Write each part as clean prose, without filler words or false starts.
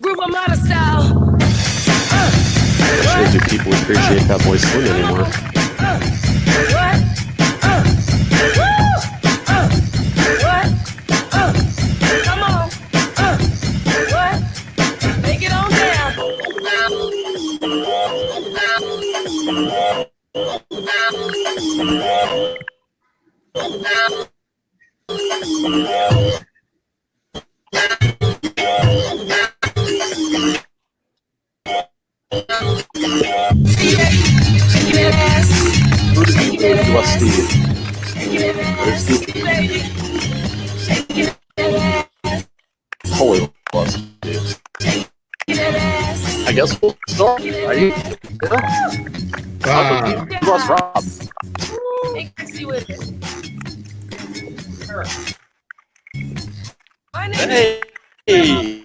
Group Armada style. Shows you people appreciate that boy swing anymore. What? What? Come on. What? Take it on down. Shake that ass. Shake that ass. Shake that ass, baby. Shake that ass. Holy plus. Shake that ass. I guess we'll start. Are you? Plus Rob. Hey, Chrissy with it. My name Hey.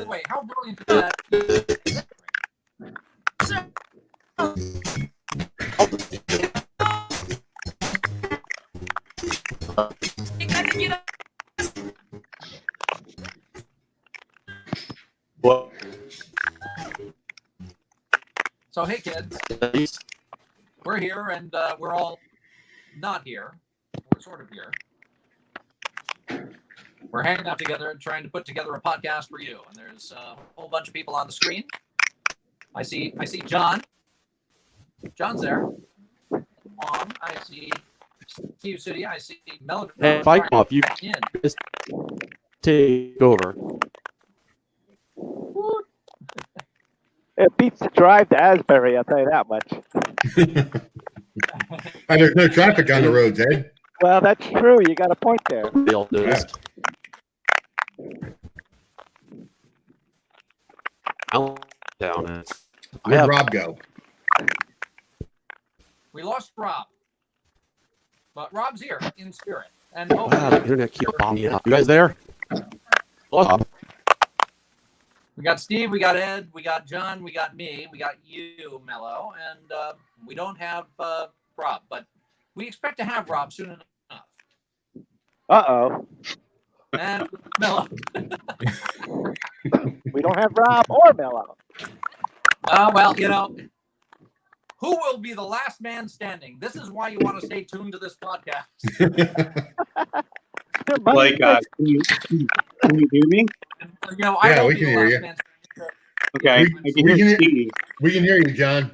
Wait, how brilliant is that? What? So, hey, kids, we're here and we're all not here. We're sort of here. We're hanging out together and trying to put together a podcast for you. And there's a whole bunch of people on the screen. I see John. John's there. Wong. I see Steve Studia. I see Melody. Hey, Fight Off, you just take over. It beats the drive to Asbury, I'll tell you that much. And there's no traffic on the roads, Ed. Well, that's true. You got a point there. They all noticed. I'll down it. Where'd Rob go? We lost Rob. But Rob's here in spirit. And Wow, the internet keeps bombing up. You guys there? Bob. we got Steve, we got Ed, we got John, we got me, we got you, Mello, and we don't have Rob, but we expect to have Rob soon enough. Uh-oh. And Mello. We don't have Rob or Mello. Well, you know, who will be the last man standing? This is why you want to stay tuned to this podcast. Like, can you hear me? You know, I Yeah, won't we be can the hear last you. man standing. Okay, I can hear Steve. We can hear you, John.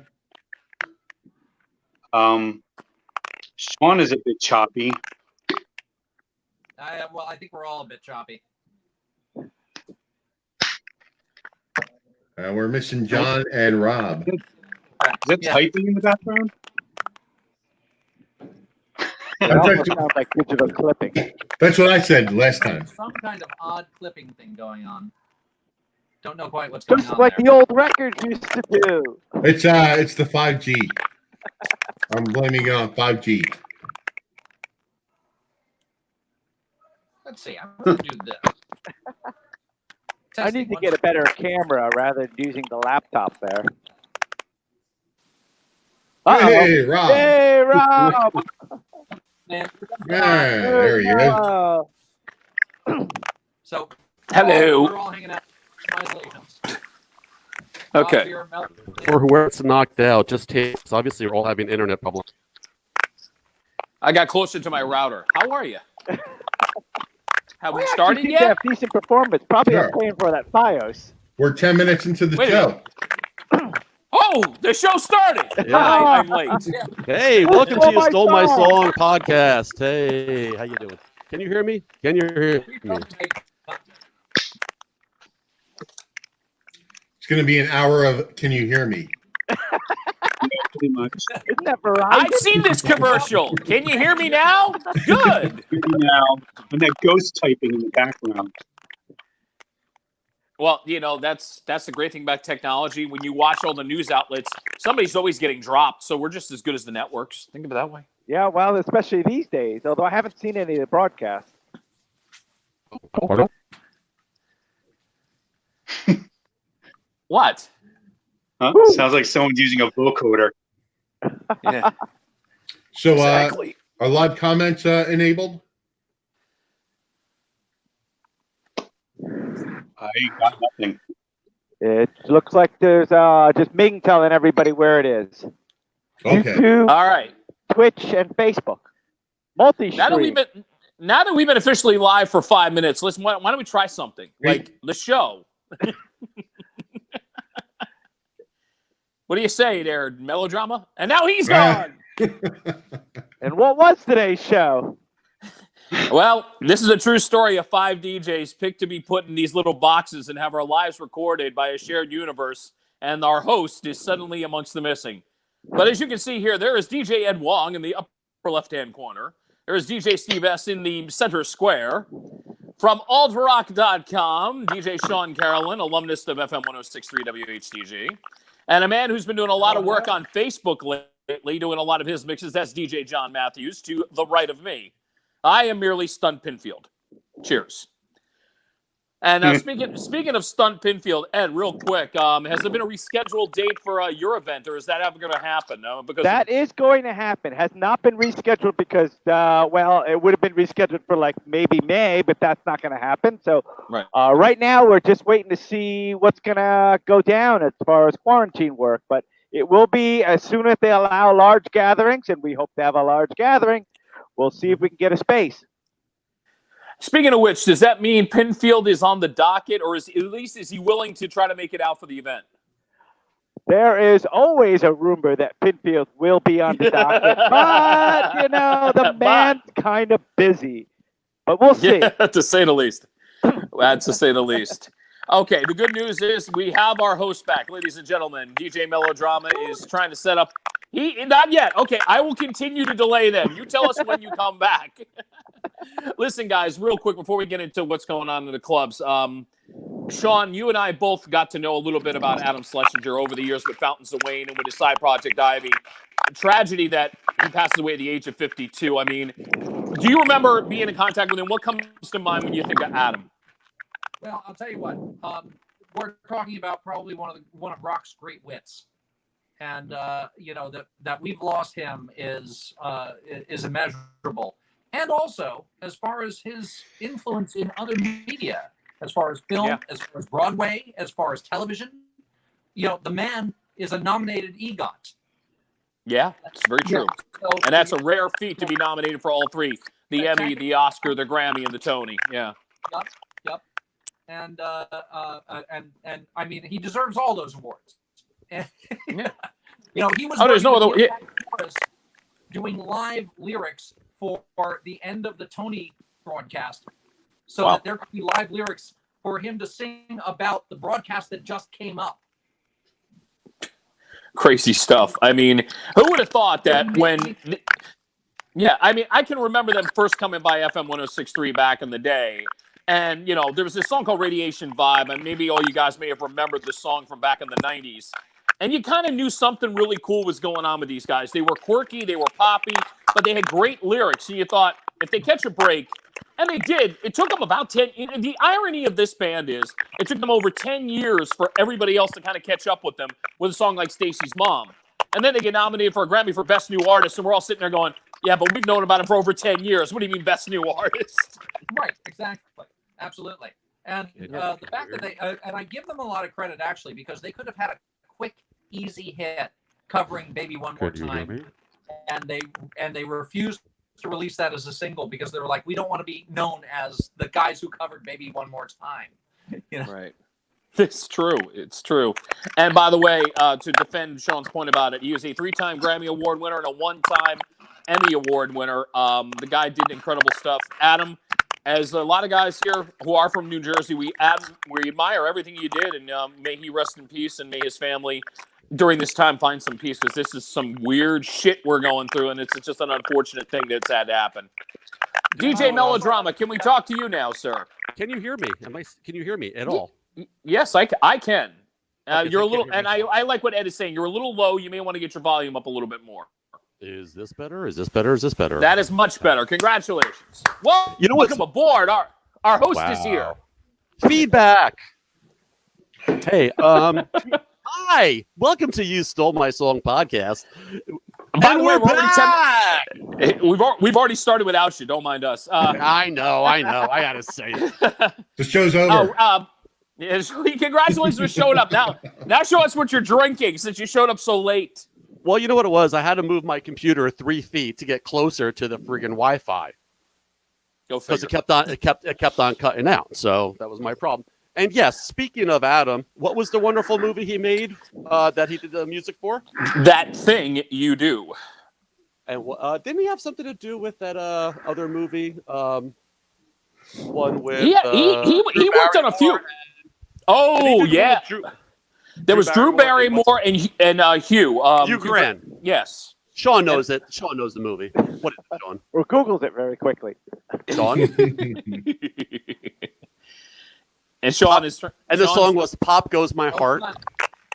Sean is a bit choppy. Well, I think we're all a bit choppy. We're missing John and Rob. Is that Yeah. typing in the background? It almost sounds like digital clipping. That's what I said last time. Some kind of odd clipping thing going on. Don't know quite what's going Just on like there. the old records used to do. It's the 5G. I'm blaming it on 5G. Let's see. I'm going to do this. I need to get a better camera rather than using the laptop there. Uh-oh. Hey, Rob. Hey, Rob. Man. Yeah, there he is. So, Hello. we're all hanging out. Congratulations. Okay. Here, Mel- Or where it's knocked out, just takes. Obviously, we're all having internet problems. I got closer to my router. How are you? Have we We started actually yet? have decent performance. Probably Sure. I'm paying for that FiOS. We're 10 minutes into the Wait a show. Oh, the show started. Yeah. Hi, I'm late. Hey, welcome to Oh, You my Stole My song. Song podcast. Hey, how you doing? Can you hear me? Can you hear me? It's going to be an hour of Can You Hear Me? Pretty much. Isn't that Verizon? I've seen this commercial. Can you hear me now? Good. Now, and that ghost typing in the background. Well, you know, that's the great thing about technology. When you watch all the news outlets, somebody's always getting dropped. So we're just as good as the networks. Think of it that way. Yeah, well, especially these days. Although I haven't seen any of the broadcasts. What? Huh? Sounds like someone's using a vocoder. Yeah. So, Exactly. Are live comments enabled? I got nothing. It looks like there's just Ming telling everybody where it is. Okay. YouTube, All right. Twitch, and Facebook. Multi-stream. Now that we've been officially live for 5 minutes, listen. Why don't we try something like the show? What do you say there, Melodrama? And now he's gone. And what was today's show? Well, this is a true story of 5 DJs picked to be put in these little boxes and have our lives recorded by a shared universe, and our host is suddenly amongst the missing. But as you can see here, there is DJ Ed Wong in the upper left-hand corner. There is DJ Steve S. in the center square. From Atlrok.com, DJ Sean Carolyn, alumnus of FM 106.3 WHTG. And a man who's been doing a lot of work on Facebook lately, doing a lot of his mixes, that's DJ John Matthews, to the right of me. I am merely Stunt Pinfield. Cheers. And speaking of Stunt Pinfield, Ed, real quick, has there been a rescheduled date for your event, or is that ever going to happen? Because that is going to happen. Has not been rescheduled because, well, it would have been rescheduled for like maybe May, but that's not going to happen. So right now we're just waiting to see what's going to go down as far as quarantine work. But it will be as soon as they allow large gatherings, and we hope to have a large gathering. We'll see if we can get a space. Speaking of which, does that mean Pinfield is on the docket, or is he willing to try to make it out for the event? There is always a rumor that Pinfield will be on the docket, but, the man's kind of busy. But we'll see. Yeah, to say the least. That's to say the least. Okay, the good news is we have our host back. Ladies and gentlemen, DJ Melodrama is trying to set up. Not yet. Okay, I will continue to delay them. You tell us when you come back. Listen, guys, real quick before we get into what's going on in the clubs. Sean, you and I both got to know a little bit about Adam Schlesinger over the years with Fountains of Wayne and with his side project Ivy. Tragedy that he passes away at the age of 52. I mean, do you remember being in contact with him? What comes to mind when you think of Adam? Well, I'll tell you what. We're talking about probably one of rock's great wits. And that we've lost him is immeasurable. And also, as far as his influence in other media, as far as film, as far as Broadway, as far as television, the man is a nominated EGOT. Yeah, that's very true. So, and that's a rare feat to be nominated for all 3: the Emmy, the Oscar, the Grammy, and the Tony. Yeah. Yep. And I mean, he deserves all those awards. And, yeah. He was there's no other doing live lyrics for the end of the Tony broadcast, so that there could be live lyrics for him to sing about the broadcast that just came up. Crazy stuff. I mean, who would have thought that when... Yeah, I mean, I can remember them first coming by FM 106.3 back in the day. And, there was this song called Radiation Vibe, and maybe all you guys may have remembered this song from back in the 90s. And you kind of knew something really cool was going on with these guys. They were quirky, they were poppy, but they had great lyrics. And you thought, if they catch a break, and they did, it took them about 10. The irony of this band is it took them over 10 years for everybody else to kind of catch up with them with a song like Stacy's Mom. And then they get nominated for a Grammy for Best New Artist, and we're all sitting there going, yeah, but we've known about him for over 10 years. What do you mean Best New Artist? Right, exactly. Absolutely. And the fact that they, and I give them a lot of credit, actually, because they could have had a quick, easy hit covering Baby One More Time. And they refused to release that as a single because they were like, we don't want to be known as the guys who covered Baby One More Time. Right. It's true. It's true. And by the way, to defend Sean's point about it, he was a 3-time Grammy Award winner and a 1-time Emmy Award winner. The guy did incredible stuff. Adam, as a lot of guys here who are from New Jersey, we admire everything you did, and may he rest in peace, and may his family during this time find some peace, because this is some weird shit we're going through, and it's just an unfortunate thing that's had to happen. DJ Melodrama, can we talk to you now, sir? Can you hear me? Can you hear me at all? Yes, I can. Okay, you're a little, and I like what Ed is saying. You're a little low. You may want to get your volume up a little bit more. Is this better? Is this better? Is this better? That is much better. Congratulations. Well, welcome aboard. Our host is here. Feedback. Hey, hi. Welcome to You Stole My Song podcast. by the way, we're we're already back. we've already started without you. Don't mind us. I know. I gotta say it. The show's over. Congratulations for showing up. Now show us what you're drinking since you showed up so late. Well, you know what it was? I had to move my computer 3 feet to get closer to the friggin' Wi-Fi Go because figure. it kept on cutting out. So that was my problem. And yes, speaking of Adam, what was the wonderful movie he made that he did the music for? That Thing You Do. And didn't he have something to do with that other movie? One with He worked on a few. Oh yeah, there was Drew Barrymore and Hugh. Hugh Grant. Yes. Sean knows it. Sean knows the movie. What is it, Sean? Or Googles it very quickly. Sean. And Sean is. And the song was "Pop Goes My Heart."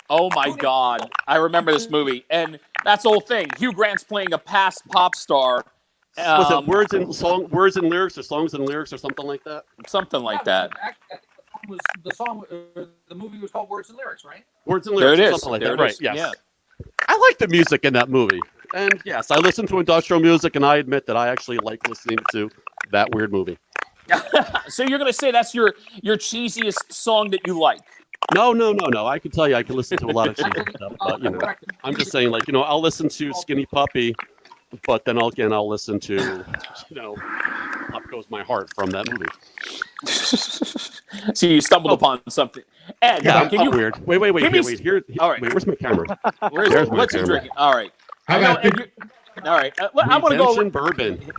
Oh my God, I remember this movie, and that's the whole thing. Hugh Grant's playing a past pop star. Was it words and lyrics, or songs and lyrics, or something like that? Something like that. The movie was called Words and Lyrics, right? Words and lyrics, There it or is. something like There that. it Right? is. Yes. Yeah. I like the music in that movie, and yes, I listen to industrial music, and I admit that I actually like listening to that weird movie. So you're gonna say that's your cheesiest song that you like? No. I can tell you, I can listen to a lot of cheesy stuff, but I'm just saying, I'll listen to Skinny Puppy, but then I'll listen to, Up Goes My Heart from that movie. See, you stumbled upon something. Ed, Yeah, can you? Weird. Wait. Here. All right. Wait, where's my camera? Where's my what's he camera. drinking? All right. How about All right. I want to go. Redemption bourbon.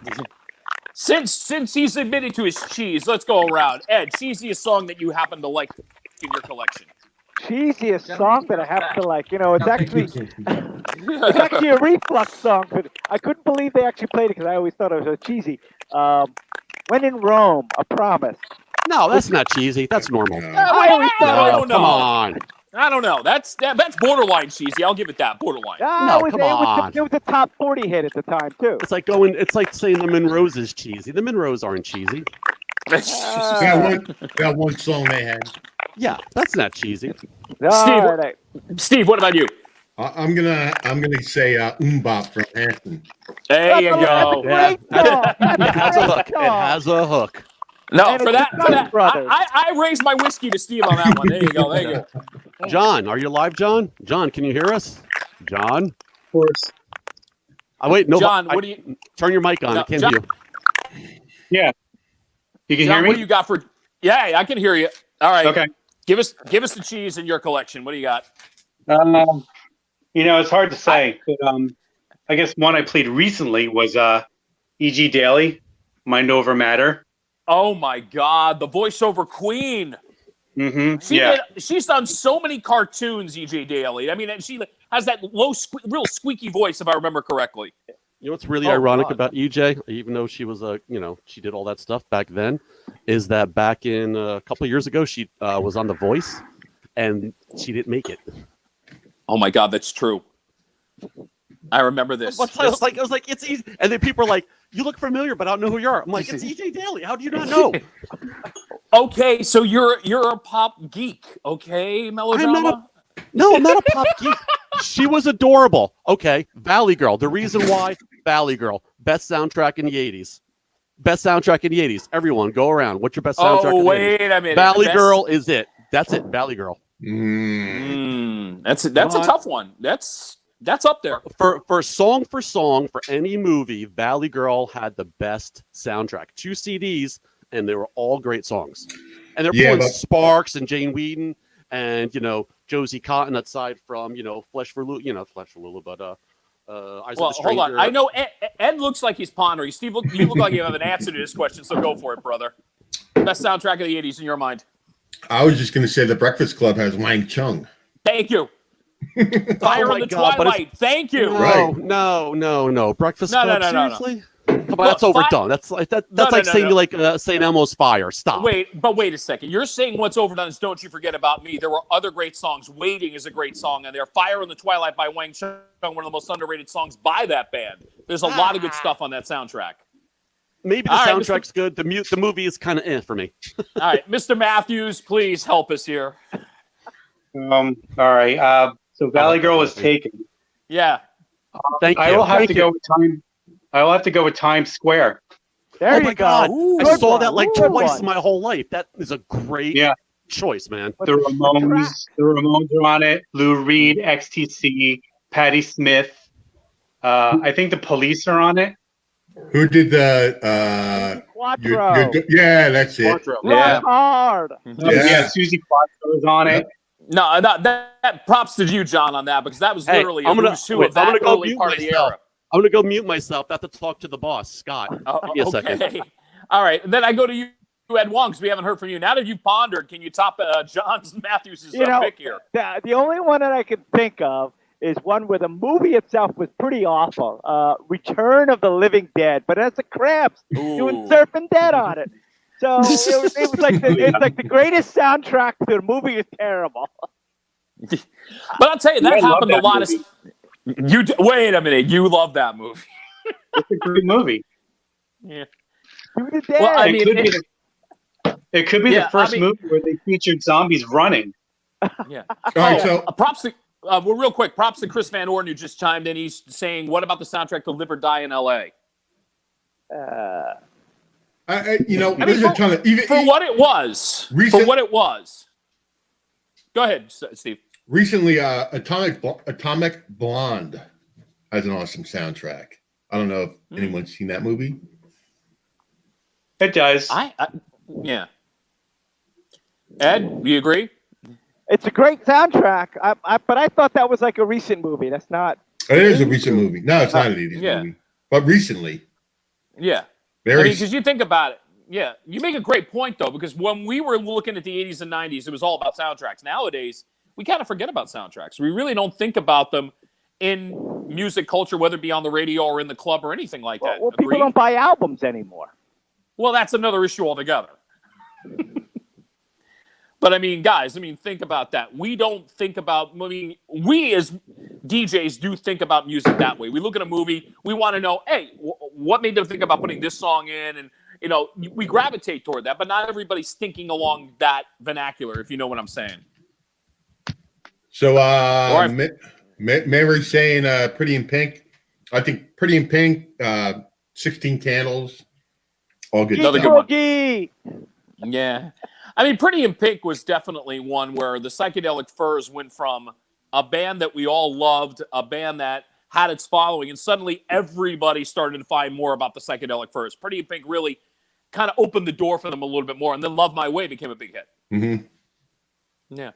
Since he's admitted to his cheese, let's go around. Ed, cheesiest song that you happen to like in your collection. Cheesiest song that I happen to like. It's actually a reflux song, but I couldn't believe they actually played it because I always thought it was so cheesy. When in Rome, A Promise. No, that's not cheesy. That's normal. I always thought. I don't know. Come on. I don't know. That's borderline cheesy. I'll give it that. Borderline. No, come on. It was a top 40 hit at the time too. It's like saying the Monroes is cheesy. The Monroes aren't cheesy. that one song they had? Yeah, that's not cheesy. Steve, what about you? I'm gonna say Bop from Hampton. There you go. Great song. It has a hook. It has a hook. No, And for it's that, the Dutch Brothers. I raised my whiskey to Steve on that one. There you go. There you go. John, are you live, John? John, can you hear us? John? Of course. Wait, no. John, what do you? Turn your mic on. No, I can't John- hear you. Yeah. You can John, hear me? what do you got for? Yeah, I can hear you. All right. Okay. Give us the cheese in your collection. What do you got? It's hard to say, but I guess one I played recently was E.G. Daily, Mind Over Matter. Oh my God, the voiceover queen. Mm-hmm. She's done so many cartoons, E.J. Daily. I mean, and she has that low, real squeaky voice, if I remember correctly. You know what's really ironic God. about EJ, even though she was she did all that stuff back then, is that back in a couple of years ago, she was on The Voice, and she didn't make it. Oh my God, that's true. I remember this. I was like, it's easy. And then people are like, you look familiar, but I don't know who you are. I'm like, it's EJ Daily. How do you not know? Okay, so you're a pop geek, okay, Melodrama? I'm not a pop geek. She was adorable. Okay, Valley Girl. The reason why, Valley Girl. Best soundtrack in the 80s. Best soundtrack in the 80s. Everyone, go around. What's your best soundtrack in the 80s? Wait a minute. Valley Girl is it. That's it, Valley Girl. That's a tough one. That's up there. For song for any movie, Valley Girl had the best soundtrack. 2 CDs, and they were all great songs. And they're pulling Sparks and Jane Whedon and Josie Cotton aside from Flesh for Lulu, but Eyes of the Stranger. Hold on. I know Ed looks like he's pondering. Steve, you look like you have an answer to this question, so go for it, brother. Best soundtrack of the 80s in your mind. I was just going to say The Breakfast Club has Wang Chung. Thank you. Fire in the Twilight. Thank you. No. Breakfast No, Club. no. Seriously? Come on, that's overdone. That's like saying like St. Elmo's Fire. Stop. Wait a second. You're saying what's overdone is Don't You Forget About Me. There were other great songs. Waiting is a great song, and there. Fire in the Twilight by Wang Chung, one of the most underrated songs by that band. There's a lot of good stuff on that soundtrack. Maybe the soundtrack's good. The movie is kind of for me. All right, Mr. Matthews, please help us here. All right. So Valley Girl was taken. Yeah. Thank you. I will have Thank to you. go with Time. I will have to go with Times Square. There Oh you my go. God. Ooh, I good saw one. that like Good twice one. in my whole life. That is a great choice, man. The Ramones are on it. Lou Reed, XTC, Patti Smith. I think the Police are on it. Who did the Quattro. yeah, that's it. Quattro. Yeah. Rock hard. Yeah. Susie Quattro is on it. No, that props to you, John, on that, because that was Hey, literally I'm gonna who's who wait, of that I'm gonna go early mute part of the myself. era. I'm gonna go mute myself. I have to talk to the boss, Scott. Give me a second. Okay. All right. And then I go to you, Ed Wong, because we haven't heard from you. Now that you've pondered, can you top John's Matthews' pick here? The only one that I can think of is one where the movie itself was pretty awful. Return of the Living Dead, but it has the Cramps doing Surfing Dead on it. So it was like it's like the greatest soundtrack to the movie is terrible. But I'll tell you, that happened a lot. Wait a minute. You love that movie. It's a great movie. Yeah. Well, I mean, it could be the first movie where they featured zombies running. Yeah. All right, so props to real quick. Props to Chris Van Orden, who just chimed in. He's saying, "What about the soundtrack to Live or Die in L.A.?" there's a ton of for what it was. For what it was. Go ahead, Steve. Recently, Atomic Blonde has an awesome soundtrack. I don't know if anyone's seen that movie. It does. Yeah. Ed, do you agree? It's a great soundtrack, but I thought that was like a recent movie. That's not. It is a recent movie. No, it's not an 80s movie. But recently. Yeah. Because you think about it. Yeah. You make a great point, though, because when we were looking at the 80s and 90s, it was all about soundtracks. Nowadays, we kind of forget about soundtracks. We really don't think about them in music culture, whether it be on the radio or in the club or anything like that. Well, people don't buy albums anymore. Well, that's another issue altogether. But I mean, guys, think about that. We don't think about, we as DJs do think about music that way. We look at a movie, we want to know, hey, what made them think about putting this song in? And, we gravitate toward that, but not everybody's thinking along that vernacular, if you know what I'm saying. So, Mary's saying Pretty in Pink. I think Pretty in Pink, 16 Candles, all good. Another good one. Yeah. Pretty in Pink was definitely one where the Psychedelic Furs went from a band that we all loved, a band that had its following, and suddenly everybody started to find more about the Psychedelic Furs. Pretty in Pink really kind of opened the door for them a little bit more, and then Love My Way became a big hit. Mm-hmm. Yeah.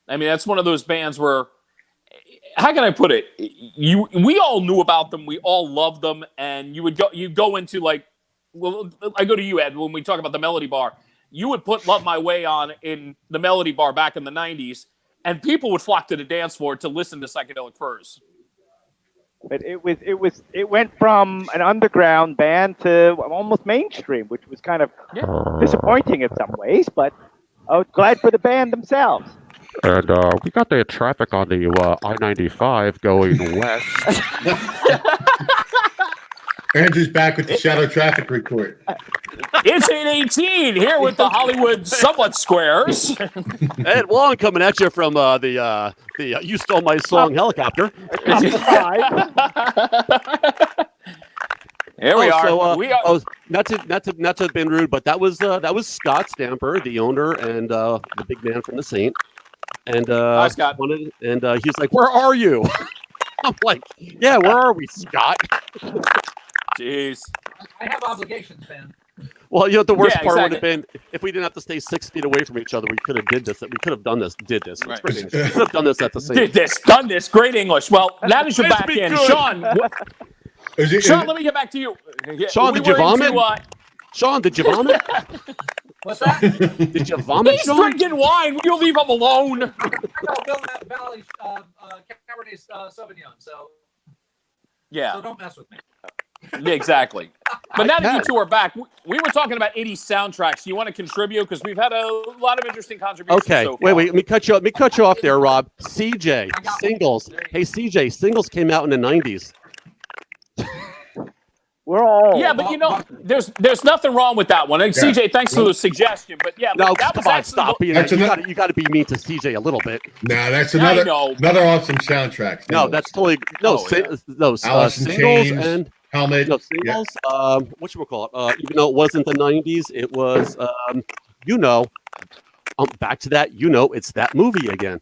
That's one of those bands where, how can I put it? We all knew about them, we all loved them, and you go into like, well, I go to you, Ed, when we talk about the Melody Bar. You would put Love My Way on in the Melody Bar back in the 90s, and people would flock to the dance floor to listen to Psychedelic Furs. But it went from an underground band to almost mainstream, which was kind of disappointing in some ways, but I was glad for the band themselves. And we got the traffic on the I-95 going west. Andrew's back with the shadow traffic report. It's 8:18 here with the Hollywood Somewhat Squares. Ed Wong coming at you from the You Stole My Song helicopter. Here we are. So, not to have been rude, but that was Scott Stamper, the owner and the big man from the Saint. And hi, Scott. He's like, "Where are you?" I'm like, "Yeah, where are we, Scott?" Jeez. I have obligations, man. Well, the worst part would have been if we didn't have to stay 6 feet away from each other. We could have did this. We could have done this. Did this. Right. We could have done this at the same. Done this. Great English. Well, now that you're back in, Sean. Sean, let me get back to you. Sean, did you vomit? Sean, did you vomit? What's that? Did you vomit, He's Sean? drinking wine. Will you leave him alone? No, Bill Valley Cabernet Sauvignon. So don't mess with me. Exactly. But now that you two are back, we were talking about 80s soundtracks. Do you want to contribute? Because we've had a lot of interesting contributions. Okay, so far. wait. Let me cut you off there, Rob. CJ, Singles. Hey, CJ, Singles came out in the 90s. We're all. Yeah, but there's nothing wrong with that one. And CJ, thanks for the suggestion. But yeah, No, that was come on, actually stop being that. You got to be mean to CJ a little bit. Nah, that's another awesome soundtrack. No, that's totally Alice in singles Chains, and Helmet. no singles. What you call it? Even though it wasn't the '90s, it was. Back to that. It's that movie again.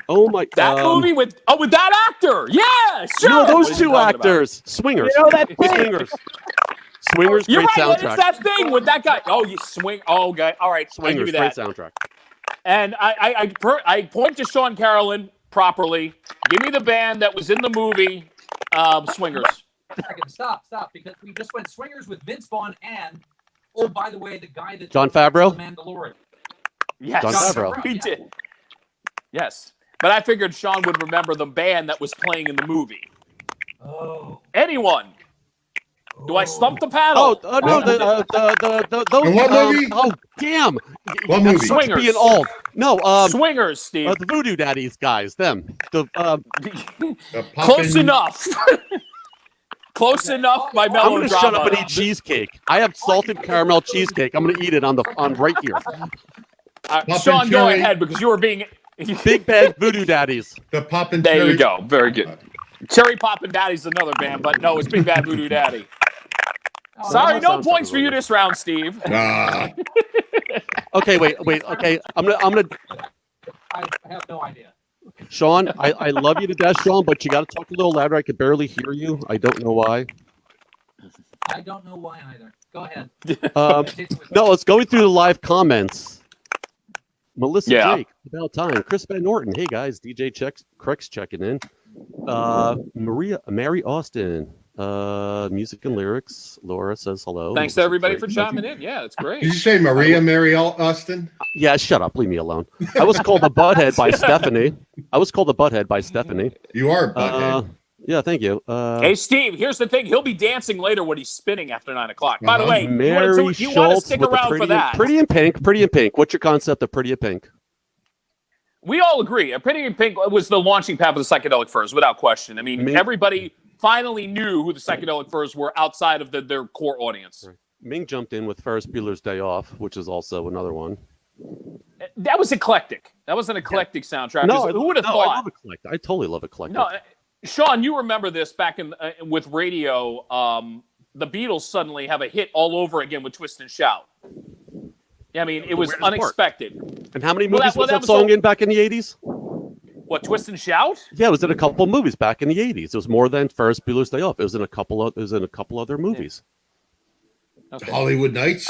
Oh my! That movie with that actor. Yeah, sure. No, those two actors. Swingers. You know that thing. Swingers. You're Great right. soundtrack. It's that thing with that guy. Oh, you swing. Oh, okay. All right. Swingers. I'll give you Great that. soundtrack. And I point to Sean Carolyn properly. Give me the band that was in the movie Swingers. Stop, because we just went Swingers with Vince Vaughn and, by the way, the guy that Jon Favreau? The Mandalorian. Yes, Jon Favreau. He did. Yes, but I figured Sean would remember the band that was playing in the movie. Oh. Anyone? Do I stump the paddle? Those. What movie? Oh, damn! What movie? Swingers. Being old. No, Swingers, Steve. the Voodoo Daddies guys. Them. Close enough. Close enough by melodrama. I'm going to shut up and eat cheesecake. I have salted caramel cheesecake. I'm going to eat it on right here. Sean, go ahead because you were being Big Bad Voodoo Daddies. The Poppin' There Cherry. you go. Very good. Cherry Poppin' Daddy's another band, but no, it's Big Bad Voodoo Daddy. Sorry, no points for you this round, Steve. Okay, wait. Okay, I'm gonna. I have no idea. Sean, I love you to death, Sean, but you got to talk a little louder. I could barely hear you. I don't know why. I don't know why either. Go ahead. No, it's going through the live comments. Melissa Yeah. Jake, about time. Chris Van Norton, hey guys. DJ Crex checking in. Mary Austin, music and lyrics. Laura says hello. Thanks to everybody for chiming in. Yeah, it's great. Did you say Mary Austin? Yeah, shut up. Leave me alone. I was called the Butthead by Stephanie. You are a butthead. Yeah, thank you. Hey, Steve, here's the thing. He'll be dancing later when he's spinning after 9 o'clock. By the way, Mary you want to Schultz stick with around for that. Pretty in Pink. What's your concept of Pretty in Pink? We all agree. Pretty in Pink was the launching pad for the Psychedelic Furs, without question. I mean, everybody finally knew who the Psychedelic Furs were outside of their core audience. Right. Ming jumped in with Ferris Bueller's Day Off, which is also another one. That was eclectic. That was an eclectic soundtrack. Who would have thought? I love eclectic. I totally love eclectic. No, Sean, you remember this back in with radio. The Beatles suddenly have a hit all over again with Twist and Shout. I mean, it was unexpected. And how many movies was that song in back in the 80s? What, Twist and Shout? Yeah, it was in a couple of movies back in the 80s. It was more than Ferris Bueller's Day Off. It was in a couple other movies. Yeah. Okay. Hollywood Nights.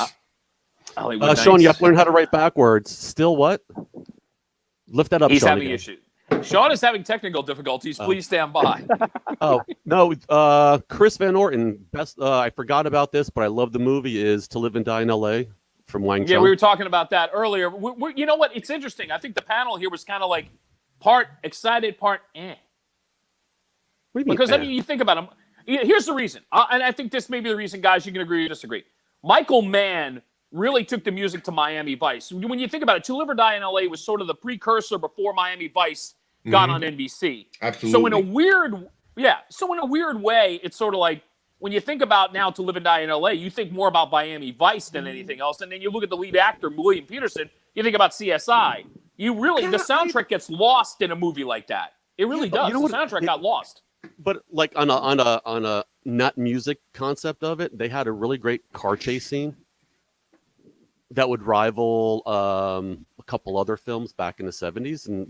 Sean, you have to learn how to write backwards. Still what? Lift that up, He's Sean. Having issues. Sean is having technical difficulties. Please stand by. No, Chris Van Norton. Best. I forgot about this, but I love the movie. Is To Live and Die in L.A. from Wang Chung. Yeah, we were talking about that earlier. You know what? It's interesting. I think the panel here was kind of like part excited, part eh. What do you mean, because I mean, you think about him. Here's the reason, and I think this may be the reason, guys. You can agree or disagree. Michael Mann really took the music to Miami Vice. When you think about it, To Live or Die in L.A. was sort of the precursor before Miami Vice got on NBC. Absolutely. So in a weird way, it's sort of like when you think about now To Live and Die in L.A., you think more about Miami Vice than anything else. And then you look at the lead actor, William Peterson, you think about CSI. The soundtrack gets lost in a movie like that. It really does. You know the soundtrack got lost. But like on a not music concept of it, they had a really great car chase scene that would rival a couple other films back in the 70s. And,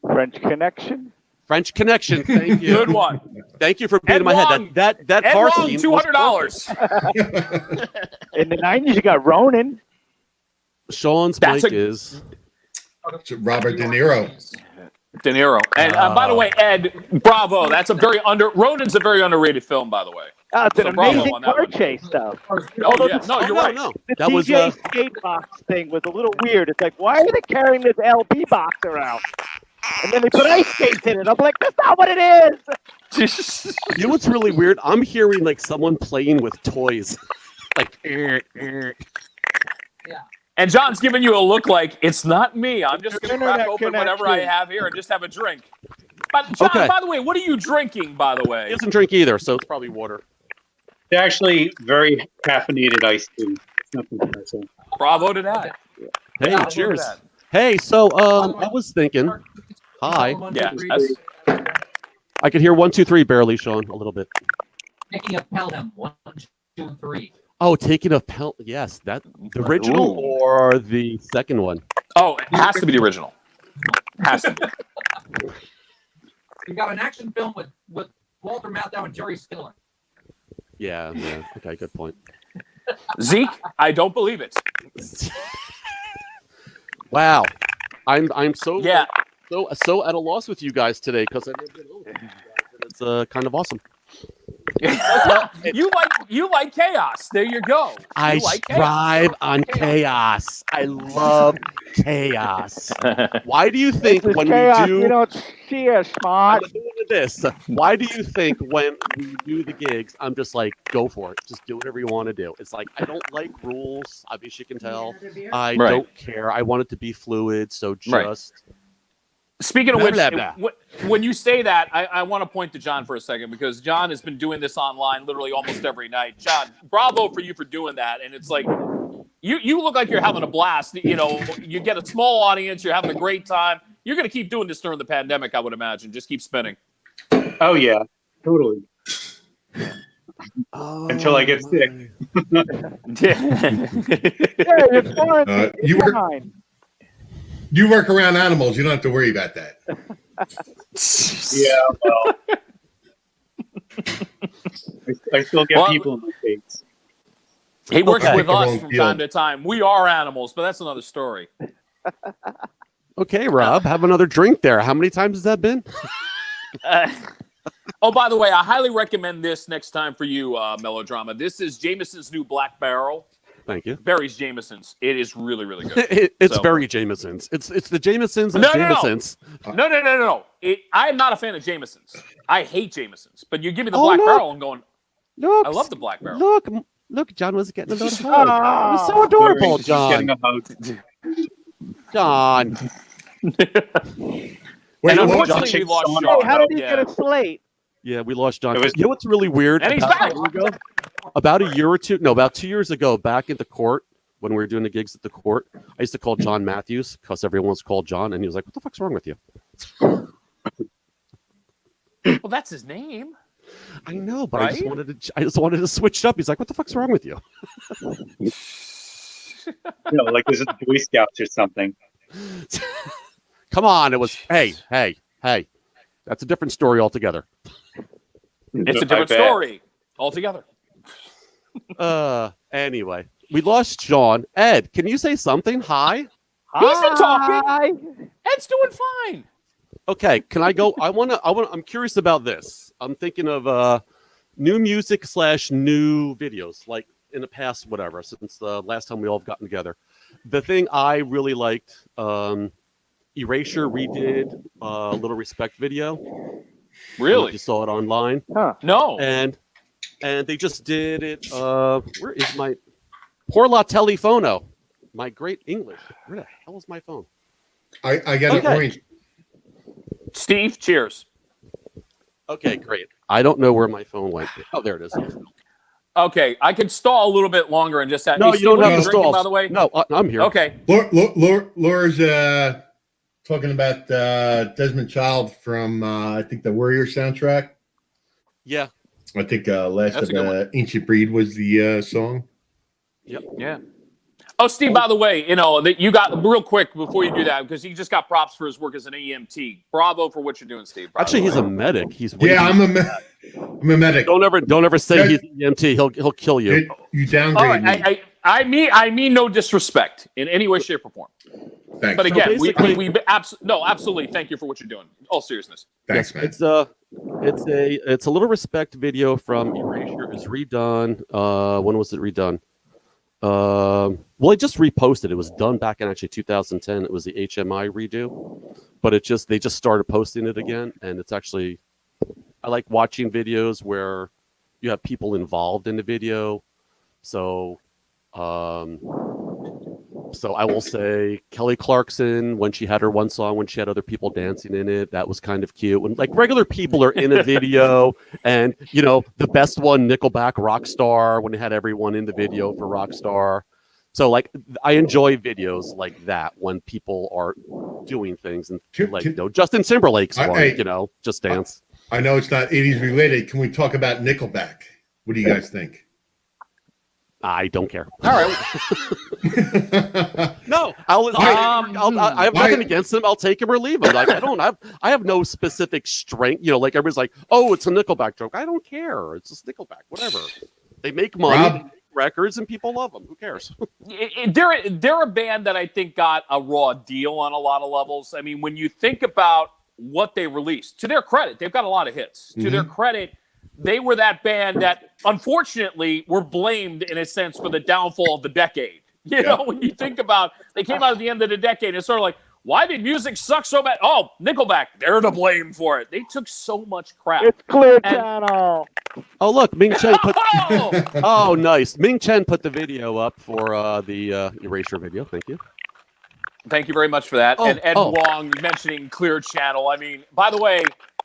French Connection. French Connection, thank you. Good one. Thank you for being in my head. That car scene. $200. In the 90s, you got Ronin. Sean's mic is Robert De Niro. De Niro. And by the way, Ed, bravo. Ronin's a very underrated film, by the way. It's an amazing car chase stuff. Oh, yeah. No, you're right. No. The That was DJ skate box thing was a little weird. It's like, why are they carrying this LP box around? And then they put ice skates in it. I'm like, that's not what it is. You know what's really weird? I'm hearing like someone playing with toys. Like, Yeah. And John's giving you a look like, it's not me. I'm just going to crack open whatever I have here and just have a drink. But John, by the way, what are you drinking, by the way? He doesn't drink either, so it's probably water. They're actually very caffeinated iced tea. It's nothing special. Bravo to that. Hey, Bravo to cheers. that. Hey, so I was thinking. Hi. Yes. I could hear 1, 2, 3 barely, Sean, a little bit. Taking a Pelham. 1, 2, 3. Oh, taking a Pel. Yes, that the original Ooh. or the second one. Oh, it has to be the original. Has to be. You got an action film with Walter Matthau and Jerry Stiller. Yeah. Okay, good point. Zeke, I don't believe it. Wow, I'm so Yeah. so at a loss with you guys today because I've never been on with you guys, and it's kind of awesome. you like chaos. There you go. I You like thrive on chaos. I love chaos. Why do you think This is when chaos. we We do don't cheer, smart. listen to this? Why do you think when we do the gigs, I'm just like, go for it. Just do whatever you want to do. It's like I don't like rules. Obviously, you can tell. I Right. don't care. I want it to be fluid. So just. Right. Speaking of Blah, which, blah, blah. when you say that, I want to point to John for a second because John has been doing this online literally almost every night. John, bravo for you for doing that. And it's like, you look like you're having a blast. You know, you get a small audience. You're having a great time. You're going to keep doing this during the pandemic, I would imagine. Just keep spinning. Oh yeah, totally. Oh, Until I get sick. Yeah, you're quarantined. you You're were- fine. You work around animals. You don't have to worry about that. Yeah, well, I still get Well, people in my face. He works Okay. with Pick the us wrong from field. time to time. We are animals, but that's another story. Okay, Rob, have another drink there. How many times has that been? Oh, by the way, I highly recommend this next time for you, Melodrama. This is Jameson's new Black Barrel. Thank you. Barry's Jameson's. It is really, really good. It's So- very Jameson's. It's the Jameson's of No. Jameson's. No. I am not a fan of Jameson's. I hate Jameson's. But you give me the Oh, Black look. Barrel, I'm going, Look, I love the Black Barrel. Look, John was getting another hug. Ah, It was so adorable, Just getting John. a hug. John. Wait, And what- unfortunately, Josh we lost Sean Sean. off. Hey, how did he Yeah. get a slate? Yeah, we lost John. It was- You know what's really weird? And he's About back. a year ago, about a year or two, no, about 2 years ago, back at the court, when we were doing the gigs at the court, I used to call John Matthews because everyone was called John, and he was like, "What the fuck's wrong with you?" Well, that's his name. I know, but Right? I just wanted to switch it up. He's like, "What the fuck's wrong with you?" You know, like this is Boy Scouts or something. Come on, it was. Hey. That's a different story altogether. It's a I different bet. story altogether. Anyway, we lost Sean. Ed, can you say something? Hi. He's been talking. Hi. Ed's doing fine. Okay, can I go? I'm curious about this. I'm thinking of new music / new videos, like in the past, whatever, since the last time we all have gotten together. The thing I really liked, Erasure redid a Little Respect video. I don't know if Really? you saw it online, Huh. No. and they just did it. Where is my Por la Telefono? My great English. Where the hell is my phone? I got Okay. an orange. Steve, cheers. Okay, great. I don't know where my phone went. Oh, there it is. Okay, I could stall a little bit longer and just have. No, Hey, you Steve, don't what are have you to drinking, stall. by the way? No, I'm here. Okay. Laura's talking about Desmond Child from I think the Warrior soundtrack. Yeah. I think Last That's of a good Ancient Breed was the song. Yeah. Oh, Steve, by the way, you know, that you got real quick before you do that, because he just got props for his work as an EMT. Bravo for what you're doing, Steve. by the Actually, he's way. a medic. He's Yeah, I'm a medic. Don't ever say he's an EMT. He'll kill you. You All downgrade right, me. I mean no disrespect in any way, shape, or form. Thanks. But again, basically- we absolutely thank you for what you're doing. All seriousness. Thanks, man. It's a Little Respect video from Erasure. It's redone. When was it redone? Well, it just reposted. It was done back in actually 2010. It was the HMI redo, but they just started posting it again, and it's actually I like watching videos where you have people involved in the video. So So I will say Kelly Clarkson, when she had her one song, when she had other people dancing in it, that was kind of cute. When like regular people are in a video, and the best one, Nickelback, Rockstar, when they had everyone in the video for Rockstar. So like I enjoy videos like that when people are doing things, and Justin Timberlake's one, Just Dance. I know it's not 80s related. Can we talk about Nickelback? What do you guys think? I don't care. All right. No, I have nothing against him. I'll take him or leave him. Like I have no specific strength. Like everybody's like, oh, it's a Nickelback joke. I don't care. It's just Nickelback. Whatever. They make money, they make records, and people love them. Who cares? They're a band that I think got a raw deal on a lot of levels. I mean, when you think about what they released, to their credit, they've got a lot of hits. To their credit, they were that band that, unfortunately, were blamed, in a sense, for the downfall of the decade. When you think about, they came out at the end of the decade, and it's sort of like, why did music suck so bad? Oh, Nickelback, they're to blame for it. They took so much crap. It's Clear Channel. Oh, look, Ming Chen put... Oh, nice. Ming Chen put the video up for the Erasure video. Thank you. Thank you very much for that. And Ed Wong mentioning Clear Channel. I mean, by the way,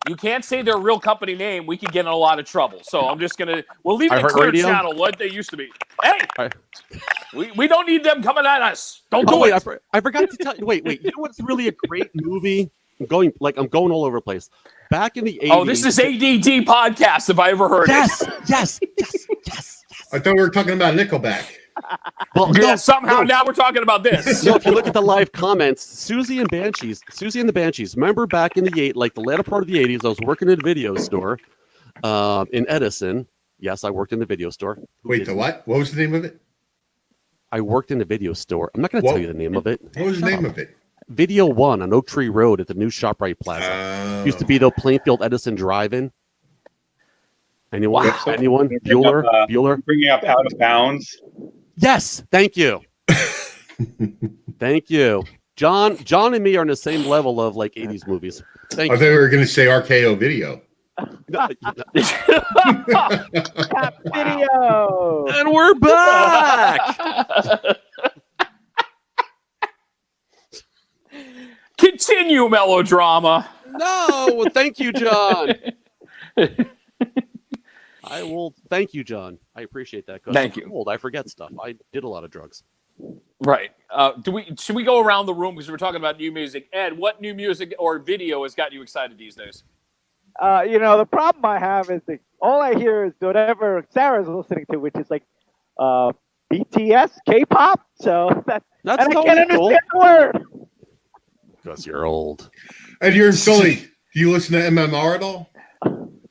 you can't say their real company name. We could get in a lot of trouble. So I'm just going to... We'll leave it at Clear Channel, what they used to be. Hey! We don't need them coming at us. Don't do it. I forgot to tell you. Wait. You know what's really a great movie? I'm going all over the place. Back in the 80s... Oh, this is ADD podcast, if I ever heard it. Yes. I thought we were talking about Nickelback. Well, somehow now we're talking about this. So if you look at the live comments, Susie and the Banshees. Remember back in the latter part of the 80s, I was working in a video store in Edison. Yes, I worked in the video store. Wait, the what? What was the name of it? I worked in a video store. I'm not going to tell you the name of it. What was the name of it? Video One on Oak Tree Road at the new ShopRite Plaza. Used to be the Plainfield Edison Drive-In. Anyone? Bueller? Bringing up Out of Bounds. Yes, thank you. Thank you. John and me are on the same level of like 80s movies. I thought we were going to say RKO Video. Top Video. And we're back. Continue, melodrama. No, thank you, John. I will thank you, John. I appreciate that. Thank you. I'm old. I forget stuff. I did a lot of drugs. Right. Should we go around the room because we're talking about new music? Ed, what new music or video has got you excited these days? The problem I have is that all I hear is whatever Sarah's listening to, which is like BTS, K-pop. So that's and I can't understand the word. Because you're old. And you're in Philly. Do you listen to MMR at all?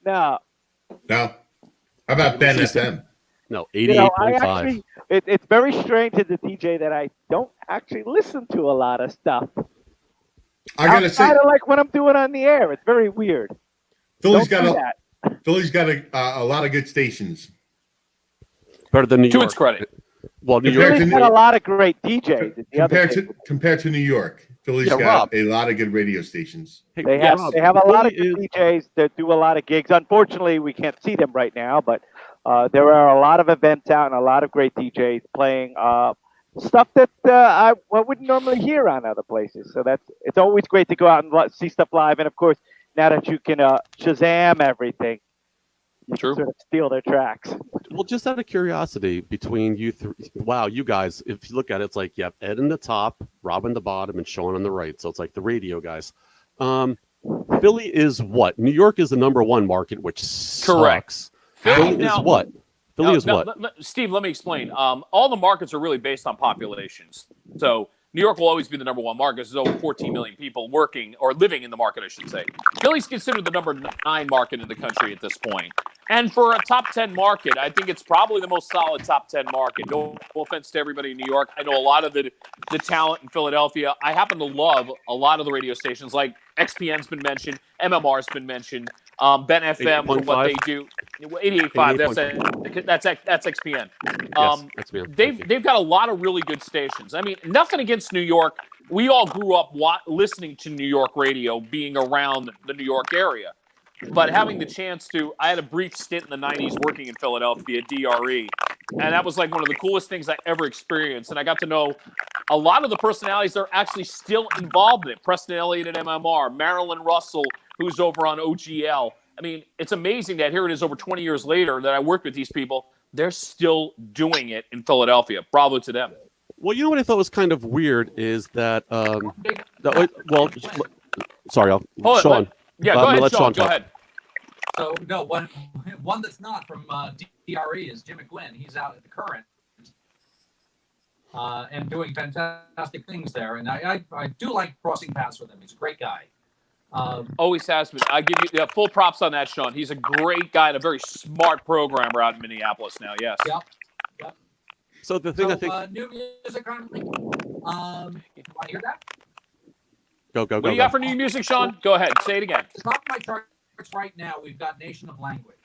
No. How about Ben FM? No, 88.5. It's very strange as a DJ that I don't actually listen to a lot of stuff. I gotta say, kind of like when I'm doing on the air. It's very weird. Philly's got a lot of good stations. Better than New York. To its credit. Well, New York's got a lot of great DJs. Compared to New York, Philly's got a lot of good radio stations. They have a lot of good DJs that do a lot of gigs. Unfortunately, we can't see them right now, but there are a lot of events out and a lot of great DJs playing stuff that I wouldn't normally hear on other places. So it's always great to go out and see stuff live. And of course, now that you can Shazam everything, you can sort of steal their tracks. Well, just out of curiosity, between you three, wow, you guys, if you look at it, it's like, Ed in the top, Rob in the bottom, and Sean on the right. So it's like the radio guys. Philly is what? New York is the number one market, which sucks. Philly is what? Steve, let me explain. All the markets are really based on populations. So New York will always be the number one market. There's over 14 million people working or living in the market, I should say. Philly's considered the number 9 market in the country at this point. And for a top 10 market, I think it's probably the most solid top 10 market. No offense to everybody in New York. I know a lot of the talent in Philadelphia. I happen to love a lot of the radio stations, like XPN's been mentioned, MMR's been mentioned, Ben FM for what they do. 88.5. That's XPN. They've got a lot of really good stations. I mean, nothing against New York. We all grew up listening to New York radio, being around the New York area. But having the chance I had a brief stint in the 90s working in Philadelphia, DRE, And that was like one of the coolest things I ever experienced. And I got to know a lot of the personalities that are actually still involved in it. Preston Elliott at MMR, Marilyn Russell, who's over on OGL. I mean, it's amazing that here it is over 20 years later that I worked with these people. They're still doing it in Philadelphia. Bravo to them. Well, you know what I thought was kind of weird is that, sorry, Sean. Go ahead, Sean. Go ahead. So, no, one that's not from DRE is Jim McGuinn. He's out at the Current and doing fantastic things there. And I do like crossing paths with him. He's a great guy. Always has been. I give you full props on that, Sean. He's a great guy and a very smart programmer out in Minneapolis now. Yes. Yep. So the thing I think. New music currently. You want to hear that? Go. What do you got for new music, Sean? Go ahead. Say it again. It's not my charts right now. We've got Nation of Language.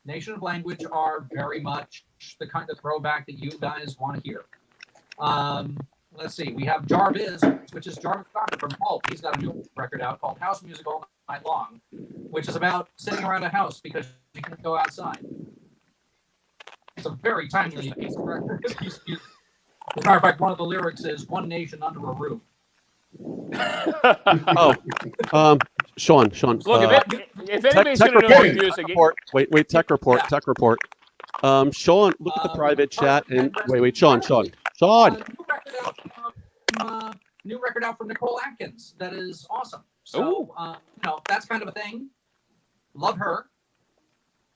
Nation of Language are very much the kind of throwback that you guys want to hear. Let's see. We have Jarvis, which is Jarvis Cocker from Pulp. He's got a new record out called House Music All Night Long, which is about sitting around a house because you can't go outside. It's a very timely piece of record. As a matter of fact, one of the lyrics is "One nation under a roof." Sean. Look, if anybody's going to know music, wait, tech report. Sean, look at the private chat and wait, Sean. New record out from Nicole Atkins. That is awesome. So, that's kind of a thing. Love her.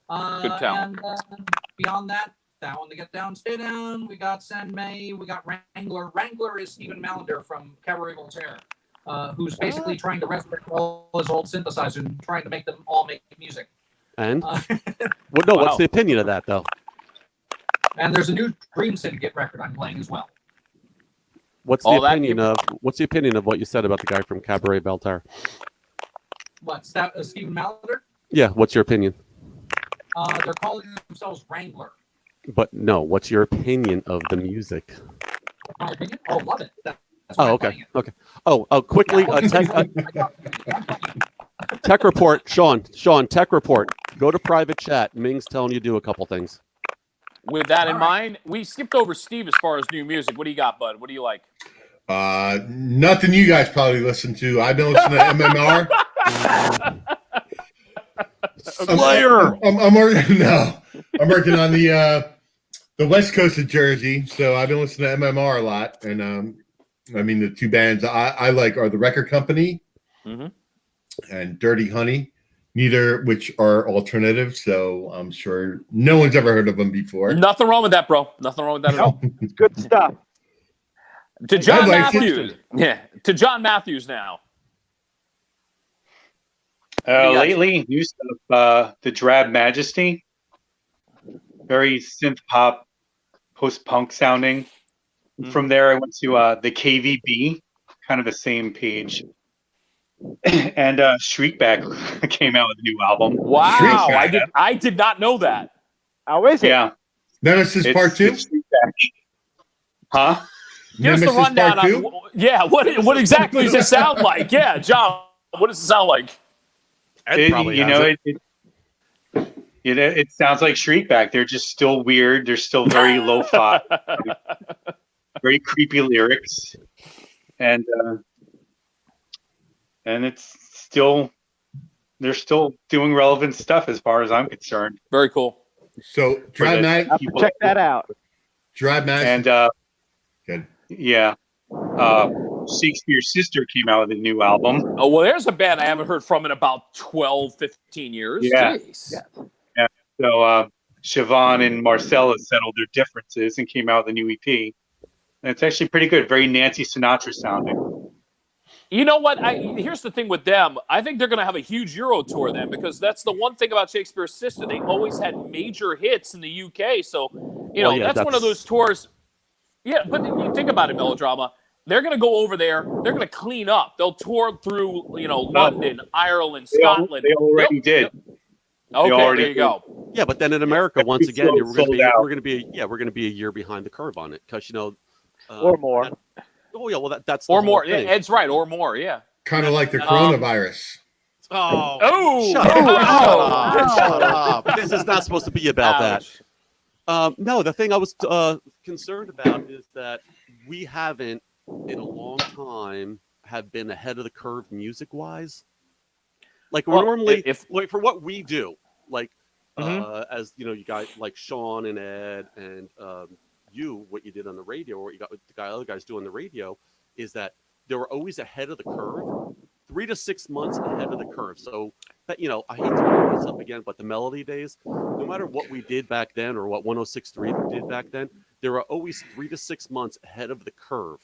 Good talent. And beyond that, Down to Get Down, Stay Down. We got San May. We got Wrangler. Wrangler is Stephen Mallender from Cabaret Voltaire, who's basically trying to resurrect all his old synthesizers and trying to make them all make music. And what's the opinion of that though? And there's a new Dream Syndicate record I'm playing as well. What's the opinion of what you said about the guy from Cabaret Voltaire? What's that? Stephen Mallender? Yeah. What's your opinion? They're calling themselves Wrangler. But no, what's your opinion of the music? My opinion? Oh, love it. Okay. Quickly, tech report, Sean, tech report. Go to private chat. Ming's telling you to do a couple things. With that in mind, we skipped over Steve as far as new music. What do you got, bud? What do you like? Nothing you guys probably listen to. I've been listening to MMR. Slayer. I'm working on the West Coast of Jersey, so I've been listening to MMR a lot. And the two bands I like are the Record Company and Dirty Honey, neither which are alternative. So I'm sure no one's ever heard of them before. Nothing wrong with that, bro. Nothing wrong with that at all. It's good stuff. To John Matthews. Yeah, to John Matthews now. Lately, new stuff. The Drab Majesty, very synth pop, post punk sounding. From there, I went to the KVB, kind of the same page, and Shriekback came out with a new album. Wow, I did not know that. How is it? Yeah, Nemesis Part 2. Huh? Here's the rundown. What exactly does it sound like? Yeah, John, what does it sound like? It sounds like Shriekback. They're just still weird. They're still very lo-fi, very creepy lyrics, and it's still they're still doing relevant stuff as far as I'm concerned. Very cool. So Drive Mag, check that out. Drive Mag, and good. Yeah. Shakespeare's Sister came out with a new album. Oh, well, there's a band I haven't heard from in about 12, 15 years. Yeah. Jeez. Yeah. So Siobhan and Marcella settled their differences and came out with a new EP. And it's actually pretty good. Very Nancy Sinatra sounding. You know what? Here's the thing with them. I think they're going to have a huge Euro tour then, because that's the one thing about Shakespeare's Sister. They always had major hits in the UK. So, that's one of those tours. Yeah, but you think about it, Melodrama. They're going to go over there. They're going to clean up. They'll tour through, London, Ireland, Scotland. They already did. Okay, there you go. Yeah, but then in America, once again, we're going to be a year behind the curve on it because or more. That's or more. Yeah, Ed's right, or more. Yeah. Kind of like the coronavirus. Shut up! This is not supposed to be about that. No, the thing I was concerned about is that we haven't, in a long time, have been ahead of the curve music-wise. Like we're normally, like for what we do, like as you know, you guys like Sean and Ed and what you did on the radio, or what you got the other guys do on the radio, is that they were always ahead of the curve, 3 to 6 months ahead of the curve. So that, you know, I hate to bring this up again, but the Melody days, no matter what we did back then or what 106.3 did back then, they were always 3 to 6 months ahead of the curve,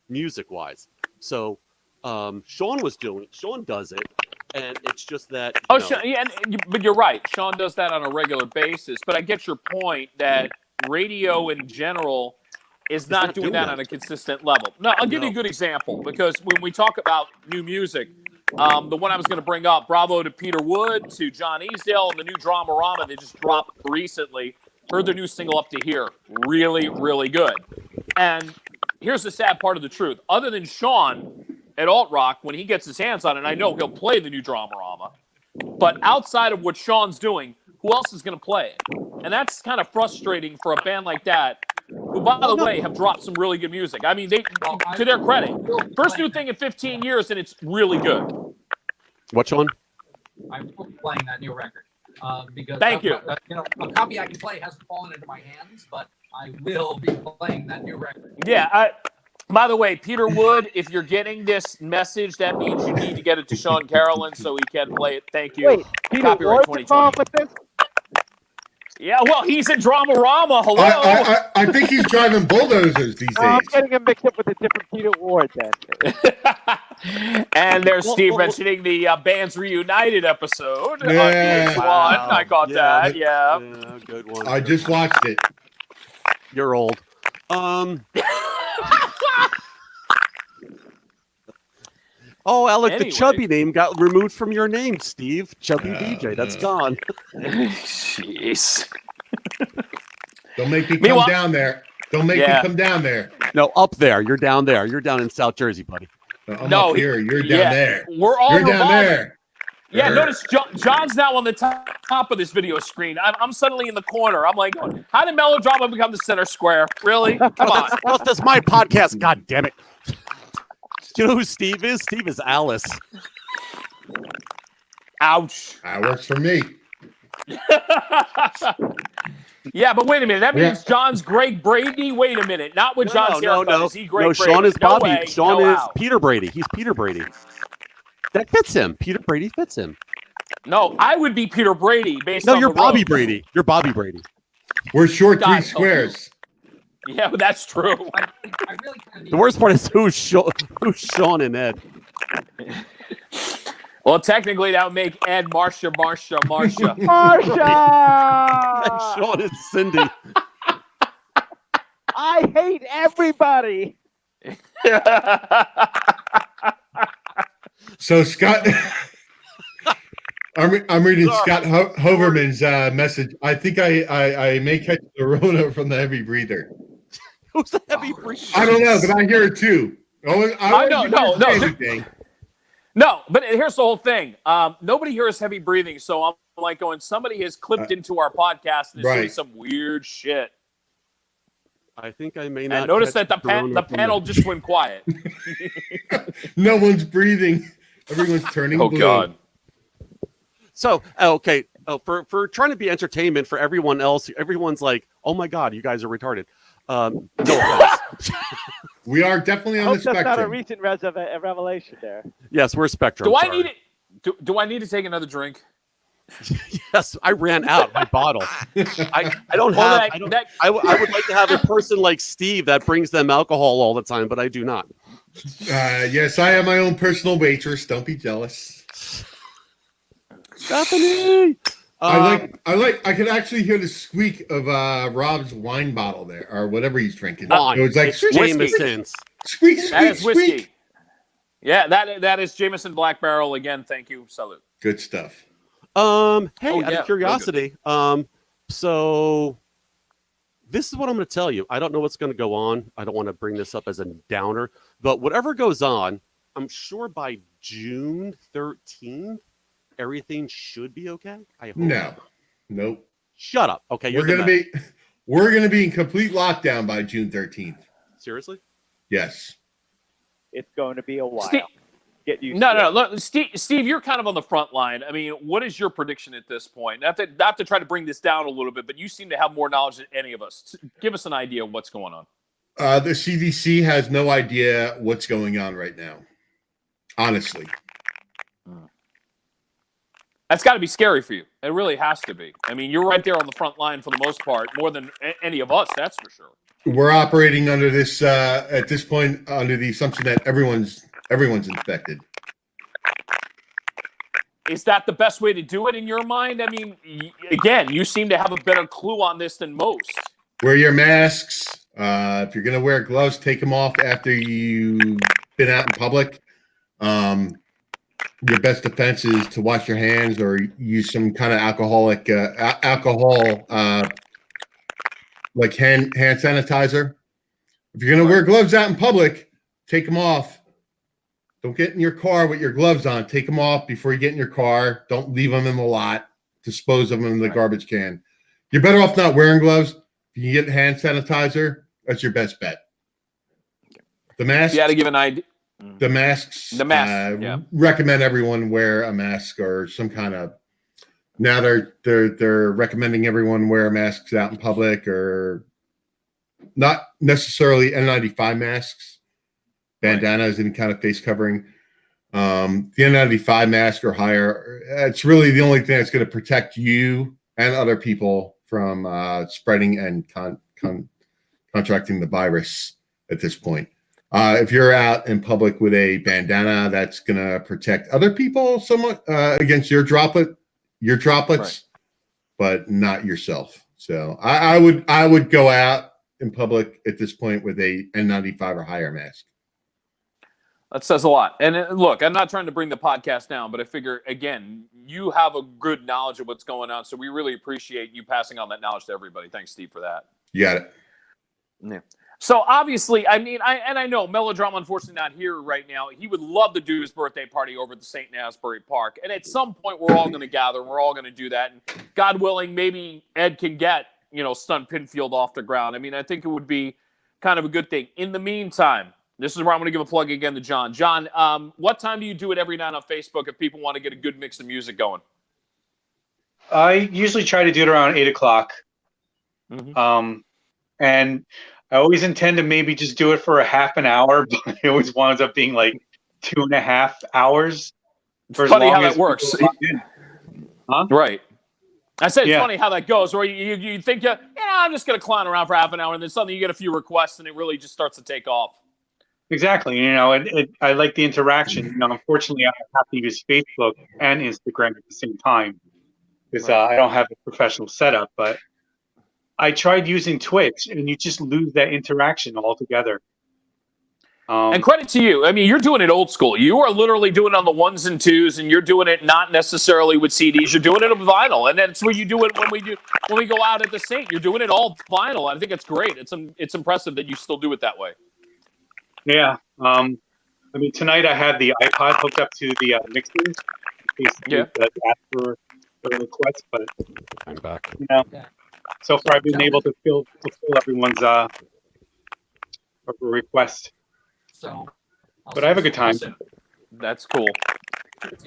music-wise. So Sean does it, and it's just that. But you're right. Sean does that on a regular basis. But I get your point that radio in general is not doing that on a consistent level. No, I'll give you a good example, because when we talk about new music, the one I was going to bring up, bravo to Peter Wood, to John Easdale, and the new Dramarama they just dropped recently. Heard their new single, Up to Here. Really, really good. And here's the sad part of the truth. Other than Sean at Atlrok, when he gets his hands on it, I know he'll play the new Dramarama. But outside of what Sean's doing, who else is going to play it? And that's kind of frustrating for a band like that, who, by the way, have dropped some really good music. I mean, they, to their credit, first new thing in 15 years, and it's really good. What, Sean? I'm playing that new record. Because Thank you. You know, a copy I can play hasn't fallen into my hands, but I will be playing that new record. Yeah. By the way, Peter Wood, if you're getting this message, that means you need to get it to Sean Carolyn so he can play it. Thank you. Wait, Peter Copyright Wood's involved 2020. with this? Yeah, well, he's in Dramarama. Hello. I think he's driving bulldozers these days. I'm getting him mixed up with a different Peter Ward then. And there's Steve mentioning the Bands Reunited episode on Yeah. VH1. I caught that. Yeah. Good one. I just watched it. You're old. Oh, Alec, Anyway. the chubby name got removed from your name, Steve. Chubby DJ, that's gone. Jeez. Don't make me come down there. Don't make me come down there. No, up there. You're down there. You're down in South Jersey, buddy. I'm up here. You're down there. We're all You're down there. Yeah, notice John's now on the top of this video screen. I'm suddenly in the corner. I'm like, how did Melodrama become the center square? Really? Come on. Well, that's my podcast. God damn it. You know who Steve is? Steve is Alice. Ouch. That works for me. Yeah, but wait a minute. That means John's Greg Brady. Wait a minute. Not with John's haircut. Is he Greg Brady? Sean is Bobby. Way. Sean is Peter Brady. He's Peter Brady. That fits him. Peter Brady fits him. No, I would be Peter Brady based on you're the Bobby road. Brady. You're Bobby Brady. We're short God, 3 squares. Yeah, but that's true. I really kind of The worst part is who's Sean and Ed. Well, technically, that would make Ed Marcia. Marsha! And Sean is Cindy. I hate everybody. So Scott, I'm reading Scott Hoverman's message. I think I may catch the Rona from the heavy breather. Who's the heavy breather? I don't know, but I hear it too. No, but here's the whole thing. Nobody here is heavy breathing, so I'm like going, somebody has clipped into our podcast and is doing some weird shit. I think I may not. And notice that the panel just went quiet. No one's breathing. Everyone's turning blue. God. So, okay, for trying to be entertainment for everyone else, everyone's like, oh my God, you guys are retarded. No offense. We are definitely on the spectrum. That's not a recent revelation there. Yes, we're spectrum. Do I need it? Do I need to take another drink? Yes, I ran out my bottle. I don't have. I would like to have a person like Steve that brings them alcohol all the time, but I do not. Yes, I have my own personal waitress. Don't be jealous. Stephanie. I could actually hear the squeak of Rob's wine bottle there, or whatever he's drinking. It was like Jameson's. Squeak, That is whiskey. squeak. Yeah, that is Jameson Black Barrel again. Thank you. Salute. Good stuff. Hey, out of curiosity, so this is what I'm going to tell you. I don't know what's going to go on. I don't want to bring this up as a downer, but whatever goes on, I'm sure by June 13th, everything should be okay. I hope. Nope. Shut up. Okay, We're gonna be We're going to be in complete lockdown by June 13th. Seriously? Yes. It's going to be a while. Steve, Get used to it. Look, Steve, you're kind of on the front line. I mean, what is your prediction at this point? Not to try to bring this down a little bit, but you seem to have more knowledge than any of us. Give us an idea of what's going on. The CDC has no idea what's going on right now. Honestly. That's got to be scary for you. It really has to be. I mean, you're right there on the front line for the most part, more than any of us, that's for sure. We're operating under this at this point under the assumption that everyone's infected. Is that the best way to do it in your mind? I mean, again, you seem to have a better clue on this than most. Wear your masks. If you're going to wear gloves, take them off after you've been out in public. Your best defense is to wash your hands or use some kind of alcohol, like hand sanitizer. If you're going to wear gloves out in public, take them off. Don't get in your car with your gloves on. Take them off before you get in your car. Don't leave them in the lot. Dispose of them in the garbage can. You're better off not wearing gloves. If you get hand sanitizer, that's your best bet. The mask. You had to give an idea. The masks. The mask. Yeah. Recommend everyone wear a mask or some kind of. Now they're recommending everyone wear masks out in public, or not necessarily N95 masks, bandanas, and kind of face covering. The N95 mask or higher. It's really the only thing that's going to protect you and other people from spreading and contracting the virus at this point. If you're out in public with a bandana, that's going to protect other people somewhat against your droplets, right, but not yourself. So I would go out in public at this point with a N95 or higher mask. That says a lot. And look, I'm not trying to bring the podcast down, but I figure, again, you have a good knowledge of what's going on. So we really appreciate you passing on that knowledge to everybody. Thanks, Steve, for that. You got it. Yeah. So obviously, I mean, I know Melodrama, unfortunately, not here right now. He would love to do his birthday party over at the St. Asbury Park. And at some point, we're all going to gather. We're all going to do that. And God willing, maybe Ed can get, Stunt Pinfield off the ground. I mean, I think it would be kind of a good thing. In the meantime, this is where I'm going to give a plug again to John. John, what time do you do it every night on Facebook if people want to get a good mix of music going? I usually try to do it around 8 o'clock. Mm-hmm. And I always intend to maybe just do it for a half an hour, but it always winds up being like 2.5 hours. For funny how that works. Huh? Right. I said it's funny how that goes, where you think, I'm just going to clown around for half an hour, and then suddenly you get a few requests, and it really just starts to take off. Exactly. I like the interaction. Unfortunately, I have to use Facebook and Instagram at the same time because I don't have a professional setup, but I tried using Twitch, and you just lose that interaction altogether. And credit to you. I mean, you're doing it old school. You are literally doing it on the ones and twos, and you're doing it not necessarily with CDs. You're doing it on vinyl, and that's where you do it when we go out at the Saint. You're doing it all vinyl. I think it's great. It's impressive that you still do it that way. Yeah. Tonight I had the iPod hooked up to the mixer in case you ask for a request, but I'm back. So far I've been able to fulfill everyone's request. So, but I have a good time. That's cool. It's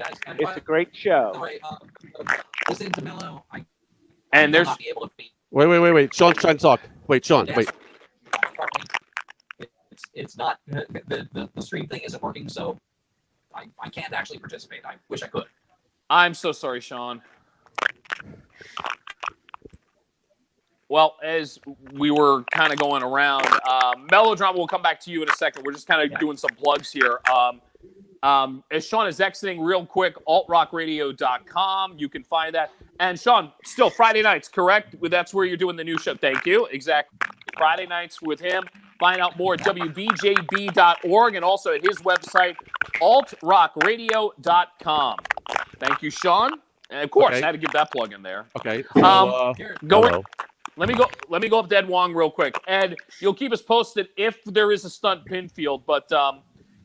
a great show. Listening to Mello, and there's wait. Sean, try and talk. Wait, Sean, wait. It's not the stream thing isn't working, so I can't actually participate. I wish I could. I'm so sorry, Sean. Well, as we were kind of going around, Melodrama will come back to you in a second. We're just kind of doing some plugs here. As Sean is exiting real quick, altrockradio.com. You can find that. And Sean, still Friday nights, correct? That's where you're doing the new show. Thank you. Exactly. Friday nights with him. Find out more at wbjb.org and also at his website, altrockradio.com. Thank you, Sean. And of course, I had to give that plug in there. Okay. Let me go up to Ed Wong real quick. Ed, you'll keep us posted if there is a Stunt Pinfield. But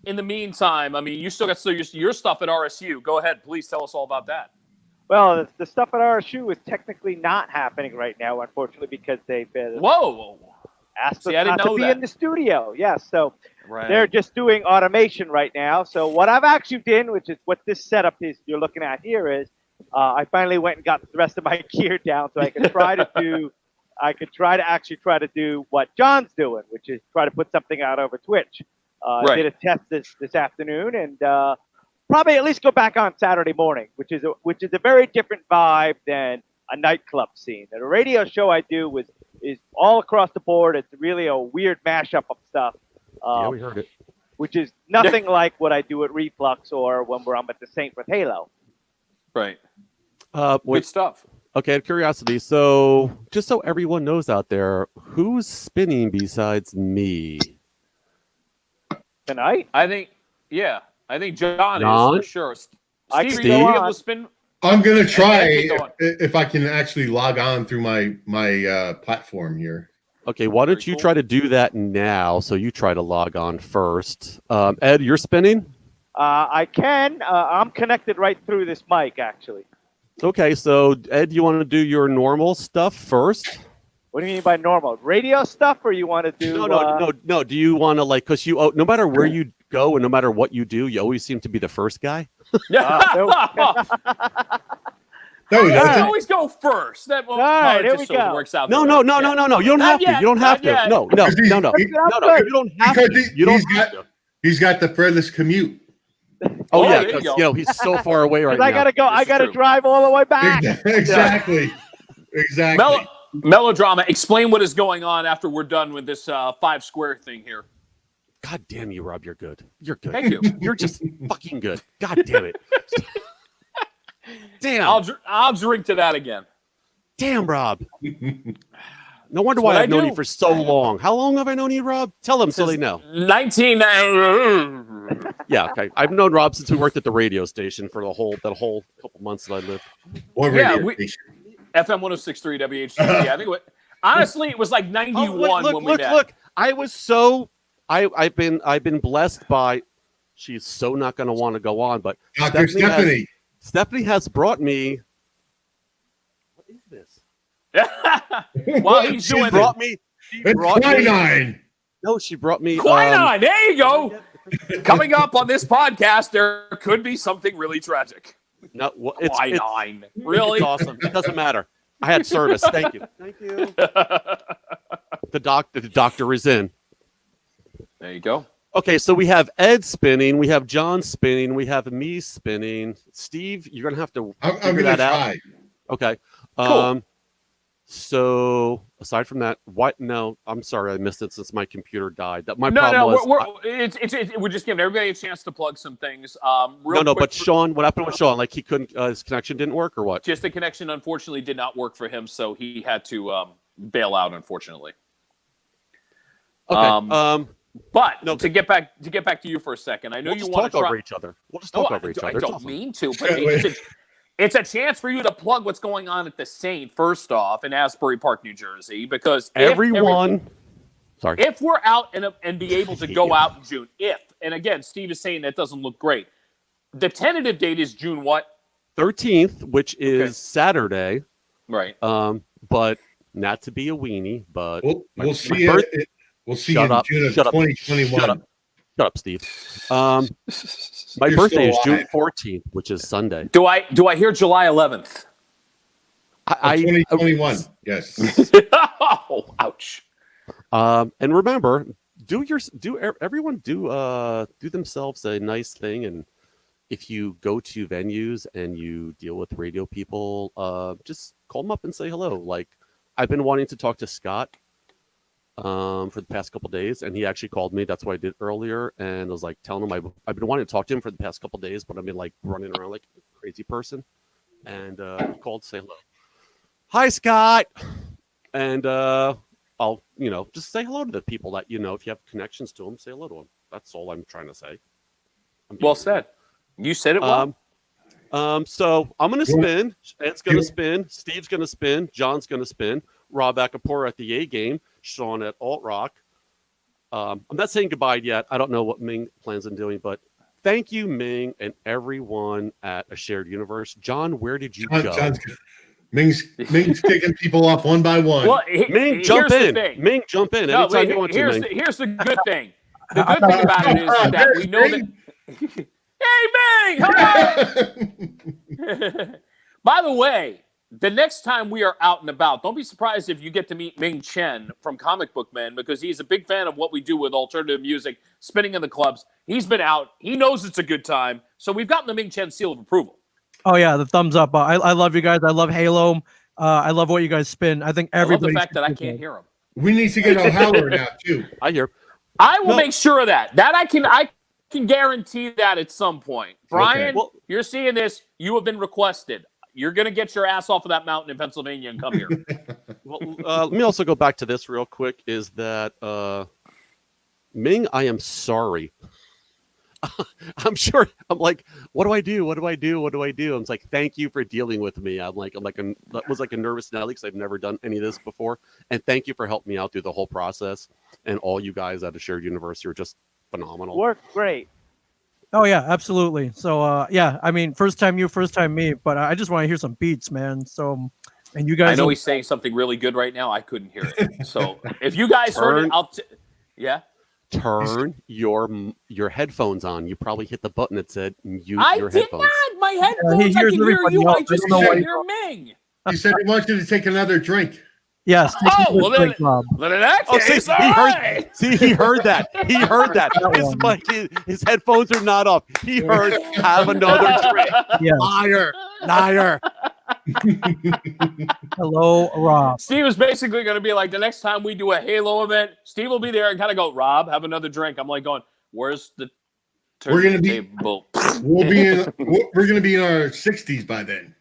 in the meantime, I mean, you still got your stuff at RSU. Go ahead, please tell us all about that. Well, the stuff at RSU is technically not happening right now, unfortunately, because they've Whoa. asked See, us I didn't not to know be that. in the studio. Yes, so Right. they're just doing automation right now. So what I've actually done, which is what this setup is you're looking at here, is I finally went and got the rest of my gear down so I could try to do. I could try to do what John's doing, which is try to put something out over Twitch. Right. Did a test this afternoon, and probably at least go back on Saturday morning, which is a very different vibe than a nightclub scene. And a radio show I do is all across the board. It's really a weird mashup of stuff. Yeah, we heard it. Which is nothing like what I do at Reflux or when I'm at the Saint with Halo. Right. Wait. Good stuff. Okay, out of curiosity, so just so everyone knows out there, who's spinning besides me? Tonight? I think John John? is for sure. I Steve, can are you go able on. to spin? I'm gonna try Ed, keep going. if I can actually log on through my platform here. Okay, why don't Very you cool. try to do that now? So you try to log on first. Ed, you're spinning? I can. I'm connected right through this mic, actually. Okay, so Ed, you want to do your normal stuff first? What do you mean by normal? Radio stuff, or you want to do? No. Do you want to because no matter where you go and no matter what you do, you always seem to be the first guy. No, You that's always go first. That All right, it here just we go. works out. No. that way. You don't Not have to. yet, You don't have not to. yet. No. good. You don't have Because to. You don't have to. he's got the furthest commute. Oh, Oh, yeah, there you because go. he's so far away right now. I gotta go. This I is gotta true. drive all the way back. Exactly. Exactly. Melodrama. Explain what is going on after we're done with this 5 square thing here. God damn you, Rob. You're good. You're good. Thank you. You're just fucking good. God damn it. Damn. I'll drink to that again. Damn, Rob. No wonder That's why what I've I known do. you for so long. How long have I known you, Rob? Tell them so they know. 19. Yeah, okay. I've known Rob since we worked at the radio station for that whole couple months that I lived. Or Yeah, radio we- station. FM 106.3 WHC. Yeah, I think honestly it was like 91 when we met. Look. I was so I've been blessed by. She's so not going to want to go on, but Dr. Stephanie. Stephanie has brought me. What is this? While he's She doing brought me. It's quinine. No, she brought me. Quinine. There you go. Coming up on this podcast, there could be something really tragic. No, it's Quinine. Really? It's awesome. It doesn't matter. I had service. Thank you. Thank you. The doctor is in. There you go. Okay, so we have Ed spinning, we have John spinning, we have me spinning. Steve, you're gonna have to I'm figure gonna that out. try. Okay. Cool. So aside from that, what? No, I'm sorry, I missed it since my computer died. That my No, problem was. we're just giving everybody a chance to plug some things. No, Quick but Sean, what happened with Sean? Like he couldn't, his connection didn't work, or what? just the connection unfortunately did not work for him, so he had to bail out. Unfortunately. Okay. But No, to get back to you for a second, I know We'll you just want talk to try. over each other. We'll just talk over each I other. It's don't awesome. mean to, but it's a chance for you to plug what's going on at the Saint first off in Asbury Park, New Jersey, because if we're out and be able to go out in June, and again, Steve is saying that doesn't look great. The tentative date is June what? 13th, which is Saturday. Right. But not to be a weenie, but We'll see it. We'll see you in June of 2021. Shut up, Steve. My You're birthday is still June 14th, which is Sunday. Do I hear July 11th? 2021. Yes. Oh, ouch. And remember, everyone do themselves a nice thing, and if you go to venues and you deal with radio people, just call them up and say hello. Like I've been wanting to talk to Scott for the past couple of days, and he actually called me. That's what I did earlier, and I was like telling him I've been wanting to talk to him for the past couple of days, but I've been like running around like a crazy person, and he called to say hello. Hi, Scott, and I'll just say hello to the people that if you have connections to them, say hello to them. That's all I'm trying to say. Well said. You said it well. So I'm gonna spin. Ed's gonna spin. Steve's gonna spin. John's gonna spin. Rob Acampora at the A game. Sean at Atlrok. I'm not saying goodbye yet. I don't know what Ming plans on doing, but thank you, Ming, and everyone at A Shared Universe. John, where did you go? Ming's kicking people off one by one. Well, Ming, jump in. Ming, jump in. No, Anytime you want to, Ming. Here's the good thing. The good thing about it is that we know that. Hey, Ming! Hello! By the way, the next time we are out and about, don't be surprised if you get to meet Ming Chen from Comic Book Men, because he's a big fan of what we do with alternative music, spinning in the clubs. He's been out. He knows it's a good time. So we've gotten the Ming Chen seal of approval. Oh, yeah, the thumbs up. I love you guys. I love Halo. I love what you guys spin. I think everybody. I love the fact that I can't hear him. We need to get O'Halloran out, too. I hear. I will make sure of that. That I can guarantee that at some point. Brian, you're seeing this. You have been requested. You're going to get your ass off of that mountain in Pennsylvania and come here. Let me also go back to this real quick, is that Ming, I am sorry. I'm sure. I'm like, what do I do? What do I do? What do I do? I'm like, thank you for dealing with me. That was like a nervous Nelly because I've never done any of this before. And thank you for helping me out through the whole process. And all you guys at A Shared Universe are just phenomenal. Worked great. Oh yeah, absolutely. So yeah, I mean, first time you, first time me. But I just want to hear some beats, man. So, and you guys. I know he's saying something really good right now. I couldn't hear it. So if you guys heard it, yeah. Turn your headphones on. You probably hit the button that said mute your headphones. I did not. My headphones. I can hear you. I just can't hear Ming. He said he wants you to take another drink. Yes. Oh, well, then in that case, he heard that. He heard that. His headphones are not up. He heard, have another drink. Yes. Liar. Hello, Rob. Steve is basically going to be like, the next time we do a Halo event, Steve will be there and kind of go, Rob, have another drink. I'm like going, where's the we're going to be in our 60s by then.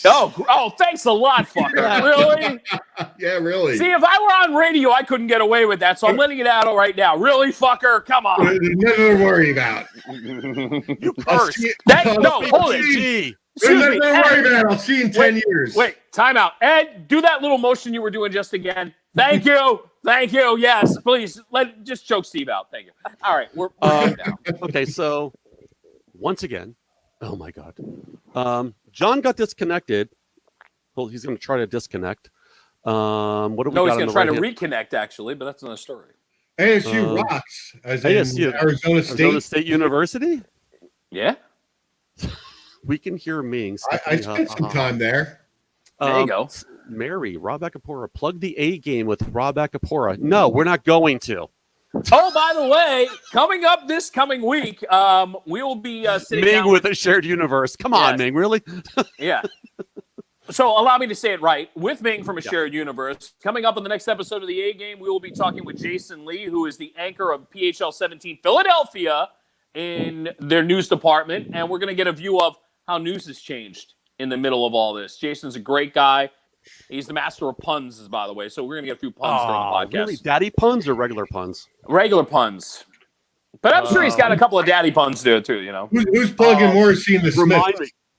Oh, thanks a lot, fucker. Really? Yeah, really. See, if I were on radio, I couldn't get away with that, so I'm letting it out right now. Really, fucker? Come on. There's nothing to worry about. You cursed. Hold it. There's nothing to worry about. I'll see you in 10 years. Wait, time out. Ed, do that little motion you were doing just again. Thank you. Thank you. Yes, please. Just choke Steve out. Thank you. All right, we're good now. Okay, so once again, oh my God. John got disconnected. Well, he's going to try to disconnect. What do we got? No, he's going to try to reconnect, actually, but that's another story. ASU rocks, as in ASU, Arizona State University? Yeah. We can hear Ming. I spent some time there. There you go. Mary, Rob Acampora. Plug the A game with Rob Acampora. No, we're not going to. Oh, by the way, coming up this coming week, we will be sitting Ming down with A Shared Universe. Come on, Ming, really? Yeah. So allow me to say it right. With Ming from A Shared Universe, coming up on the next episode of the A Game, we will be talking with Jason Lee, who is the anchor of PHL 17 Philadelphia in their news department, and we're going to get a view of how news has changed in the middle of all this. Jason's a great guy. He's the master of puns, by the way, so we're going to get a few puns during the podcast. Really? Daddy puns or regular puns? Regular puns. But I'm sure he's got a couple of daddy puns there, too, you know. Who's plugging Morrissey in the Smith?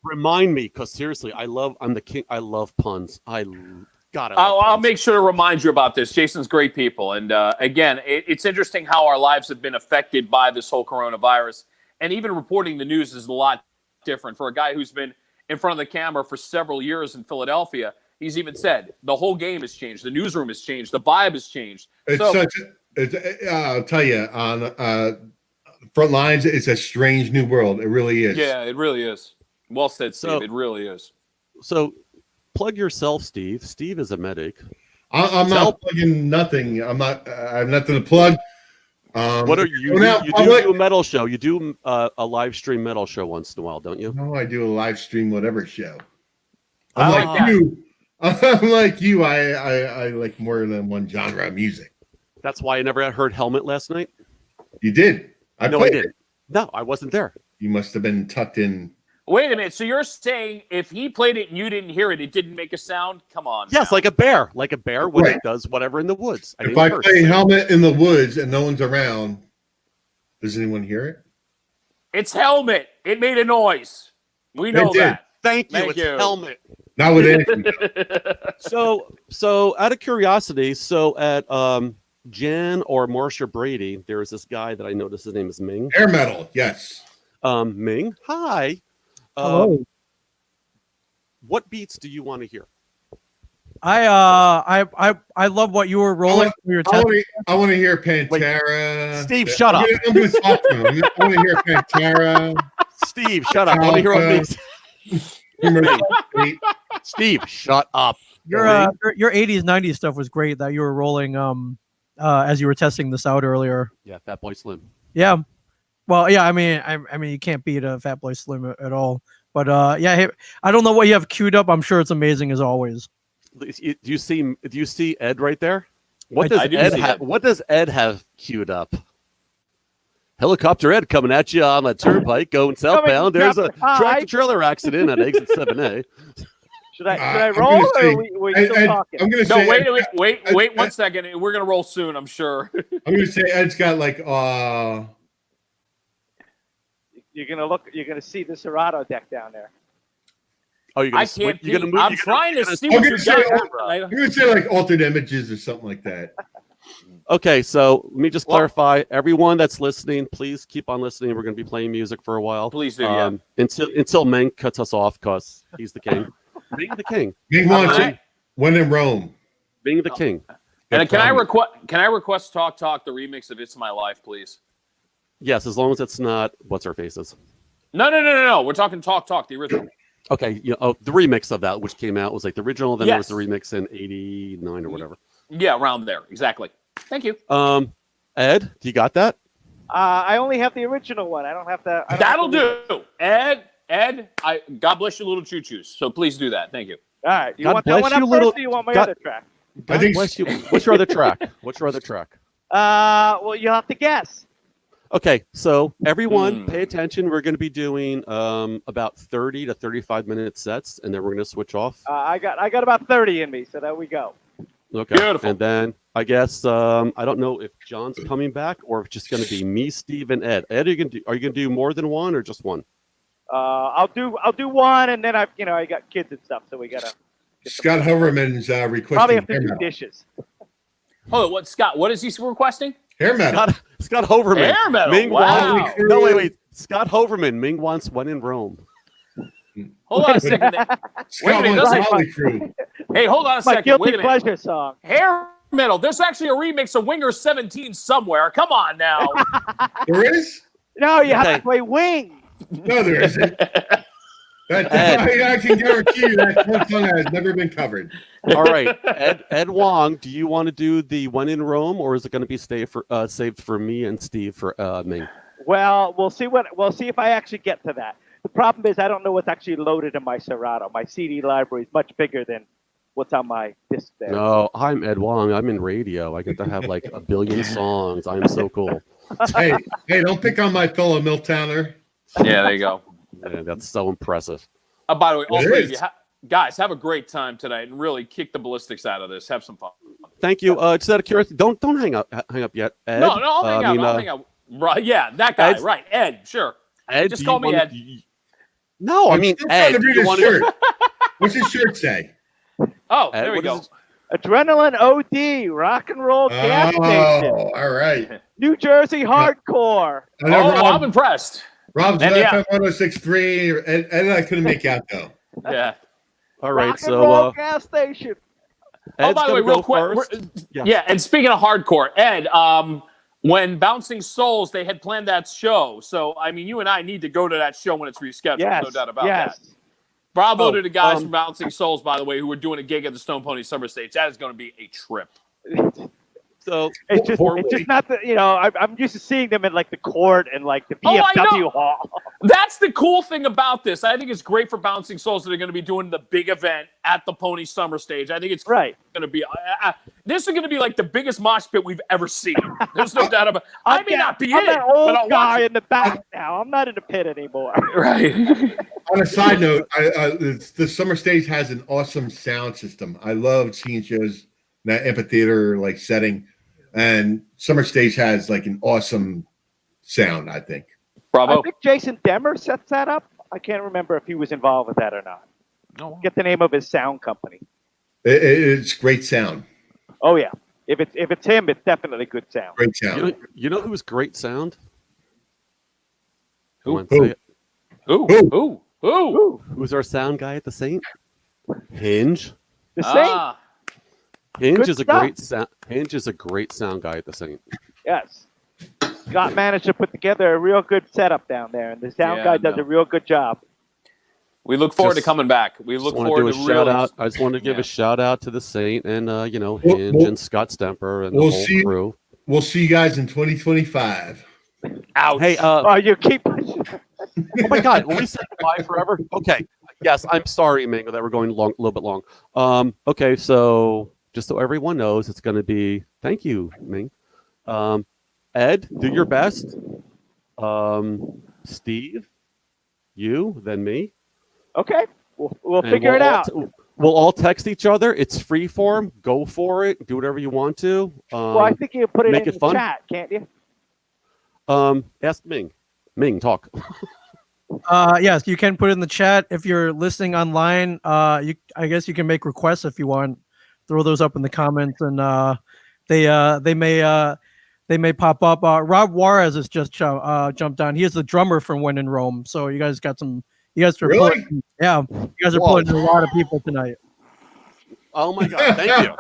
Remind me, because seriously, I'm the king. I love puns. I'll make sure to remind you about this. Jason's great people. And again, it's interesting how our lives have been affected by this whole coronavirus. And even reporting the news is a lot different. For a guy who's been in front of the camera for several years in Philadelphia, he's even said the whole game has changed. The newsroom has changed. The vibe has changed. I'll tell you, on front lines, it's a strange new world. It really is. Yeah, it really is. Well said, Steve. It really is. So plug yourself, Steve. Steve is a medic. I'm not plugging nothing. I have nothing to plug. What are you? You do a metal show. You do a live stream metal show once in a while, don't you? No, I do a live stream whatever show. I'm like you. I like more than one genre of music. That's why I never heard Helmet last night. You did. I didn't. No, I wasn't there. You must have been tucked in. Wait a minute. So you're saying if he played it and you didn't hear it, it didn't make a sound? Come on. Yes, like a bear when it does whatever in the woods. If I play Helmet in the woods and no one's around, does anyone hear it? It's Helmet. It made a noise. We know that. Thank you. It's Helmet. Not with anything. So out of curiosity, at Jan or Marcia Brady, there was this guy that I noticed his name is Ming. Air metal, yes. Ming, hi. Hello. What beats do you want to hear? I love what you were rolling. I want to hear Pantera. Steve, shut up. I'm going to talk to him. I want to hear Pantera. Steve, shut up. I want to hear what beats. Steve, shut up. Your 80s 90s stuff was great that you were rolling as you were testing this out earlier. Yeah, Fatboy Slim. Yeah. Well, yeah, I mean you can't beat a Fatboy Slim at all. But yeah, I don't know what you have queued up. I'm sure it's amazing as always. Do you see Ed right there? What does Ed have queued up? Helicopter Ed coming at you on the turnpike going southbound. There's a tractor trailer accident at exit 7A. Should I roll or are we still talking? I'm gonna No, say wait 1 second. We're gonna roll soon, I'm sure. I'm gonna say Ed's got like You're gonna see the Serato deck down there. Oh, you're gonna I can't. I'm trying to see what you I'm gonna say like altered images or something like that. Okay, so let me just clarify. Everyone that's listening, please keep on listening. We're going to be playing music for a while. Please do, yeah. Until Meng cuts us off because he's the king. Being the king. Being one when in Rome. Being the king. And can I request Talk the remix of "It's My Life," please? Yes, as long as it's not what's her faces. No. We're talking Talk the original. Okay, the remix of that, which came out, was like the original. Then there was the remix in '89 or whatever. Yeah, around there, exactly. Thank you. Ed, do you got that? I only have the original one. I don't have the. That'll do. Ed, God bless you, little choo-choos. So please do that. Thank you. All right. You want that one up first, or do you want my other track? God bless you. What's your other track? Well, you'll have to guess. Okay, so everyone, pay attention. We're going to be doing about 30 to 35-minute sets, and then we're going to switch off. I got about 30 in me, so there we go. Okay. Beautiful. And then I guess I don't know if John's coming back or if it's just going to be me, Steve, and Ed. Ed, are you going to do more than one or just one? I'll do one, and then I got kids and stuff, so we gotta. Scott Hoverman's requesting probably have to hair do metal. dishes. Hold on, what Scott? What is he requesting? Hair metal. Scott Hoverman. Hair metal. Ming Wow. wants, no, wait. Scott Hoverman. Ming wants one in Rome. Hold on a second. Wait a minute. Hey, hold on a second. My guilty Wait a minute. pleasure song. Hair metal. There's actually a remix of Winger 17 somewhere. Come on now. There is? No, you have to play Wing. No, there isn't. I can guarantee you that song has never been covered. All right, Ed Wong, do you want to do the one in Rome, or is it going to be saved for me and Steve for Ming? Well, we'll see if I actually get to that. The problem is I don't know what's actually loaded in my Serato. My CD library is much bigger than what's on my disc there. No, I'm Ed Wong. I'm in radio. I get to have like a billion songs. I'm so cool. Hey, don't pick on my fellow Milltowner. Yeah, there you go. Yeah, that's so impressive. By the way, all three of you, guys, have a great time tonight and really kick the ballistics out of this. Have some fun. Thank you. Just out of curiosity, don't hang up yet, Ed. No, I'll hang out. I'll hang out. Right, yeah, that guy. Right, Ed. Sure. Ed, just call me Ed. No, I mean Ed. What's his shirt say? Oh, Ed, there we go. Adrenaline OD, rock and roll gas station. All right. New Jersey hardcore. I'm impressed. Rob's FM 106.3, and I couldn't make out though. Yeah. All right, rock and roll gas station. By the way, real quick. Yeah, and speaking of hardcore, Ed, when Bouncing Souls, they had planned that show. So, I mean, you and I need to go to that show when it's rescheduled. Yes, no doubt about that. Bravo to the guys from Bouncing Souls, by the way, who were doing a gig at the Stone Pony Summer Stage. That is going to be a trip. So it's just not the I'm used to seeing them in like the court and like the VFW hall. That's the cool thing about this. I think it's great for Bouncing Souls that they're going to be doing the big event at the Pony Summer Stage. I think it's going to be this is going to be like the biggest mosh pit we've ever seen. There's no doubt about it. I may not be I'm in, an old but I'll guy watch in the back now. I'm not in the pit anymore. Right. On a side note, the Summer Stage has an awesome sound system. I love seeing shows in that amphitheater like setting. And Summer Stage has like an awesome sound, I think. Bravo. I think Jason Demmer sets that up. I can't remember if he was involved with that or not. No. Get the name of his sound company. It's great sound. Oh yeah. If it's him, it's definitely good sound. Great sound. You know who's great sound? Want to say it? Who? Who's our sound guy at the Saint? Hinge. The Saint. Hinge Good is a stuff. great sound. Hinge is a great sound guy at the Saint. Yes. Scott managed to put together a real good setup down there, and the sound guy does a real good job. We look forward to coming back. We look forward to shout out. I just want to give a shout out to the Saint and Hinge and Scott Stemper and the whole crew. We'll see you guys in 2025. Ouch. Hey, you keep. Oh my God! Will we say goodbye forever? Okay. Yes, I'm sorry, Ming, that we're going a little bit long. Okay, so just so everyone knows, it's going to be. Thank you, Ming. Ed, do your best. Steve, you, then me. Okay, we'll figure it out. We'll all text each other. It's free form. Go for it. Do whatever you want to. Well, I think you put it in the fun. chat, can't you? Ask Ming. Ming, talk. Yes, you can put it in the chat. If you're listening online, I guess you can make requests if you want. Throw those up in the comments, and they may pop up. Rob Juarez has just jumped on. He is the drummer from When in Rome. So you guys got some. You guys are really? you guys are pulling in a lot of people tonight. Oh my God! Thank you,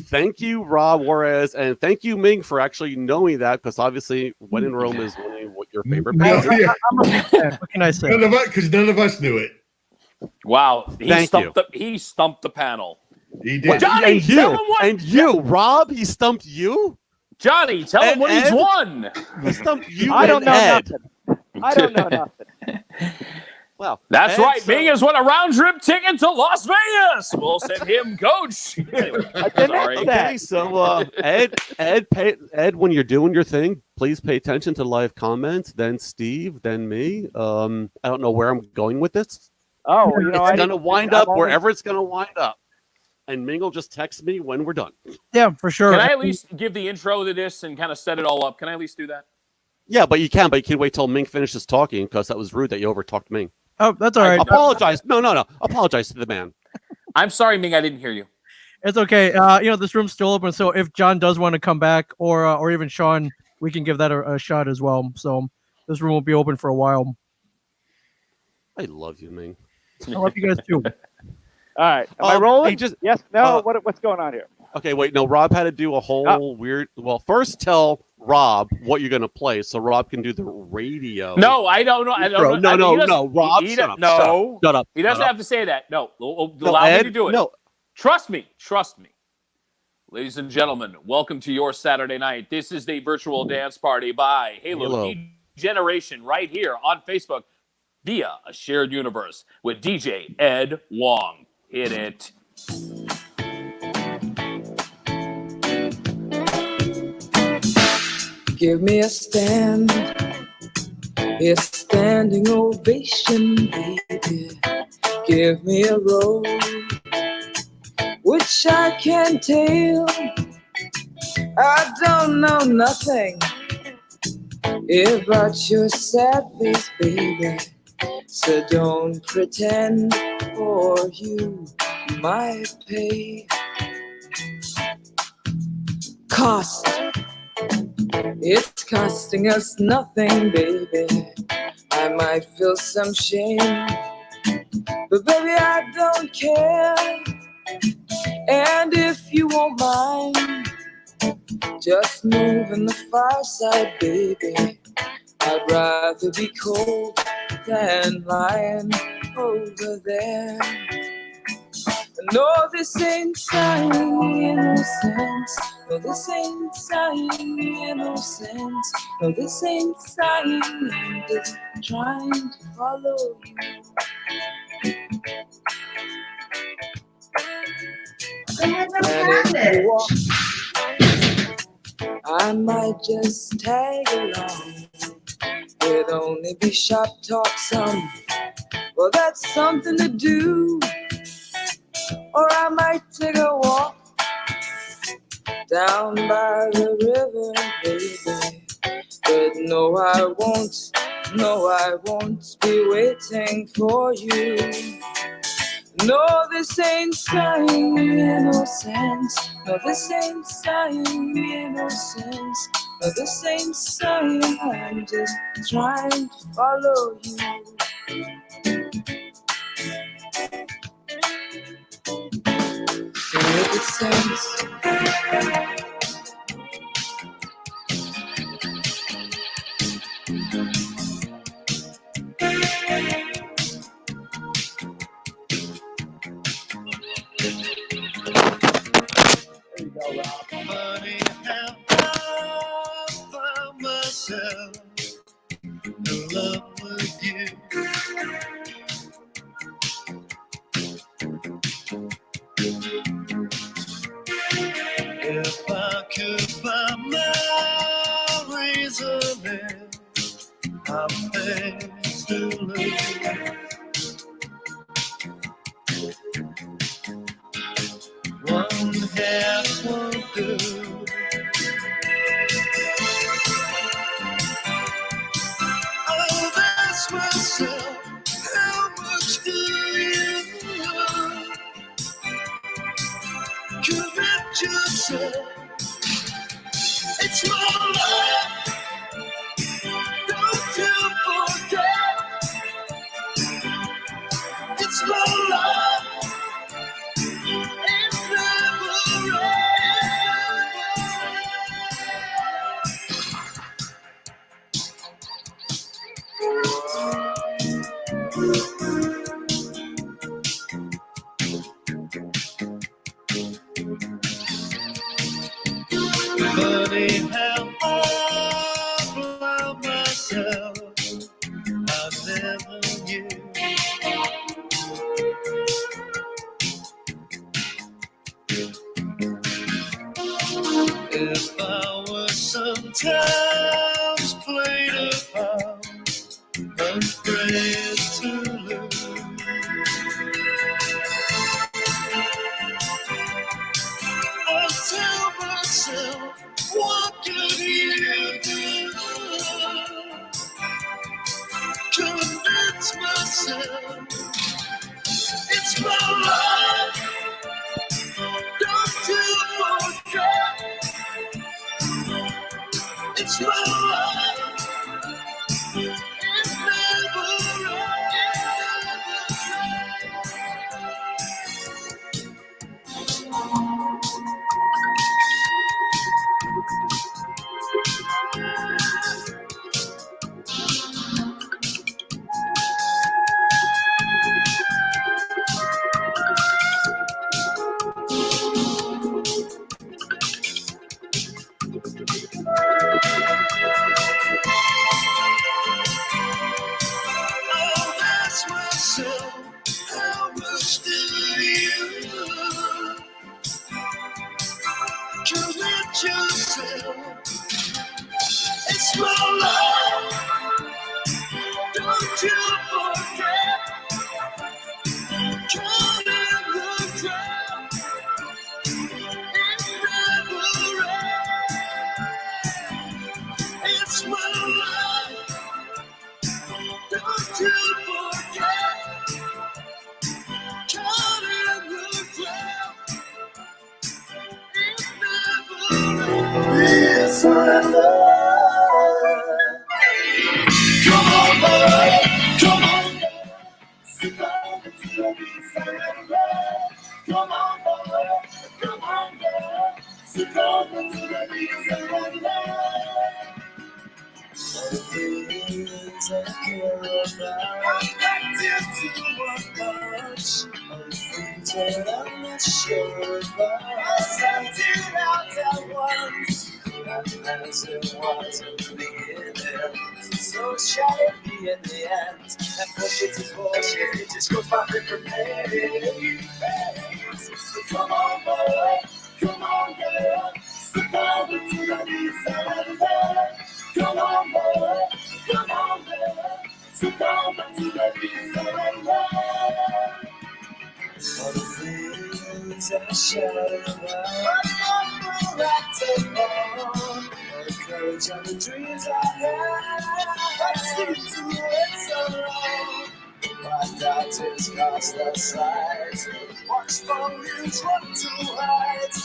thank you, Rob Juarez, and thank you, Ming, for actually knowing that, because obviously, When in Rome is one of your favorite bands. What can I say? Because none of us knew it. Wow, he stumped the panel. He did. Johnny, and you, Rob, he stumped you. Johnny, tell him what he's won. He stumped you. I don't know Ed. nothing. I don't know nothing. Well, that's right. Ming has won a round trip ticket to Las Vegas. We'll send him coach. Sorry. Okay, so Ed, when you're doing your thing, please pay attention to live comments. Then Steve, then me. I don't know where I'm going with this. Oh, it's going to wind up wherever it's going to wind up. And Ming will just text me when we're done. Yeah, for sure. Can I at least give the intro to this and kind of set it all up? Can I at least do that? Yeah, but you can wait till Ming finishes talking, because that was rude that you overtalked Ming. Oh, that's all right. Apologize. No. Apologize to the man. I'm sorry, Ming. I didn't hear you. It's okay. This room's still open, so if John does want to come back, or even Sean, we can give that a shot as well. So this room will be open for a while. I love you, Ming. I love you guys too. All right. Am I rolling? Hey, yes. No. What's going on here? Okay. Wait. No. Rob had to do a whole weird. Well, first tell Rob what you're going to play, so Rob can do the radio. No, I don't know. I don't know. No. Rob, shut up. He doesn't have to say that. No. Allow me to do it. No. Trust me. Ladies and gentlemen, welcome to your Saturday night. This is the virtual dance party by Halo Generation right here on Facebook via a shared universe with DJ Ed Wong. Hit it. Give me a stand, a standing ovation, baby. Give me a road which I can tell. I don't know nothing about your sad face, baby. So don't pretend, or you might pay. Cost. It's costing us nothing, baby. I might feel some shame, but baby, I don't care. And if you won't mind, just move in the far side, baby. I'd rather be cold than lying over there. No, this ain't sign innocence. No, this ain't sign innocence. No, this ain't sign. I'm just trying to follow you. I might just tag along. It'd only be shop talk some. Well, that's something to do. Or I might take a walk down by the river, baby. But no, I won't be waiting for you. No, this ain't sign innocence. No, this ain't sign innocence. But this ain't saying I'm just trying to follow you. So if it says Funny how I found myself in love with you. If I could find my reason, I'm face to lose. One half won't do. I'll ask myself, how much do you commit yourself? It's my life, don't you forget. It's my life, it never ends. Funny how I blind myself, I never knew. If I were sometimes played upon, afraid to lose, I tell myself, what could you do? Convince myself, it's my life, don't you forget. It's my life, it never I'll ask myself, how much do you commit yourself? It's my life, don't you forget. Caught in the trap, it never ends. It's my life, don't you forget. Caught in the trap, it never ends. It's my life. Come on, boy, come on, girl. Sit down to the beats and love. Come on, boy, come on, girl. Sit down to the beats and love. Things I care about, affected too much. Things that I'm not sure about. I sent it out at once, and as it was in the beginning, so shall it be in the end. And push it to bullshit, it just goes by different ways. Come on, boy, come on, girl. Sit down to the beats and love. Come on, boy, come on, girl. Sit down to the beats and love. All the things I shout about, I'm not to all the courage and the dreams I had. I seem to wait so long. My doubters cast their sight. Watch volumes run to heights.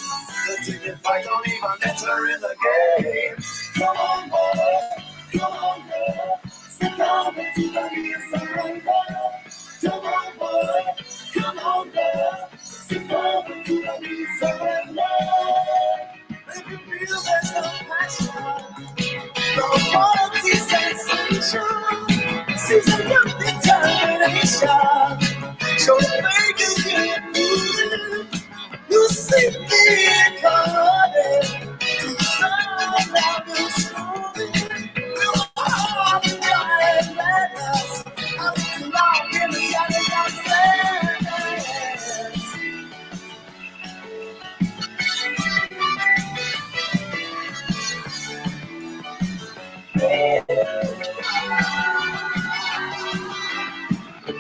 The ticket fight don't even enter in the game. Come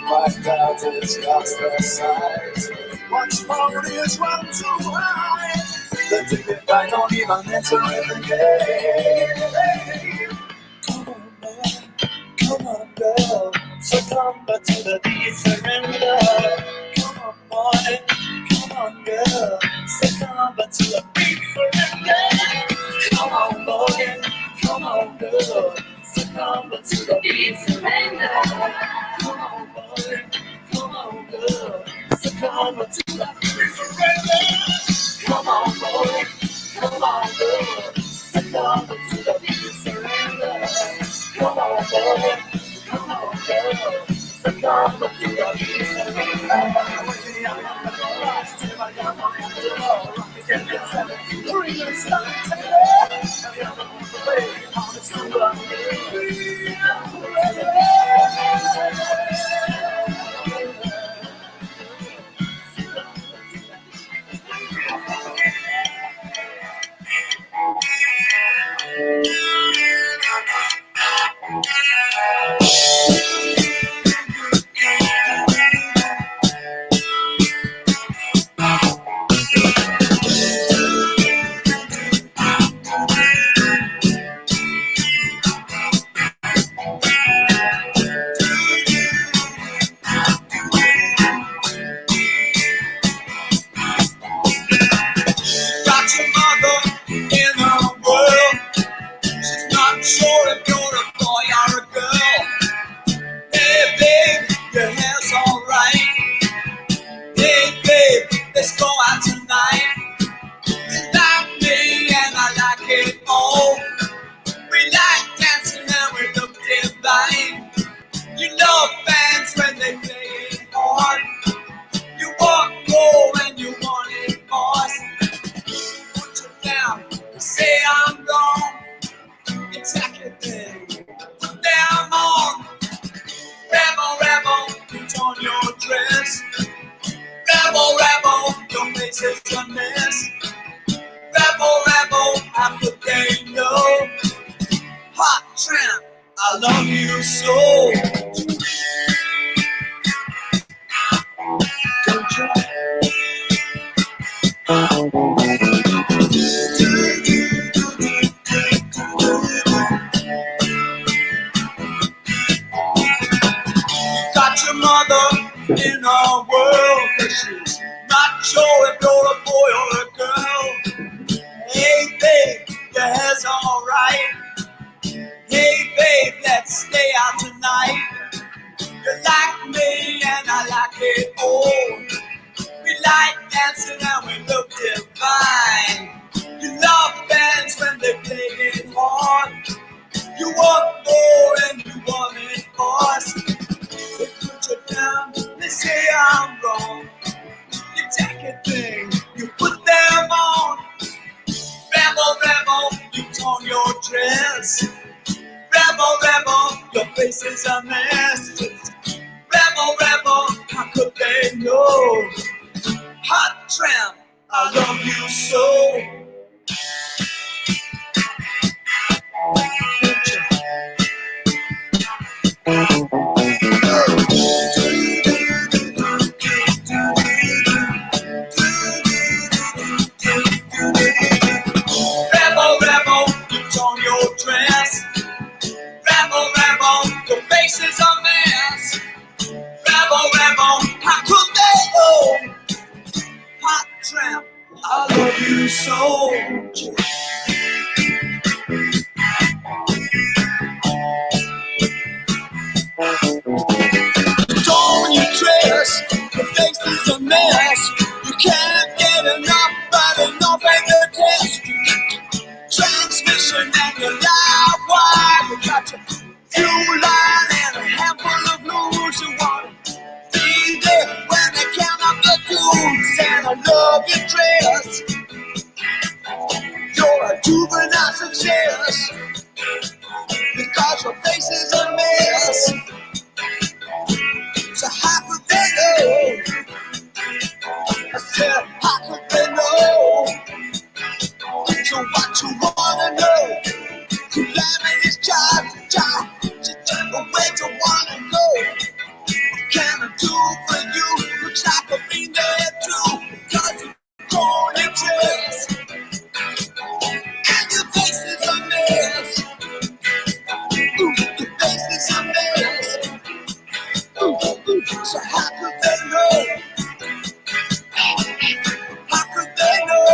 Blacked out is lost their sight. Watch ponies run too high. The ticket I don't even enter in the game. Come on, man. Come on, girl. Succumb to the deep surrender. Come on, boy. Come on, girl. Succumb to the deep surrender. Come on, boy. Come on, girl. Succumb to the deep surrender. Come on, boy. Come on, girl. Succumb to the deep surrender. Come on, boy. Come on, girl. Succumb to the deep surrender. Come on, boy. Come on, girl. Succumb to the deep surrender. So what you wanna know? To let me Where you wanna go? What can I do for you? Looks like I've been there too. Cause you've grown your dress and your face is a mess. Ooh, your face is a mess. Ooh, ooh. So how could they know? How could they know?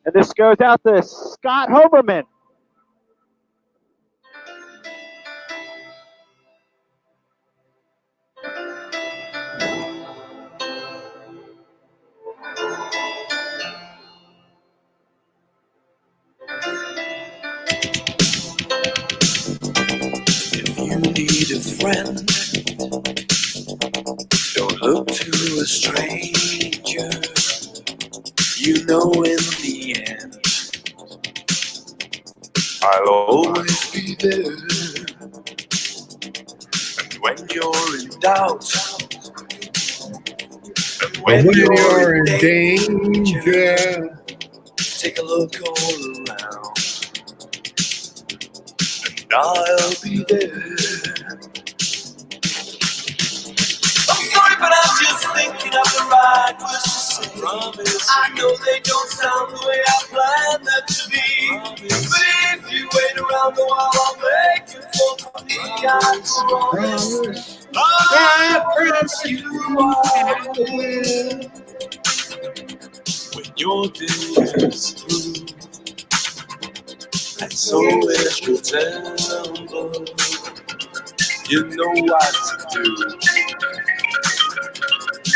And this goes out to Scott Hoberman. If you need a friend, don't look to a stranger. You know in the end, I'll always be there. And when you're in doubt, and when you're in danger, take a look all around, and I'll be there. I'm sorry, but I'm just thinking of the right words to say. I know they don't sound the way I planned them to be. But if you wait around a while, I'll make you fall for me. I promise you I will. When your day is through, and so is your temper, you know what to do.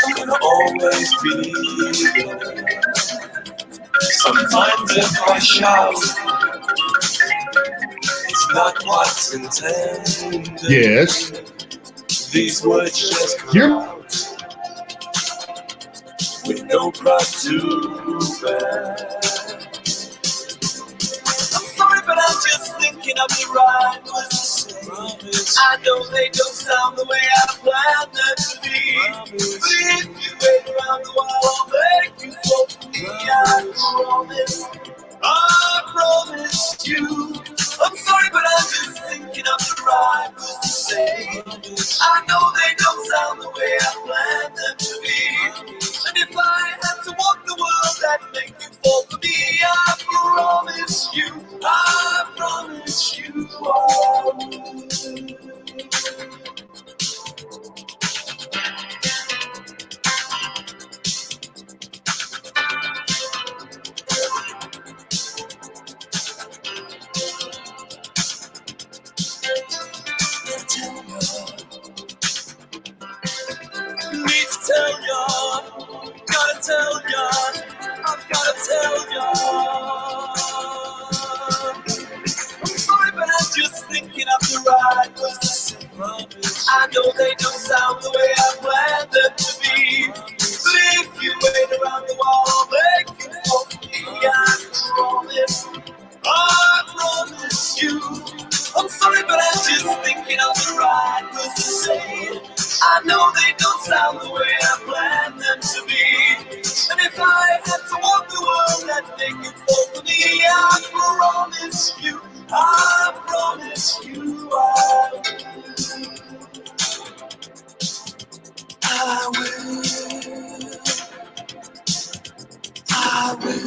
I'm gonna always be there. Sometimes if I shout, it's not what's intended. Yes. These words just come out with no pride to bear. I'm sorry, but I'm just thinking of the right words to say. I know they don't sound the way I planned them to be. But if you wait around a while, I'll make you fall for me. I promise you. I'm sorry, but I'm just thinking of the right words to say. I know they don't sound the way I planned them to be. And if I had to walk the world, that'd make you fall for me. I promise you I will. Need to tell ya, gotta tell ya, I've gotta tell ya. I'm sorry, but I'm just thinking of the right words to say. I know they don't sound the way I planned them to be. But if you wait around the wall, I'll make you fall for me. I promise you. I'm sorry, but I'm just thinking of the right words to say. I know they don't sound the way I planned them to be. And if I had to walk the world, I'd make it fall for me. I promise you I will.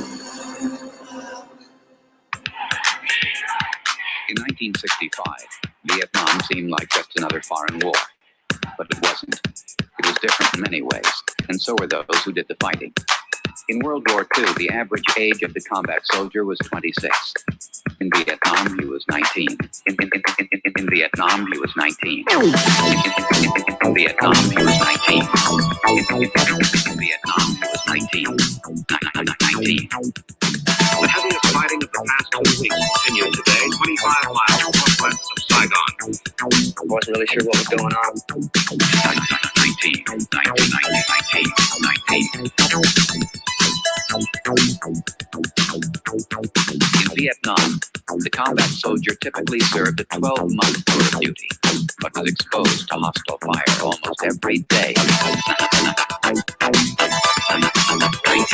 In 1965, Vietnam seemed like just another foreign war. But it wasn't. It was different in many ways, and so were those who did the fighting. In World War II, the average age of the combat soldier was 26. In Vietnam, he was 19. In Vietnam, he was 19. In Vietnam, he was 19. In Vietnam, he was 19. 19. The heaviest fighting of the past 2 weeks continued today, 25 miles northwest of Saigon. I wasn't really sure what was going on. 19. In Vietnam, the combat soldier typically served a 12-month tour of duty, but was exposed to hostile fire almost every day. In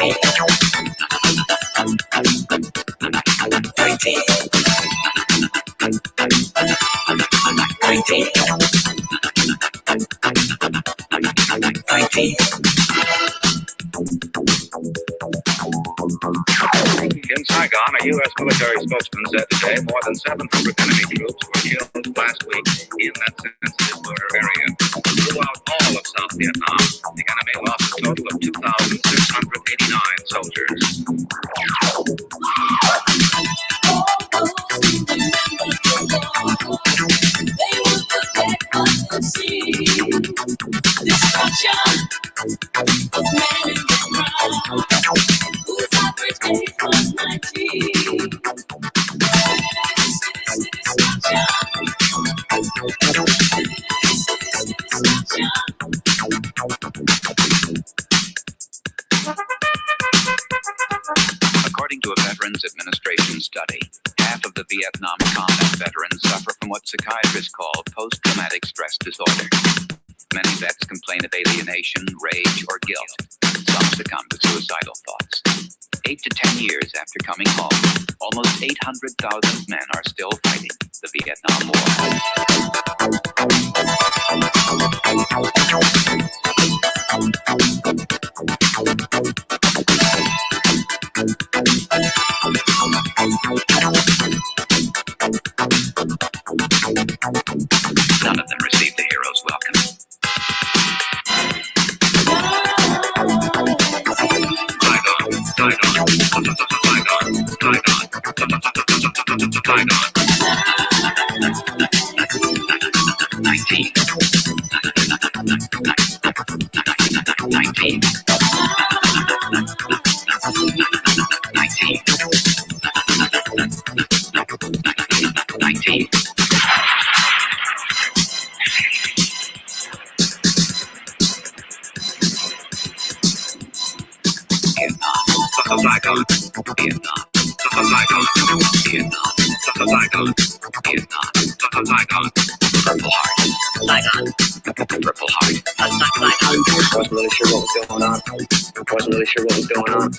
Saigon, a U.S. military spokesman said today more than 700 enemy troops were killed last week in that sensitive border area. Throughout all of South Vietnam, the enemy lost a total of 2,689 soldiers. According to a Veterans Administration study, half of the Vietnam combat veterans suffer from what psychiatrists call post-traumatic stress disorder. Many vets complain of alienation, rage, or guilt. Some succumb to suicidal thoughts. 8 to 10 years after coming home, almost 800,000 men are still fighting the Vietnam None of them received the hero's welcome. Purple Heart. Wasn't really sure what was going on.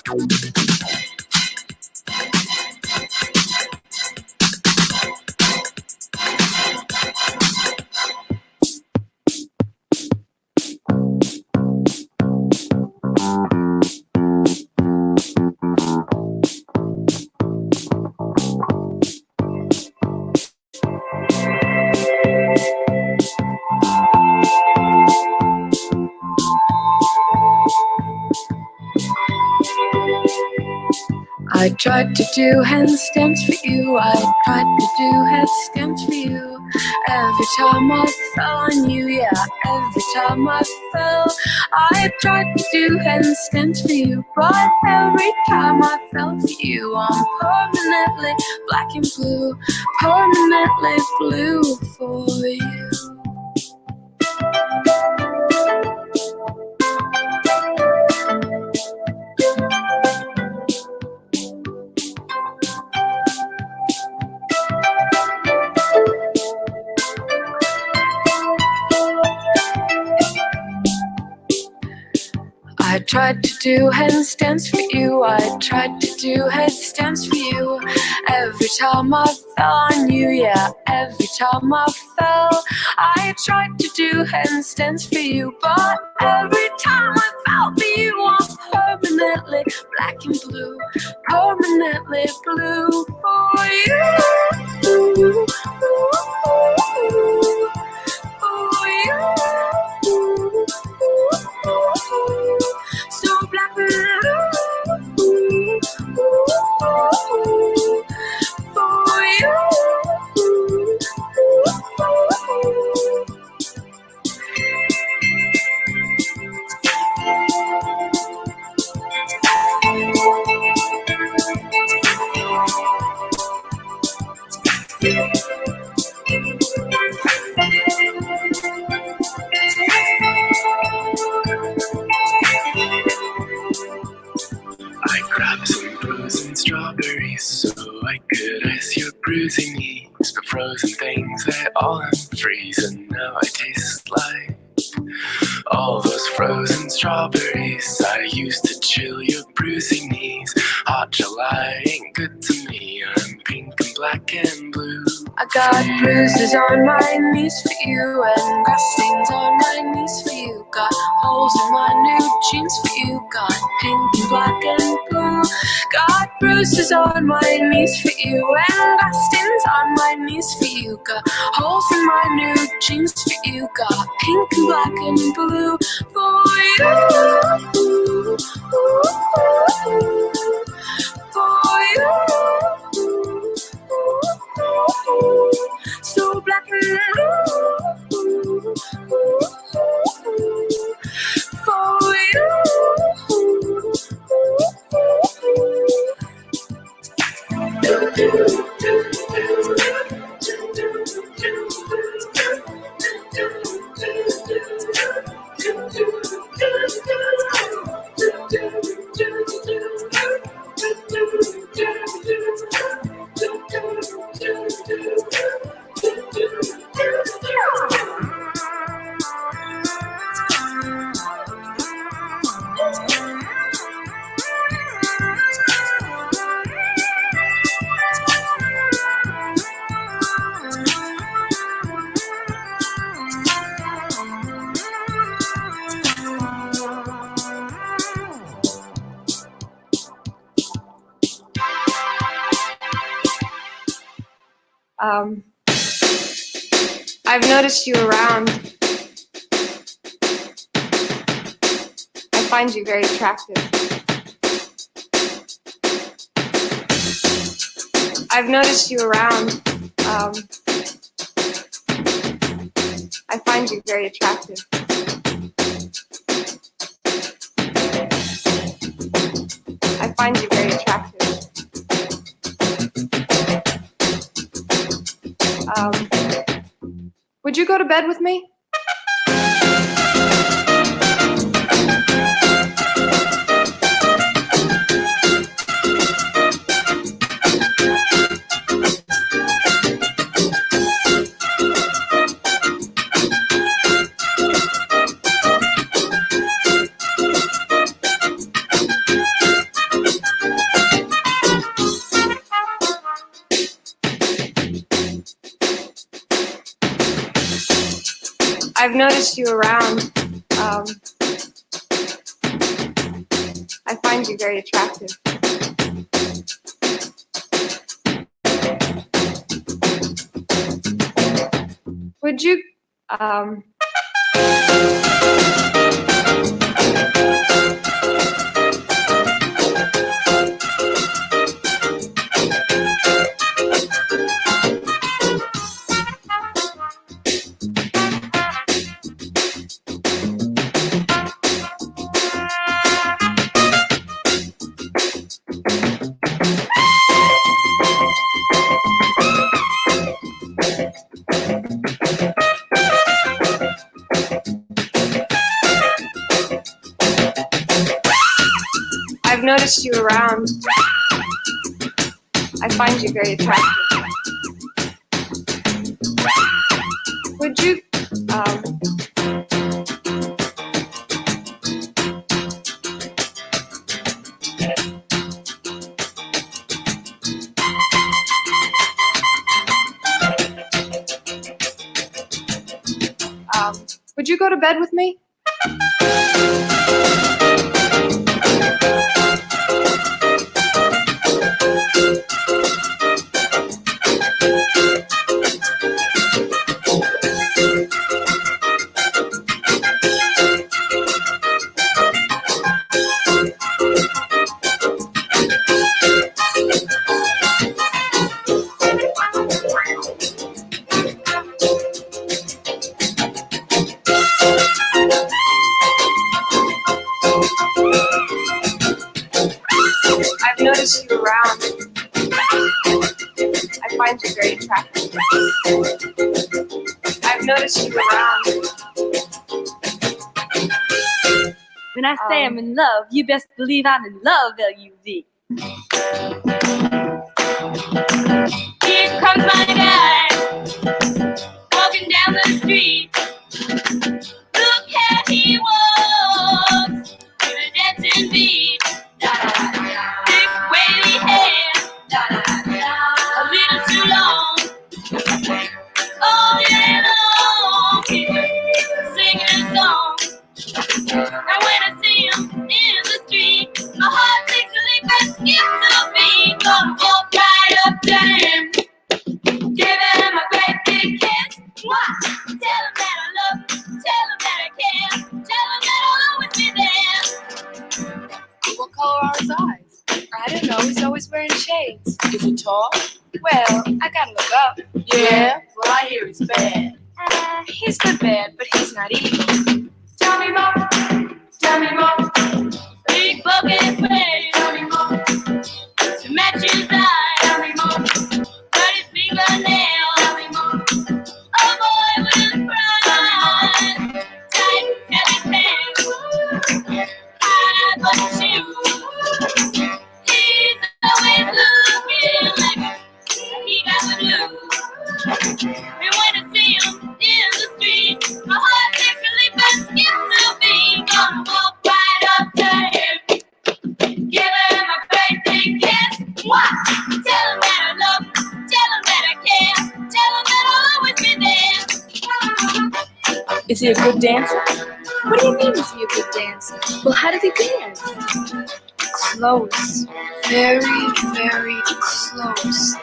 I tried to do handstands for you. I tried to do headstands for you. Every time I fell on you, yeah. Every time I fell, I tried to do handstands for you. But every time I fell for you, I'm permanently black and blue. Permanently blue for you. I tried to do handstands for you. I tried to do headstands for you. Every time I fell on you, yeah. Every time I fell, I tried to do handstands for you. But every time I fell for you, I'm permanently black and blue. Permanently blue for you. For you. So black and blue for you. I grabbed some frozen strawberries so I could ice your bruising knees. But frozen things, they all unfreeze, and now I taste like all those frozen strawberries I used to chill your bruising. July ain't good to me. I'm pink and black and blue. I got bruises on my knees for you, and grass stains on my knees for you. Got holes in my new jeans for you. Got pink and black and blue. Got bruises on my knees for you, and grass stains on my knees for you. Got holes in my new jeans for you. Got pink and black and blue for you. For you. So black and blue for you. I've noticed you around. I find you very attractive. I've noticed you around. I find you very attractive. I find you very attractive. Would you go to bed with me? I've noticed you around. I find you very attractive. Would you, I've noticed you around. I find you very attractive. Would you, would you go to bed with me? I've noticed you around. I find you very attractive. I've noticed you around. When I say I'm in love, you best believe I'm in love, L-U-V. Here comes my guy, walking down the street. Look how he walks to the dancing beat. Big wavy hair. color are his eyes? I don't know. He's always wearing shades. Is he tall? Well, I gotta look up. Yeah? Well, I hear he's bad. He's good bad, but he's not evil. Tell me more. Tell me more. Big bucket face. Tell me more. To match his eyes. Tell me more. Cut his fingernail. Tell me more. A boy with a pride. Tight, heavy pants. High button shoes. He's always looking like he got the blues. And when I see him in the street, my heart naturally skips a beat. Gonna walk right up to him, give him a great big kiss. What? Tell him that I love him, tell him that I care, tell him that I'll always be there. Is he a good dancer? What do you mean, is he a good dancer? Well, how does he dance? Close. Very, very close.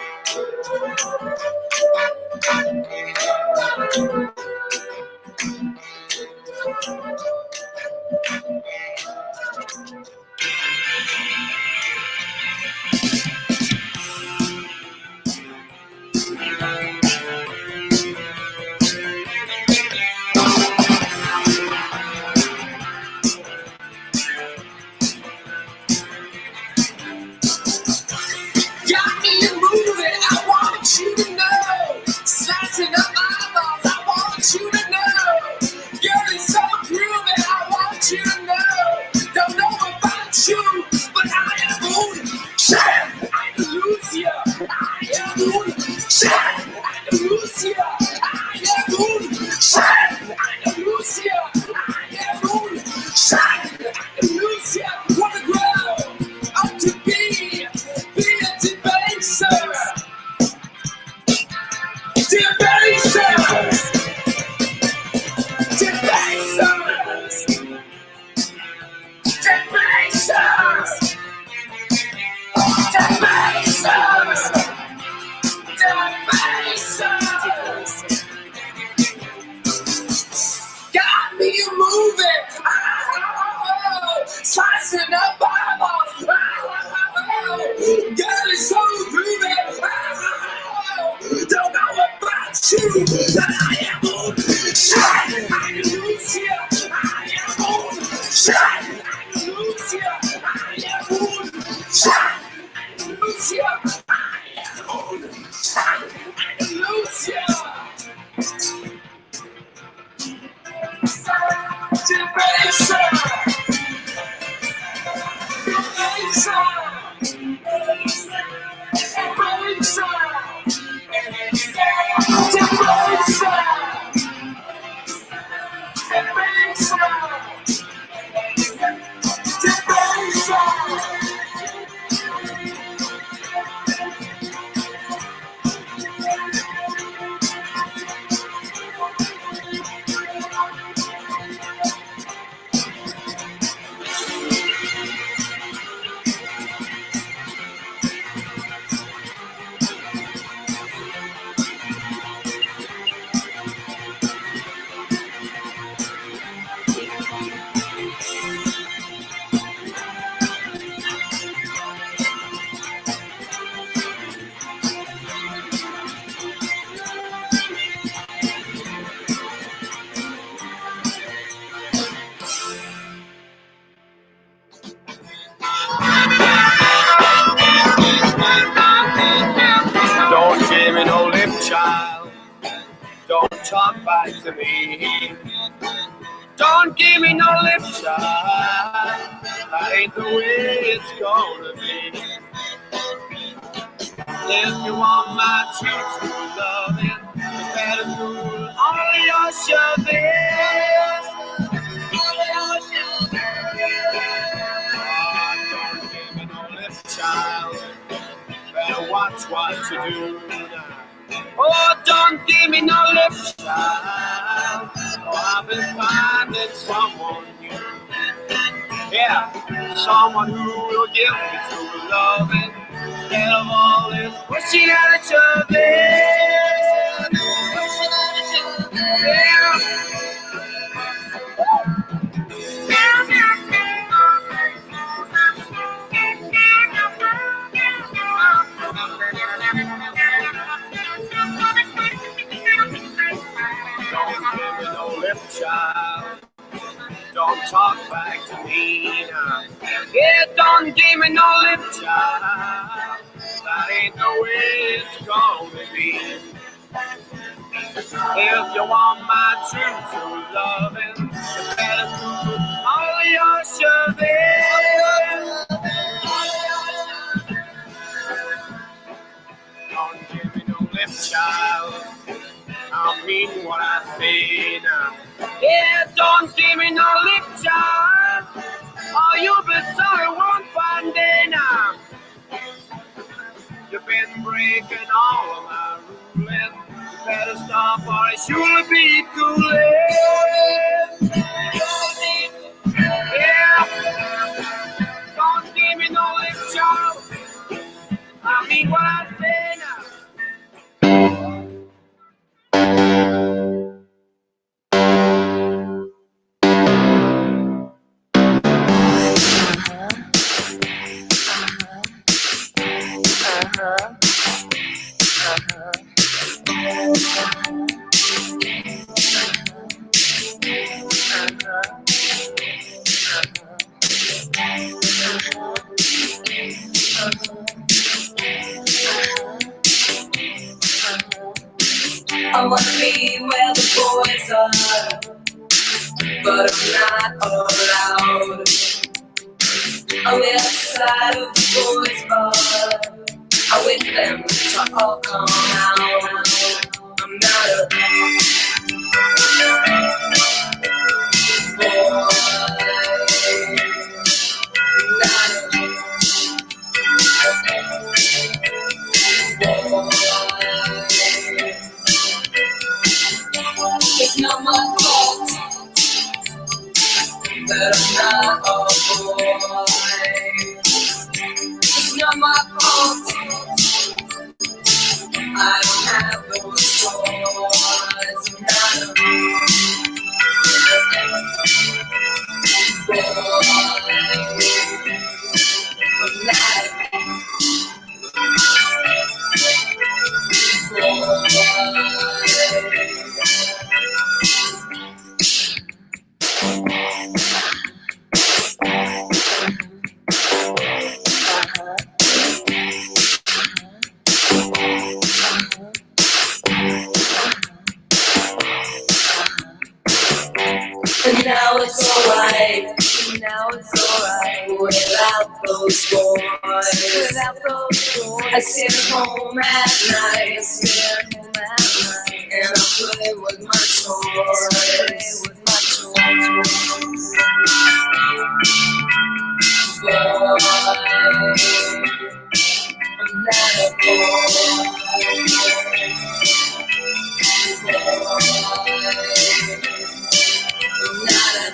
Got me moving, I want you to know. Slicing up eyeballs, I want you to know. Girl, it's so groovy, I want you to know. Don't know about you, but I am moving. Shine, Andalusia, I am moving. Shine, Andalusia, I am moving. Shine, Andalusia, I am moving. Shine, Andalusia, wanna grow up to be a debaser. Debaters! Debaters! Debaters! Debaters! Debaters! Got me moving! Slicing up eyeballs! Girl, it's so groovy! Don't know about you, but I am on. Shine, I can lose here. I am on. Shine, I can lose here. I am on. Shine, I can lose here. I am on. Shine, I can lose here. Debaser. talk back to me. Don't give me no lip shot. That ain't the way it's gonna be. If you want my true loving, you better do all your shoving. Don't give me no lip child. Better watch what you do now. Oh, don't give me no lip child. Oh, I've been finding someone new. Yeah, someone who will give me true loving instead of all this pushing out each other. Yeah, don't give me no lip, child. That ain't the way it's gonna be. If you want my true loving, you better do all your shoving. Don't give me no lip, child. I mean what I say now. Yeah, don't give me no lip, child. Oh, you'll be sorry one fine day now. You've been breaking all of my ruling. You better stop or it surely be too late. Yeah, don't give me no lip, child. I mean what I say now. I wanna be where the boys are, but I'm not allowed. On the outside of the boys' bar, I wait them to all come out. I'm not a boy. It's not my fault that I'm not a boy. It's not my fault I don't have those toys. I'm not a boy. I'm not a And now it's alright. Now it's alright. Without those boys. Without those boys. I sit home at night. And I play with my toys. Boy, I'm not a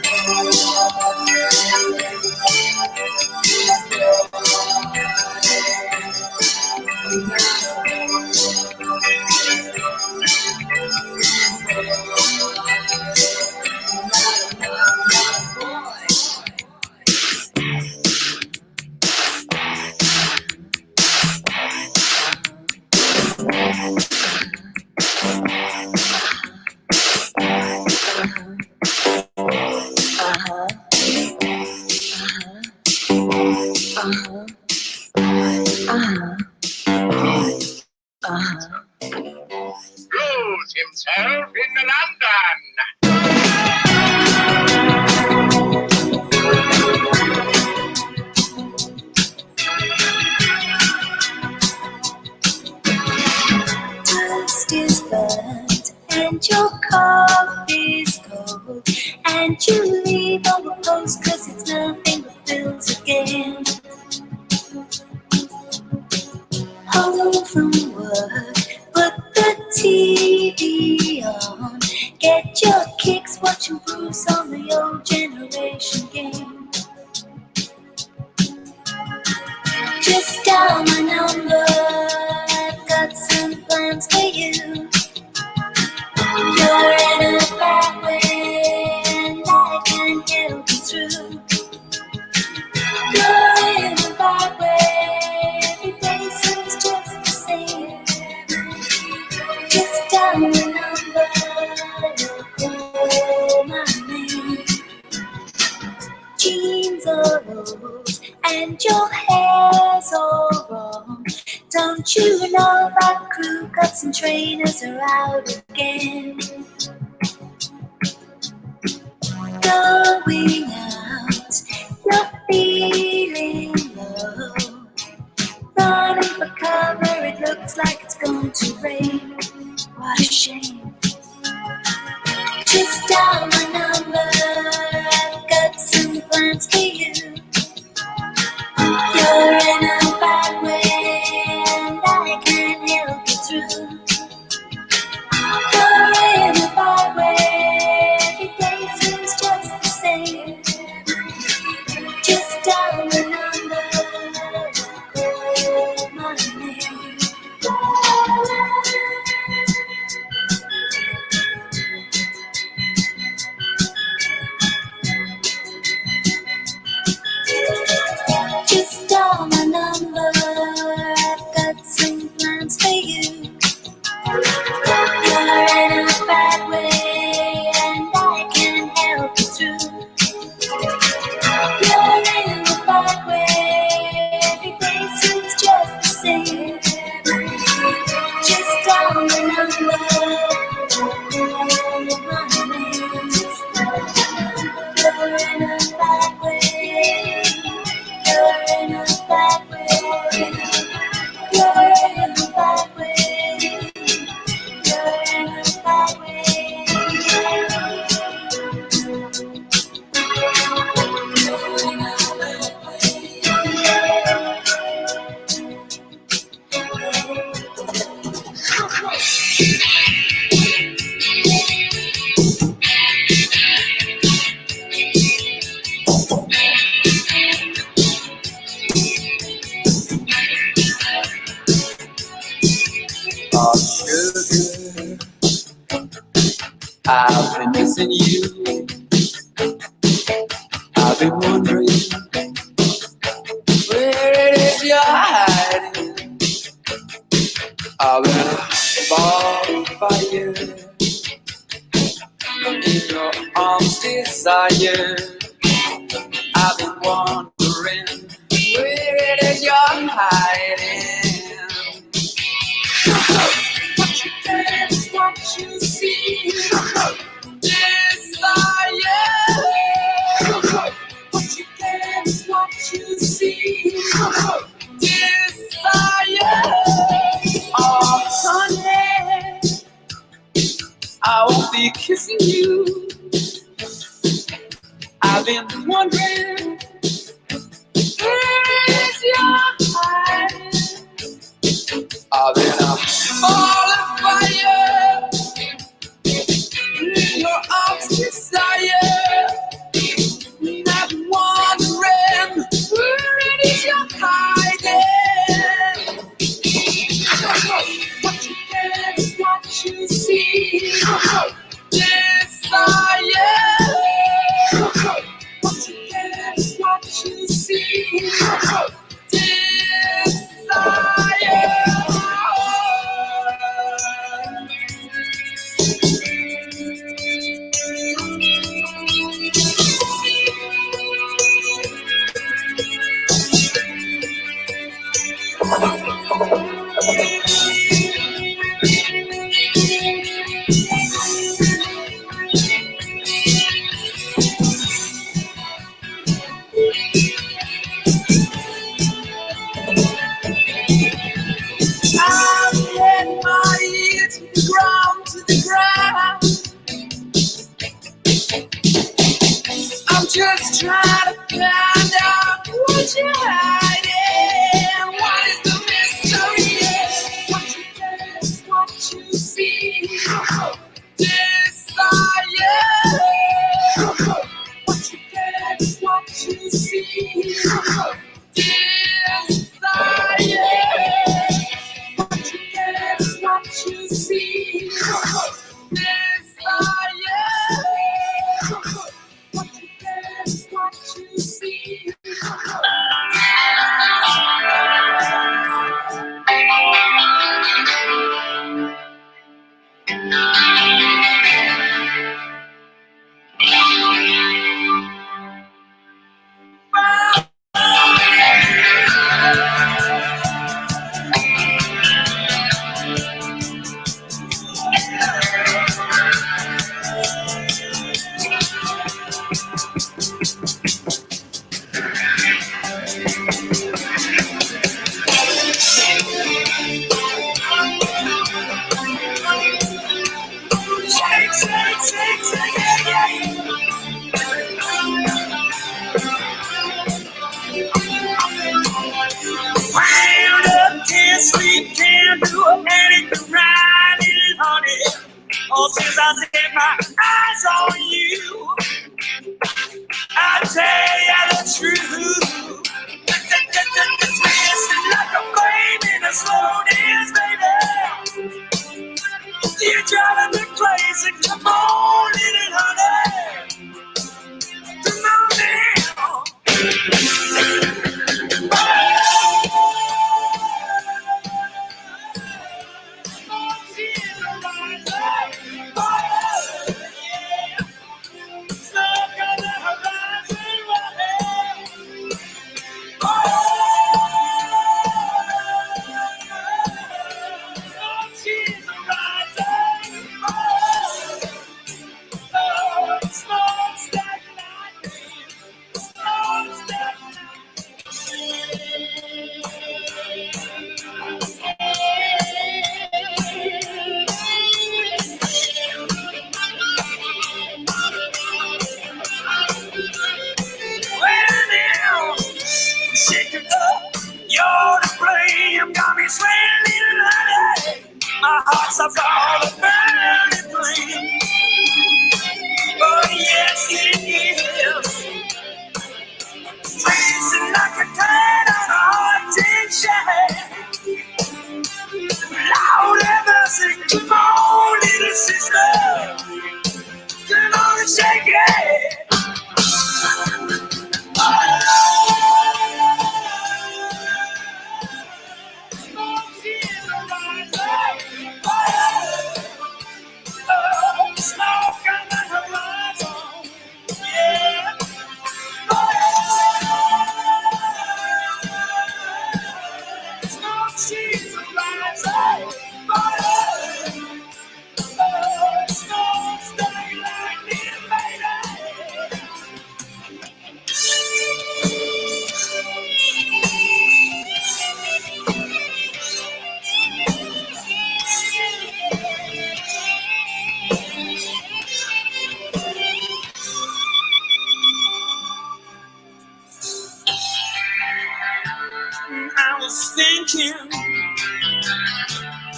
boy. Lose himself in London. Toast is burnt and your coffee's cold, and you leave all the posts 'cause it's nothing but bills again. Home from work, put the TV on, get your kicks watching Bruce on the old generation game. Just dial my number, I've got some plans for you. You're in a bad way and I can help you through. You're in a bad way, every day seems just the same. Just dial my number, call my name. Jeans are old and your hair's all wrong. Don't you know that crew cuts and trainers are out again? Going out, you're feeling low. Running for cover, it looks like it's going to rain. What a shame. Just dial my number, I've got some plans for you. You're in a bad way and I can't help you through. You're in a bad way, every day seems just the same. Just dial my number, call my name. Just dial my number, I've got some plans for you. You're in a bad way and I can't help you through. You're in a bad way, every day seems just the same. Just dial my number, call my name. You're in a bad way. You're in a bad way. You're in a bad way. You're in a bad way. Oh, sugar, I've been missing you. I've been wondering where it is you're hiding. I've been falling for you in your arms, desire. I've been wondering where it is you're hiding. What you get is what you see. Desire. What you get is what you see. Desire. Oh, honey, I won't be kissing you. I've been wondering where is your hiding. I've been falling for you in your arms, desire. Not wondering where it is you're hiding. What you get is what you see. Desire. What you get is what you see. I've had my ear to the ground, to the ground. I'm just trying to find out what you're hiding. What is the mystery? What you get is what you see. Desire. What you get is what you see. Desire. What you get is what you see. Desire. What you get is what you see. Oh, since I set my eyes on you, I tell you the truth. Twisted like a flame in a slow dance, baby. You're driving me crazy. Come on, little honey. Come on now. Shake it up, you're to blame. Got me swaying, little honey. My heart's a ball of burning flame. Oh yes, it is. Racing like a tide on a haunted shade. Lord have mercy, come on, little sister. Come on and shake it. Smoke on the horizon, yeah. Smoke sees the rising, smoke stay like me, baby. I was thinking,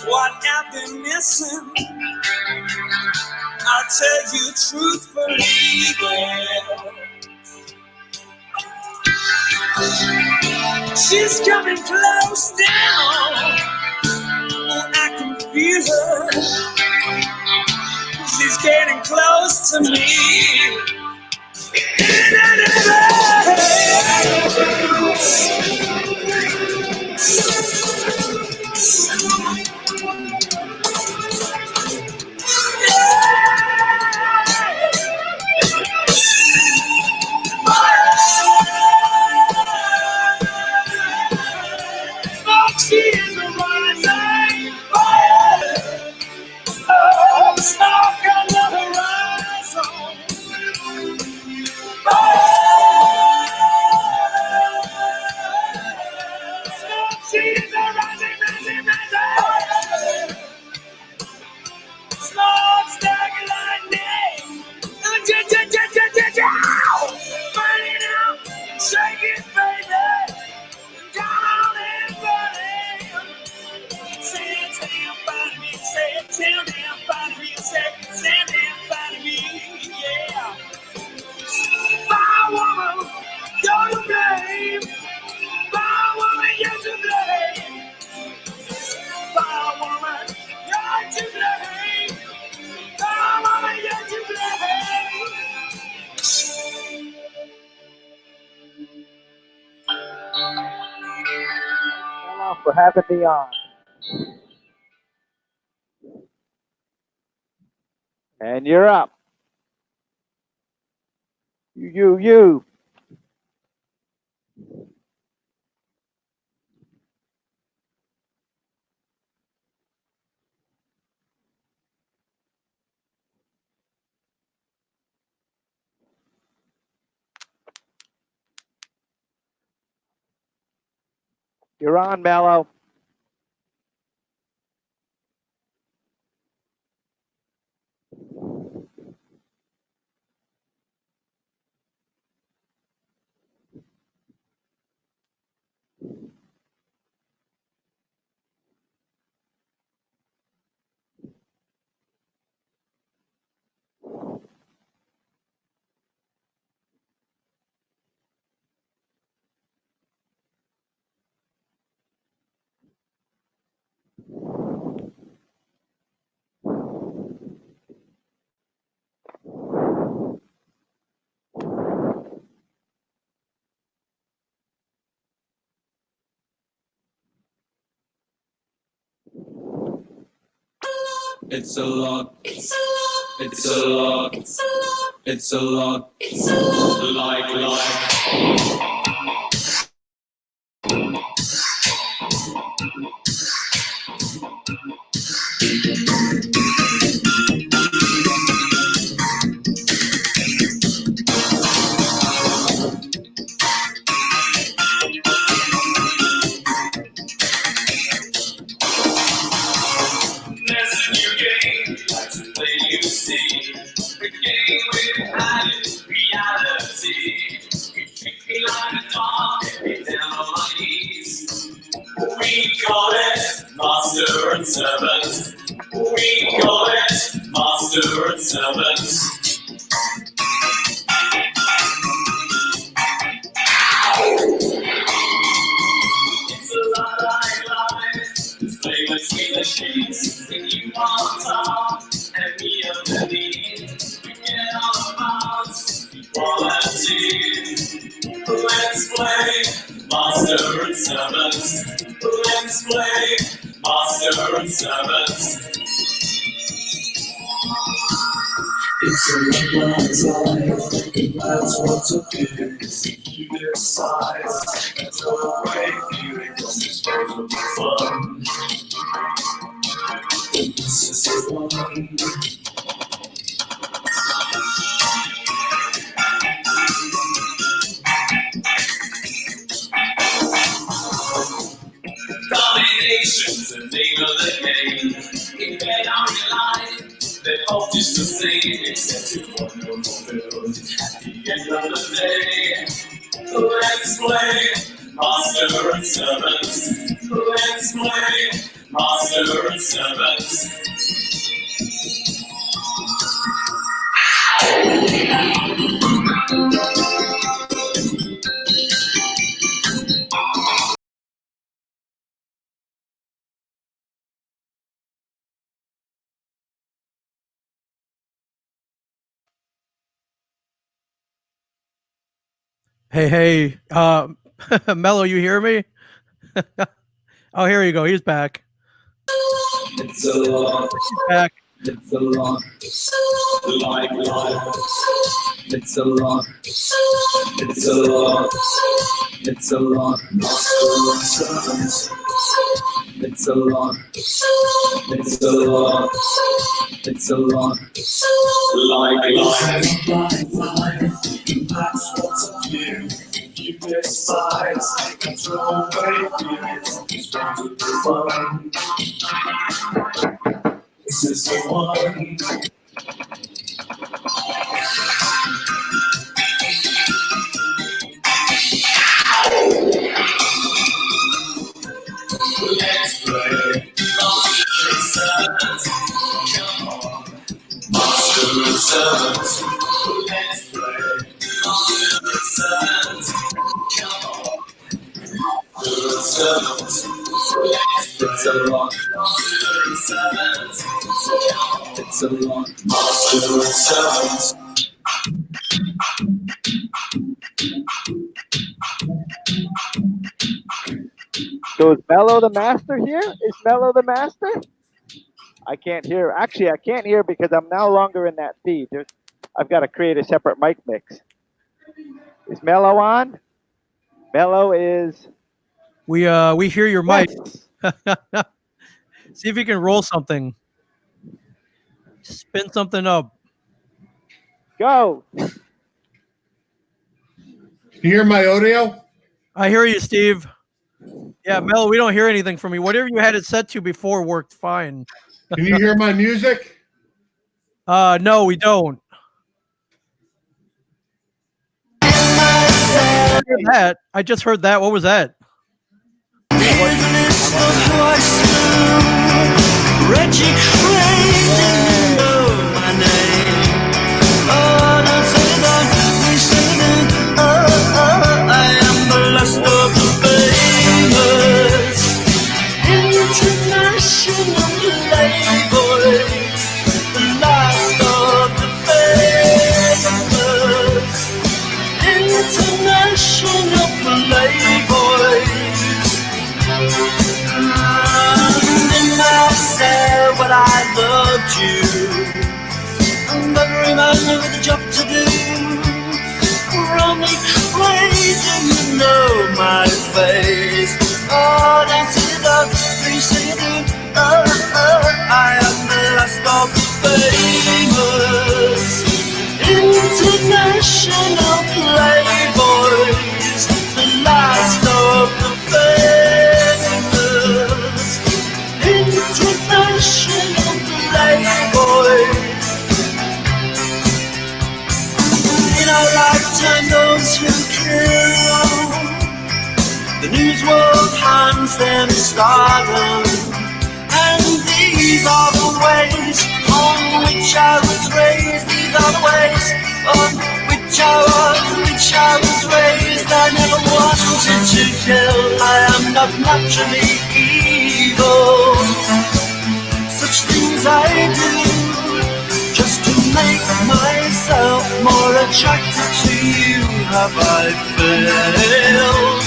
what I've been missing. I'll tell you truthfully, yeah. She's coming close down. Oh, I can feel her. She's getting close to me. She's a rising fire. Oh, smoke on the horizon. She's a rising, rising, rising. Smoke stack lightning. Burn it up, shake it, baby. Come on and burn it. Stand down by me, stand down by me, stand down by me, yeah. Fire woman, you're to blame. Fire woman, you're to blame. Fire woman, you're to blame. Fire woman, you're to blame. Hello for having me on. And you're up. You. You're on, Mello. It's a lot. It's a lot. It's a lot. It's a lot. It's a lot. It's a lot. Like life. There's a new game like to play, you see. The game with added reality. We kick me like a dog, get me down on my knees. We call it master and servant. We call it master and servant. It's a lot like life. Play between the sheets. If you want top and me underneath, we get all about equality. Let's play master and servant. Let's play master and servant. It's a long life, and that's what to do. You decide, that's the way feeling is supposed to be fun. This is the one. Domination's the name of the game. It may not realize they're all just the same, except you're wonderful filled at the end of the day. Let's play master and servant. Let's play master and servant. Hey, Mello, you hear me? Oh, here you go. He's back. It's a lot. He's back. It's a lot. Like life. It's a lot. It's a lot. It's a lot. Master and servant. It's a lot. It's a lot. It's a lot. Like life. Like life. That's what's up you. You despise. Control away feelings. It's going to be fun. This is the one. Let's play master and servant. Come on, master and servant. Let's play master and servant. Come on, master and servant. It's a lot, master and servant. It's a lot, master and servant. So is Mello the master here? Is Mello the master? I can't hear. Actually, I can't hear because I'm no longer in that feed. I've got to create a separate mic mix. Is Mello on? Mello is. We hear your mic. See if you can roll something. Spin something up. Go. You hear my audio? I hear you, Steve. Yeah, Mello, we don't hear anything from you. Whatever you had it set to before worked fine. Can you hear my music? No, we don't. I heard that. I just heard that. What was that? What I you. But remember with a job to do. Run me crazy, you know my face. Oh, that's it, please say you do. I am the last of the famous international playboys, the last of the famous international playboys. In our lifetime, those who kill, the news world hands them stardom. And these are the ways on which I was raised. These are the ways on which I was raised. I never wanted to kill. I am not naturally evil. Such things I do just to make myself more attractive to you. Have I failed?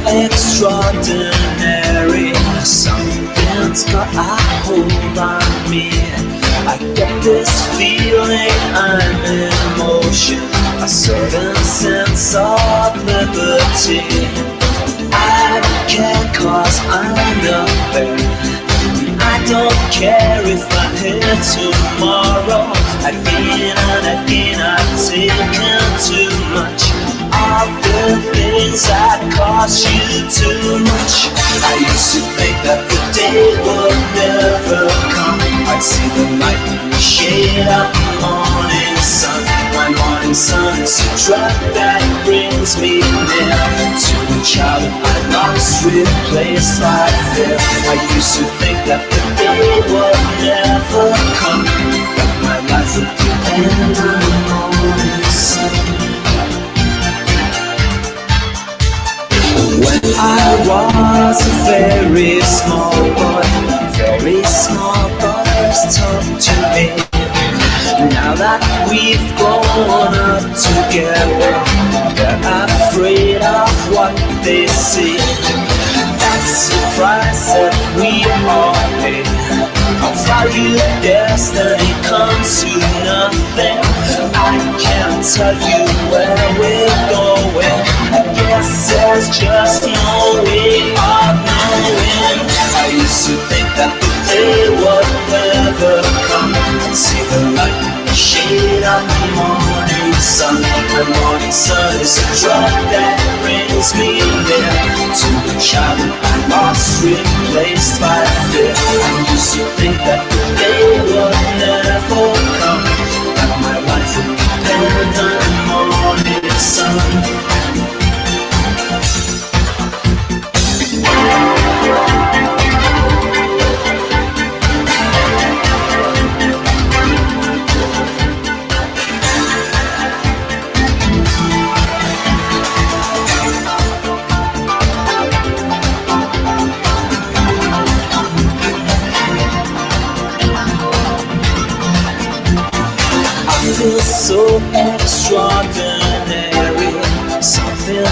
Extraordinary, something's got a hold on me. I get this feeling I'm in motion, a certain sense of liberty. I don't care 'cause I'm not there. I don't care if I'm here tomorrow. Again and again I've taken too much of the things that cost you too much. I used to think that the day would never come. I'd see the light in the shade of the morning sun. My morning sun is a drug that brings me near to the child I lost, replaced by fear. I used to think that the day would never come, that my life would depend on the morning sun. When I was a very small boy talked to me. Now that we've grown up together, they're afraid of what they see. That's the price that we all pay. Our value destiny comes to nothing. I can't tell you where we're going. I guess there's just no way of knowing. I used to think that the day would never come. See the light in the shade of the morning sun. The morning sun is a drug that brings me near to the child I lost, replaced by fear. I used to think that the day would never come, that my life would depend on the morning sun.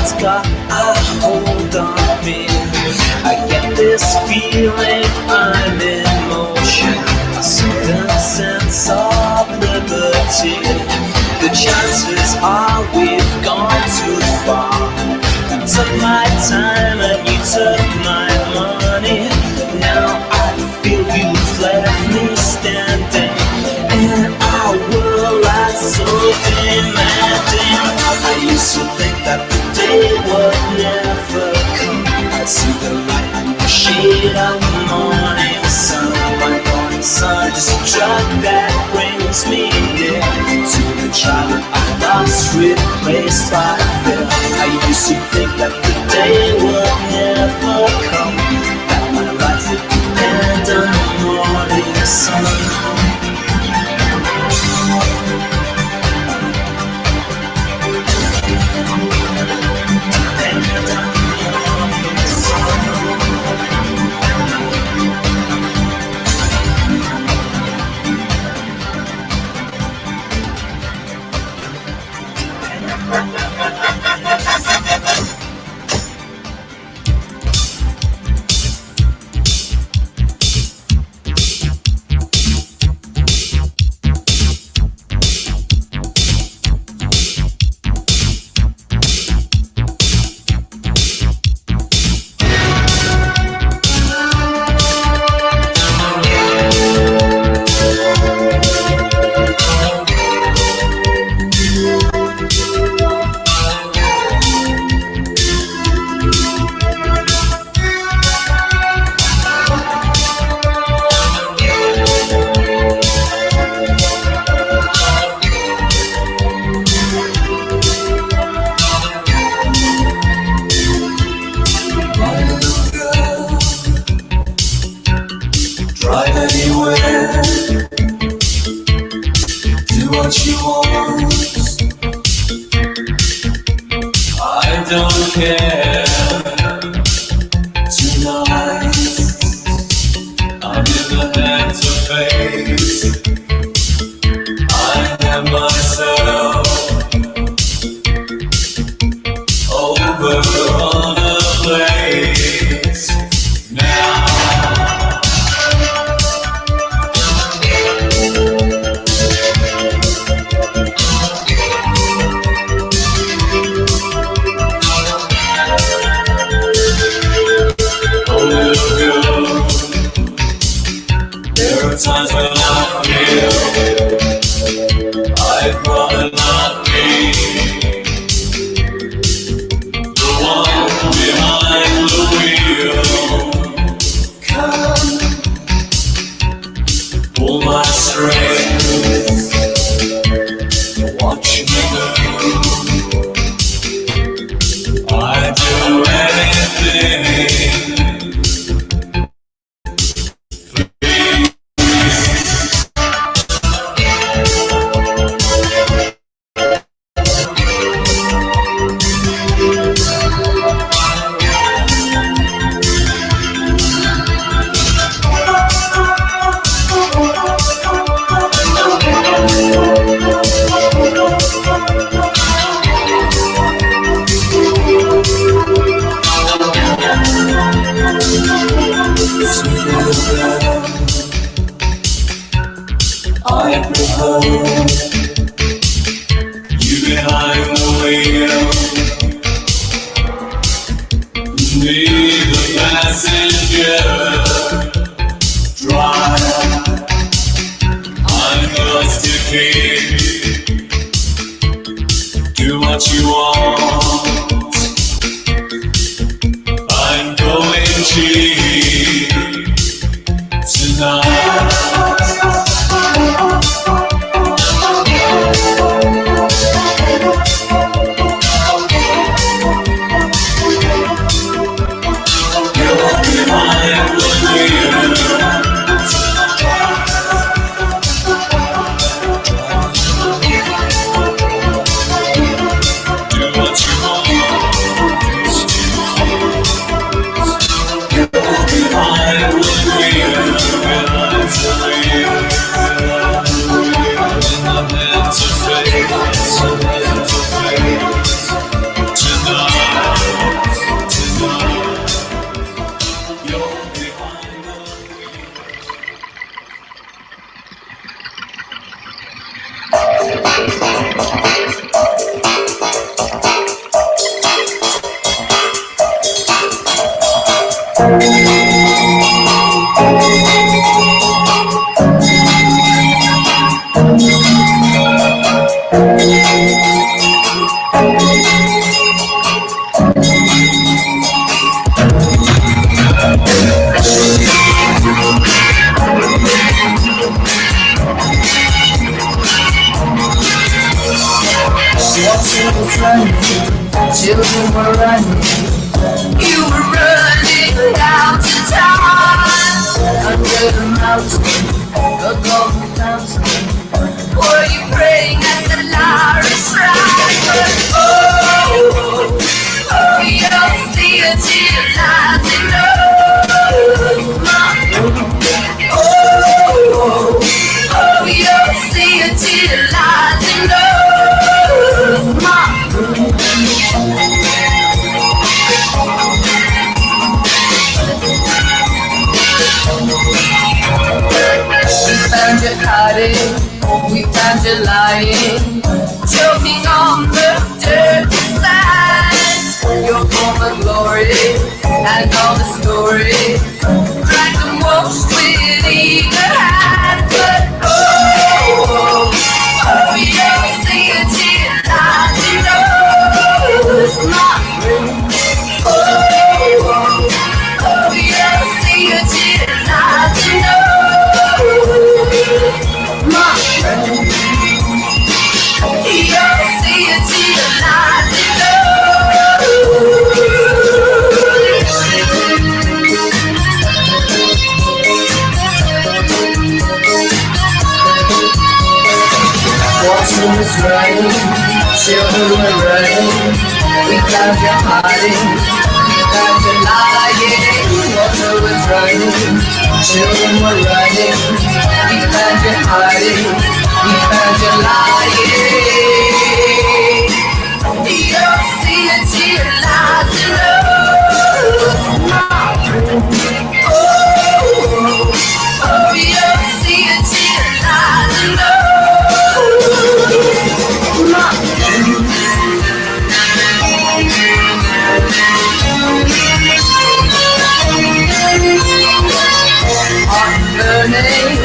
heart's got a hold on me. I get this feeling I'm in motion, a certain sense of liberty. The chances are we've gone too far. You took my time and you took my money. Now I feel you've left me standing in our world that's so demanding. I used to think that the day would never come. I'd see the light in the shade of the morning sun. My morning sun is a drug that brings me near to the child I lost, replaced by fear. I used to think that the day would never come, that my life would depend on the morning sun. Water was running, children were running. You were running down to town. Under the mountain, a golden fountain. Were you praying at the Lara's shrine? But you don't see a tear lies in us, Mom. You don't see a tear lies in us, Mom. We found you hiding, we found you lying, choking on the dirty side. Your former glory and all the stories, drag them washed with eager hands. But you don't see a tear lies in us, Mom. You don't see a tear lies in us, Mom. You don't see a tear lies in Water was running, children were running. We found you hiding, we found you lying. Water was running, children were running. We found you hiding, we found you lying. You don't see a tear lies in us, Mom. You don't see a tear lies in us, Mom. Heart burning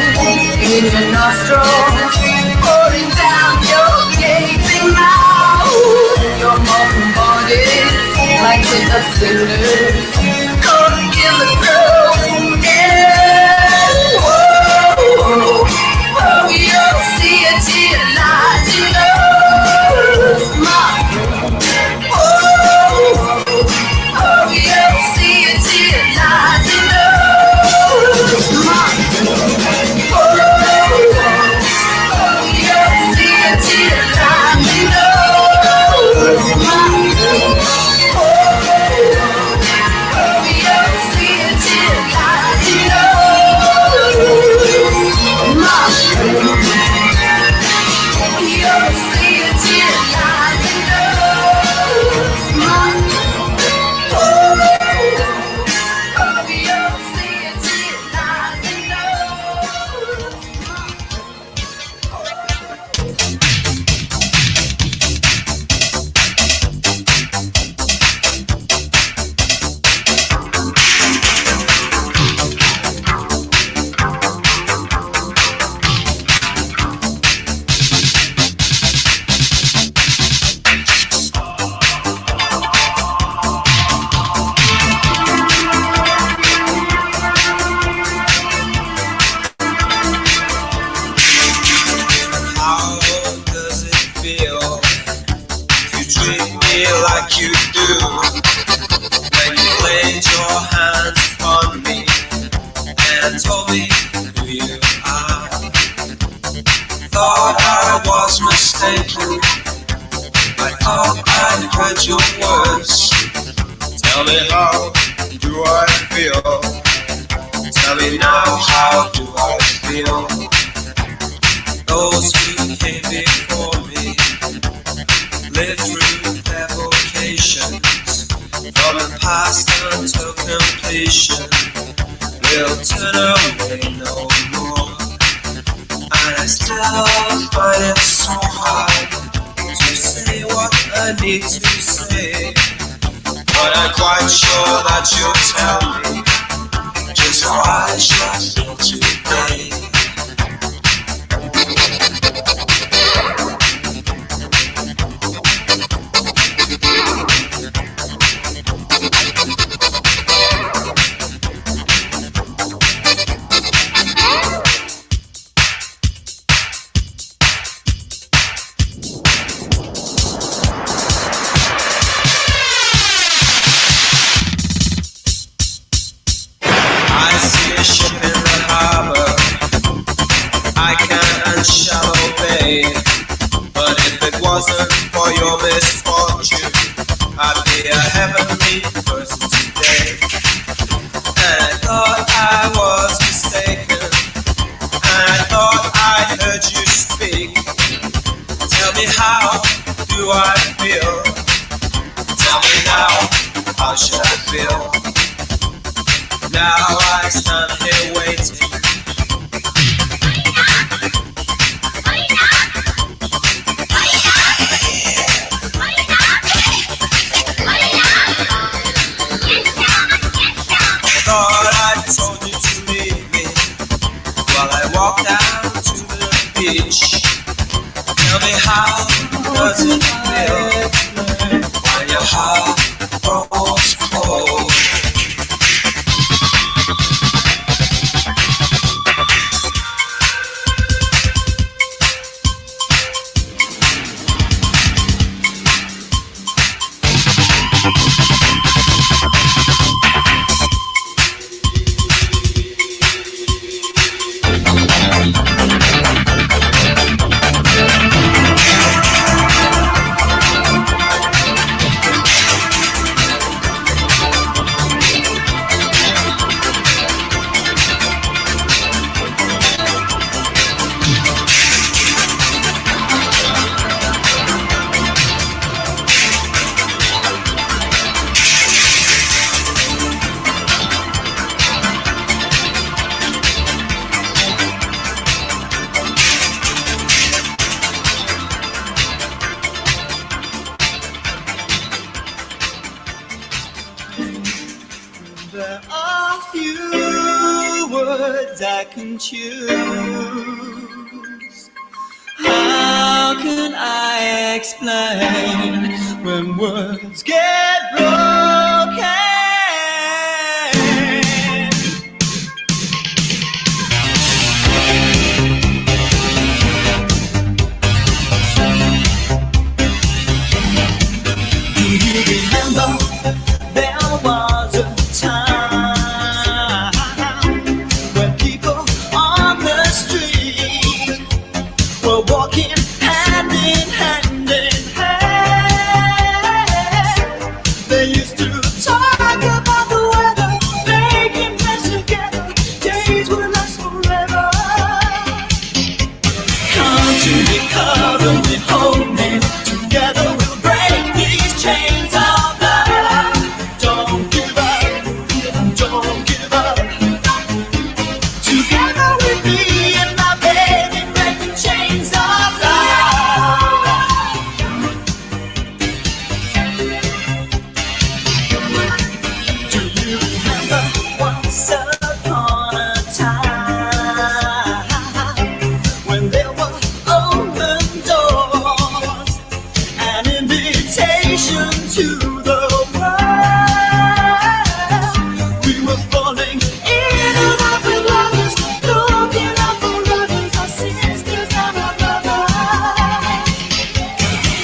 in your nostrils, pouring down your gaping mouth. Your molten body like with the cinders, caught in the growing air. You don't see a tear lies in us, Mom. You don't see a tear lies in us, Mom. You don't see a tear lies in us, Mom. You don't see a tear lies in us, Mom. You don't see a tear lies in us, Mom. You don't see a tear lies in How does it feel to treat me like you do? When you laid your hands on me and told me who you are. Thought I was mistaken, I thought I'd heard your words. Tell me, how do I feel? Tell me now, how do I feel? Those who came before me lived through their vocations, from the past until completion. Will turn away no more, and I still find it so hard to say what I need to say. But I'm quite sure that you'll tell me just how I should feel today. misfortune, I'd be a heavenly person today. And I thought I was mistaken, and I thought I'd heard you speak. Tell me, how do I feel? Tell me now, how should I feel? Now I stand here waiting. Thought I told you to leave me while I walk down to the beach. Tell me, how does it feel when your heart grows cold? There are few words I can choose. How can I explain when words get broken? Do you remember there was a time when people on the street were walking hand in hand in hand? They used to talk about the weather, making plans together. Days would last forever. Come to me, cover me, hold me. Together we'll break these chains of love. Don't give up, don't give up. Together with me and my baby, break the chains of love. Do you remember once upon a time when there were open doors, an invitation to the world? We were falling in and out with lovers, looking out for others, our sisters and our brothers.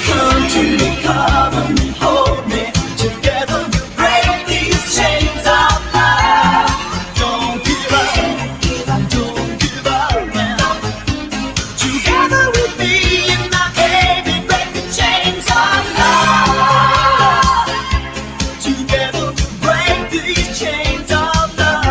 Come to me, cover me, hold me. Together we'll break these chains of love. Don't give up, don't give up now. Together with me and my baby, break the chains of love. Together we'll break these chains of love.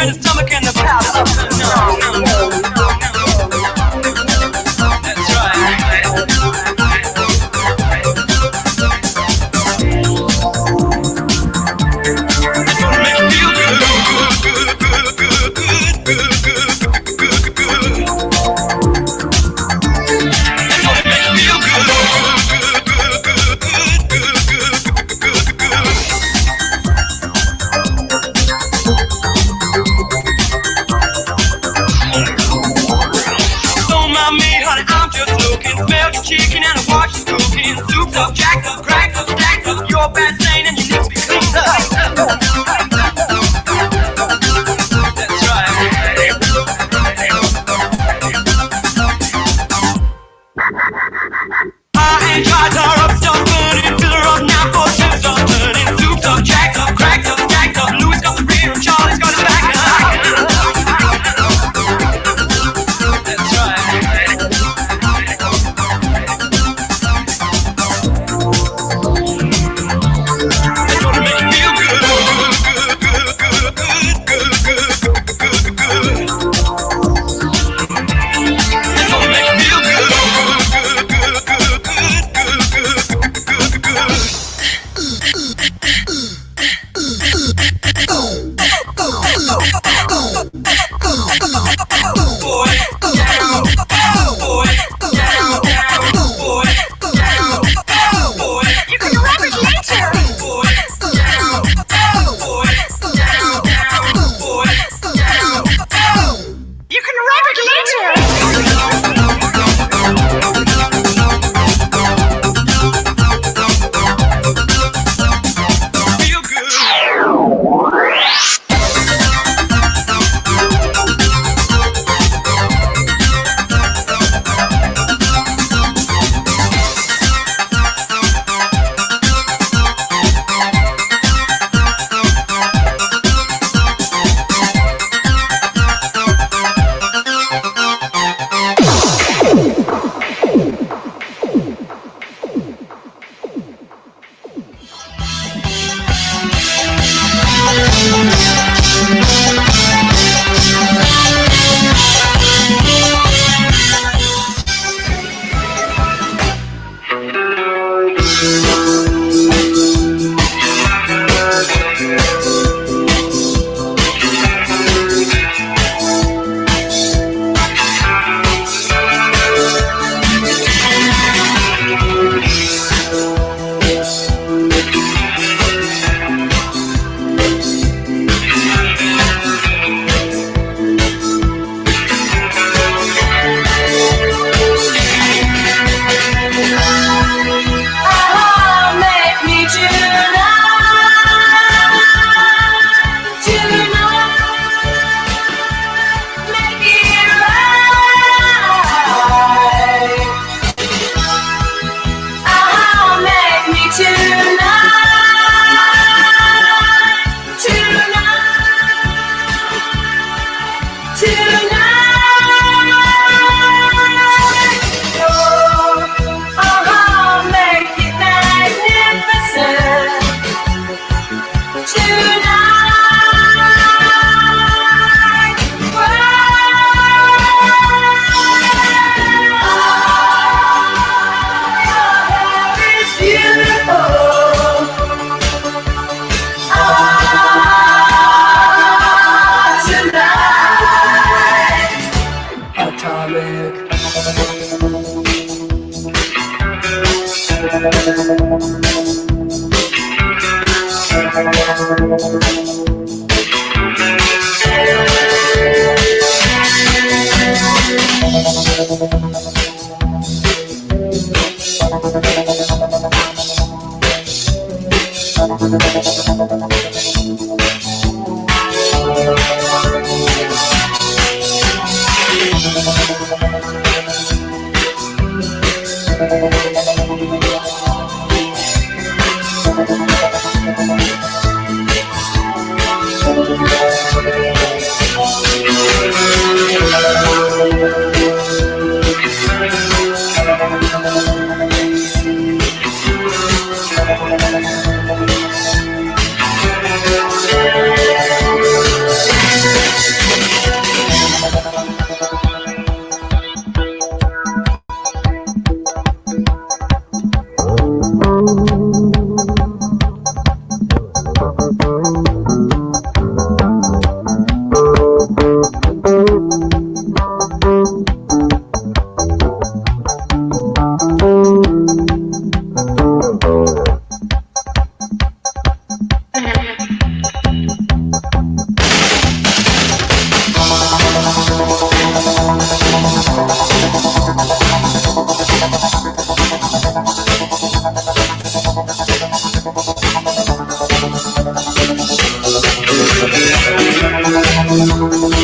in the stomach and the powder up the nose. That's right. It's gonna make you feel good. Chicken and a wash is cooking. Souped up, jacked up, cracked up, stacked up. You're bad stain and you need to be cleaned up. That's right. I ain't tried to up, stop burning. Fill her up now for two, stop turning. Souped up, jacked up, cracked up, stacked up. Louis got the rear and Charlie's got his back. That's right.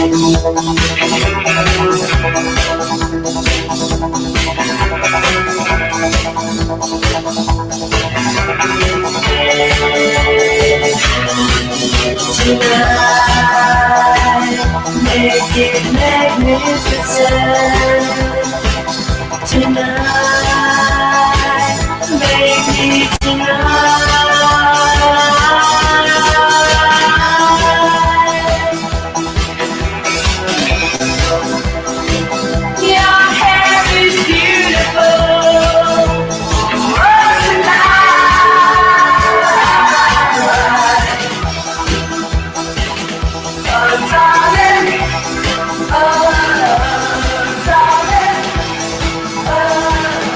Make it magnificent. Tonight, baby, tonight. Your hair is beautiful. Oh, tonight. Oh, darling. Oh, darling. Oh,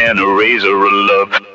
And a razor of love.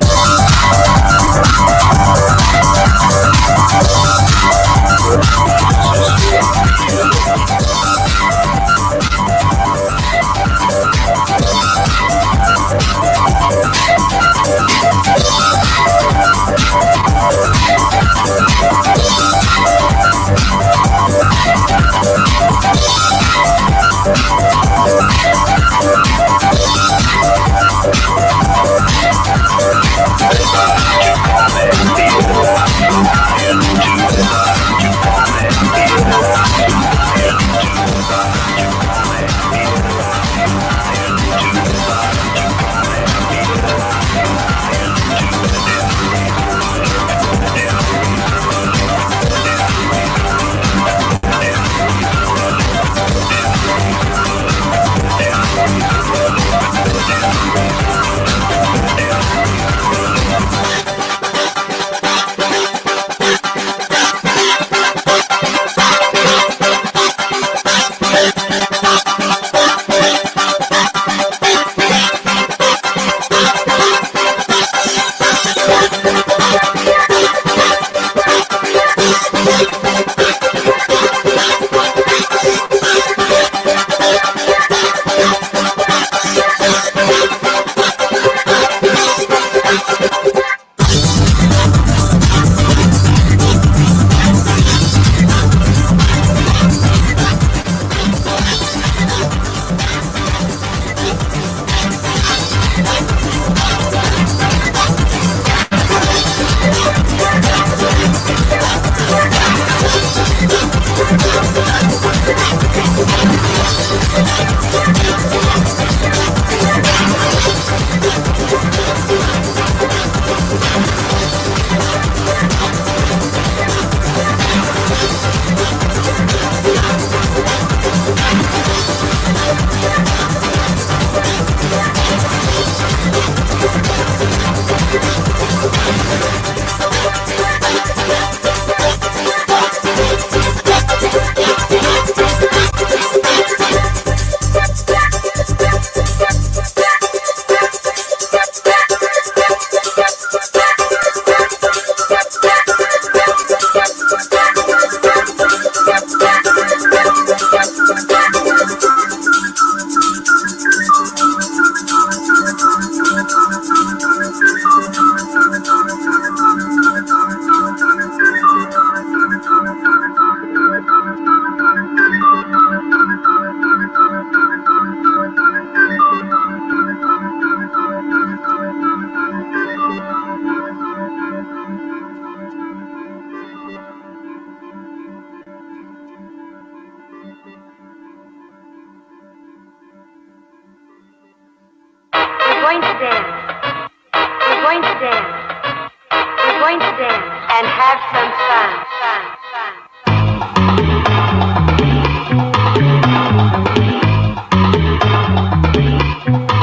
going to dance. We're going to dance. We're going to dance and have some fun.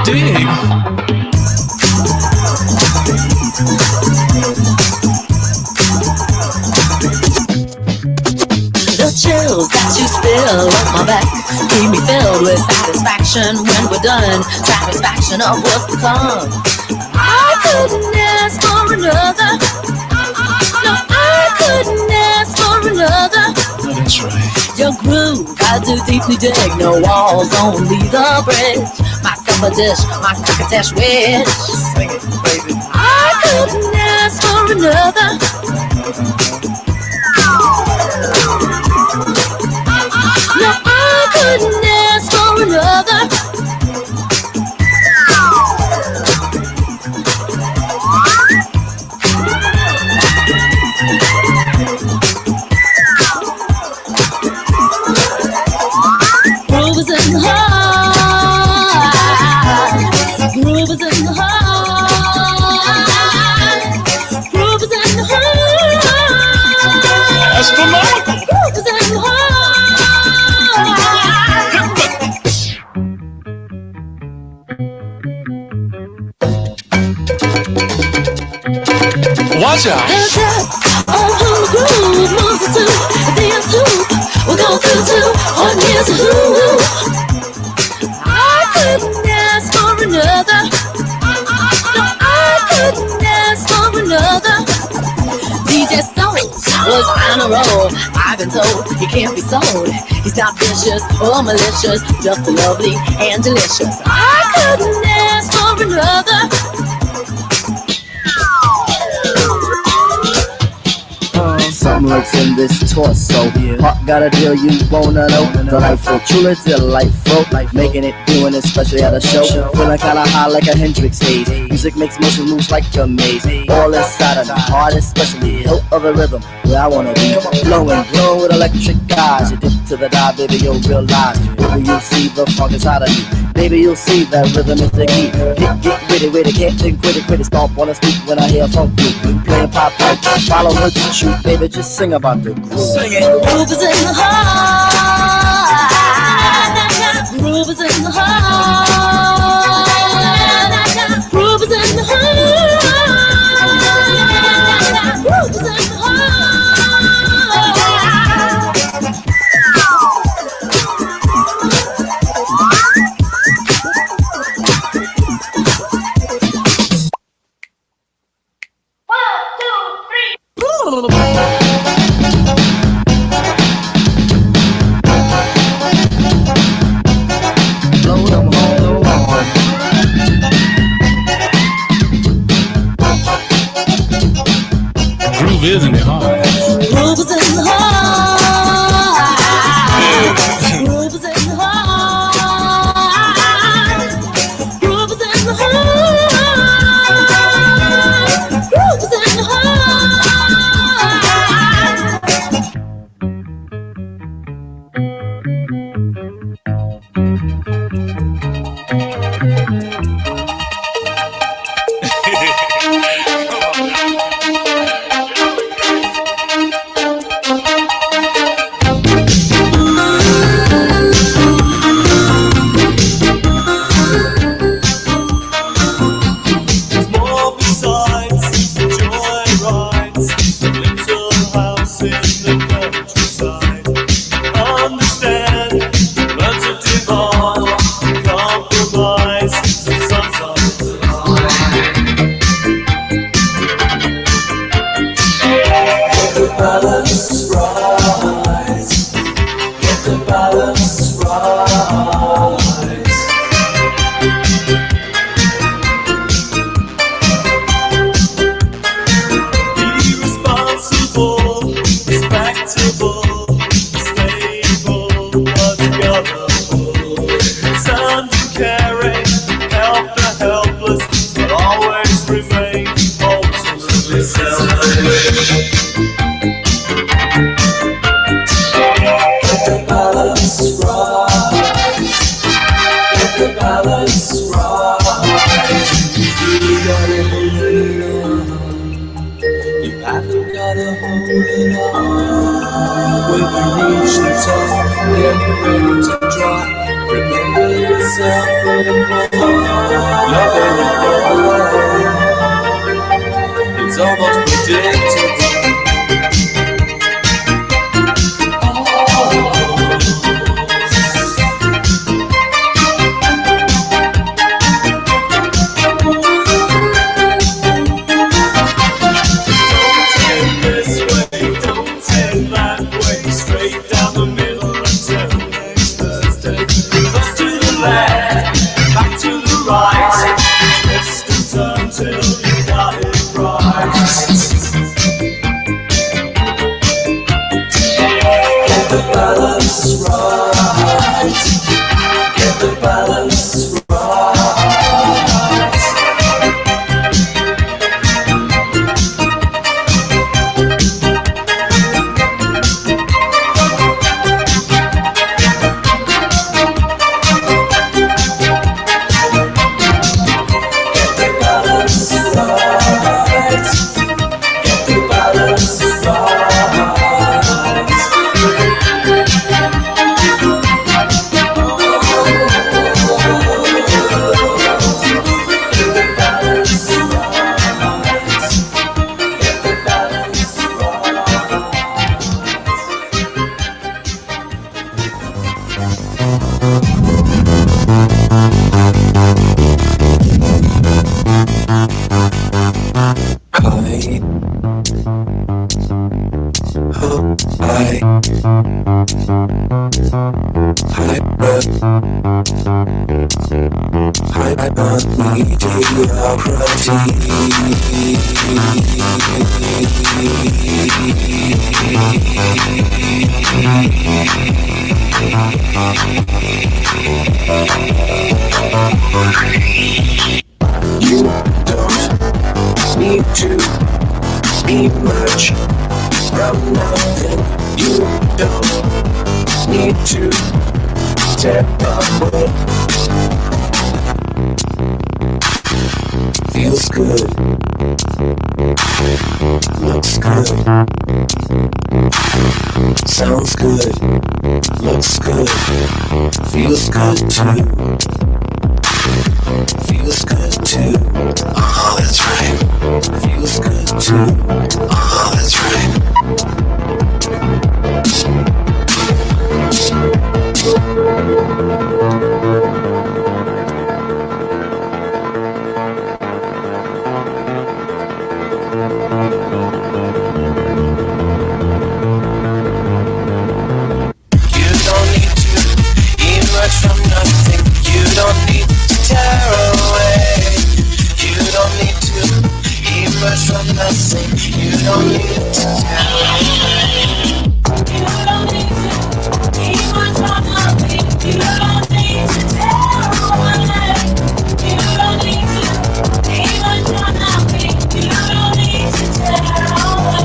Dig. The chills that you spill up my back keep me filled with satisfaction when we're done. Satisfaction of what's to come. I couldn't ask for another. No, I couldn't ask for another. Oh, that's right. Your groove, I do deeply dig. No walls, only the bridge. Myself a dish, my crocketesh wish. Sing it, baby. I couldn't ask for another. No, I couldn't ask for another. Groove is in the heart. Groove is in the heart. Groove is in the heart. Astronomical. Groove is in the heart. Watch out. The depth of the groove moves us to the tube. We'll go through two on years of who. I couldn't ask for another. No, I couldn't ask for another. DJ Stone was on a roll. I've been told he can't be sold. He's not vicious or malicious, just lovely and delicious. I couldn't ask for another. Something lurks in this torso. Heart got a deal you wanna know. Delightful, truly delightful. Making it, doing it, especially at a show. Feeling kinda high like a Hendrix haze. Music makes motion moves like a maze. All inside of me, heart especially. Hilt of the rhythm, where I wanna be. Flowing, glowing with electric eyes. You dip to the dive, baby, you'll realize. Baby, you'll see the funk inside of you. Baby, you'll see that rhythm is the key. Get with it, can't think, quit it, stomp on the street when I hear funk you. Playing pop pipe, follow her to shoot, baby, just sing about the groove. Sing it. The groove is in the heart. Groove is in the heart. Groove is in the heart. Groove is in the heart. top, get ready to drop. Remember yourself for the fall. Loving it, it's almost predictable. You don't need to emerge from nothing. You don't need to step away. Feels good, looks good, sounds good, looks good, feels good too. Feels good too. Oh, that's right. Feels good too. Oh, that's right. You don't need to emerge from nothing. You don't need to tear away. You don't need to emerge from nothing. You don't need to tear away. You don't need to emerge from nothing. You don't need to tear away. You don't need to emerge from nothing. You don't need to tear away.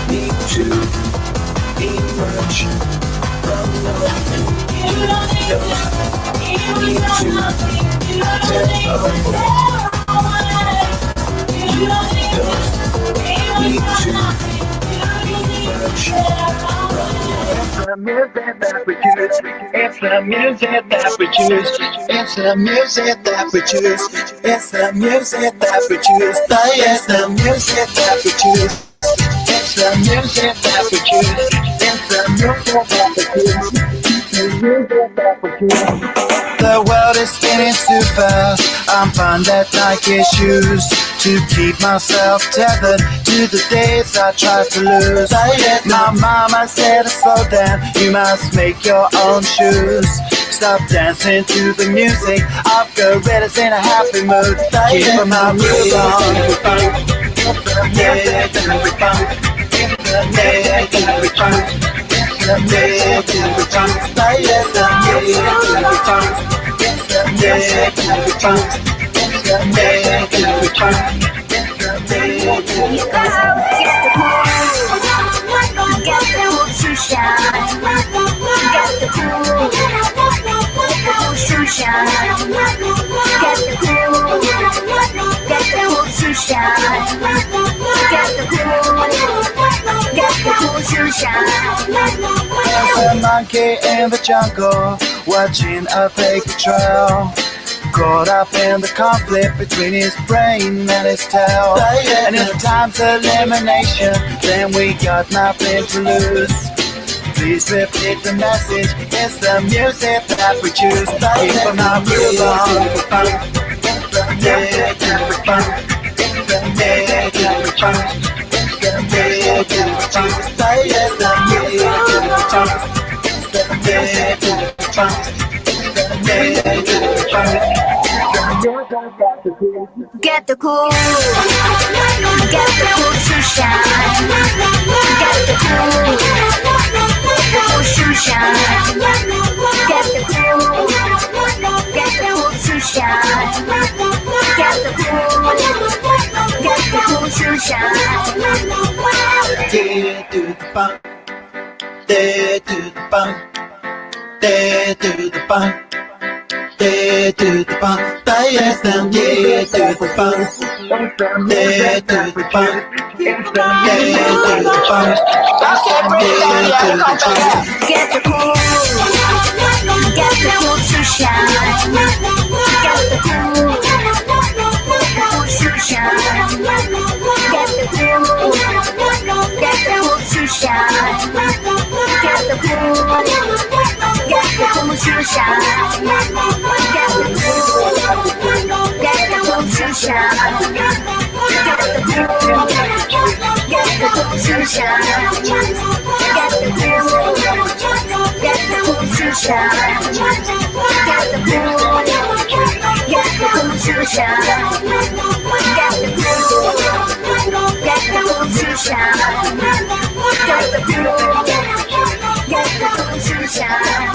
need to emerge from nothing. You don't need to tear away. You don't need to emerge from it's the music that we choose. It's the music that we choose. It's the music that we choose. It's the music that we choose. It's the music that we choose. It's the music that we choose. The music that we choose. The world is spinning too fast. I'm fond at Nike shoes to keep myself tethered to the days I tried to lose. My mama said to slow down, you must make your own shoes. Stop dancing to the music of gorillas in a happy mood. Keep my groove on. There's a monkey in the jungle watching a paper trail, caught up in the conflict between his brain and his tail. And if time's elimination, then we got nothing to lose. Please repeat the message. It's the music that we choose. Keep on our groove on. Get the cool, get the cool to shine. Get the cool to shine. Get the cool to shine. Get the cool to shine. There to the bump, there to the bump, there to the bump. There to the bump, yes, down there to the bump, there to the bump, there to the bump, Get the cool to shine. Get the cool to shine. Get the cool to shine. Get the cool to shine. Get the cool to shine. Get the cool to shine. Get the cool to shine. Get the cool to shine. Get the cool to shine. Get the cool to shine.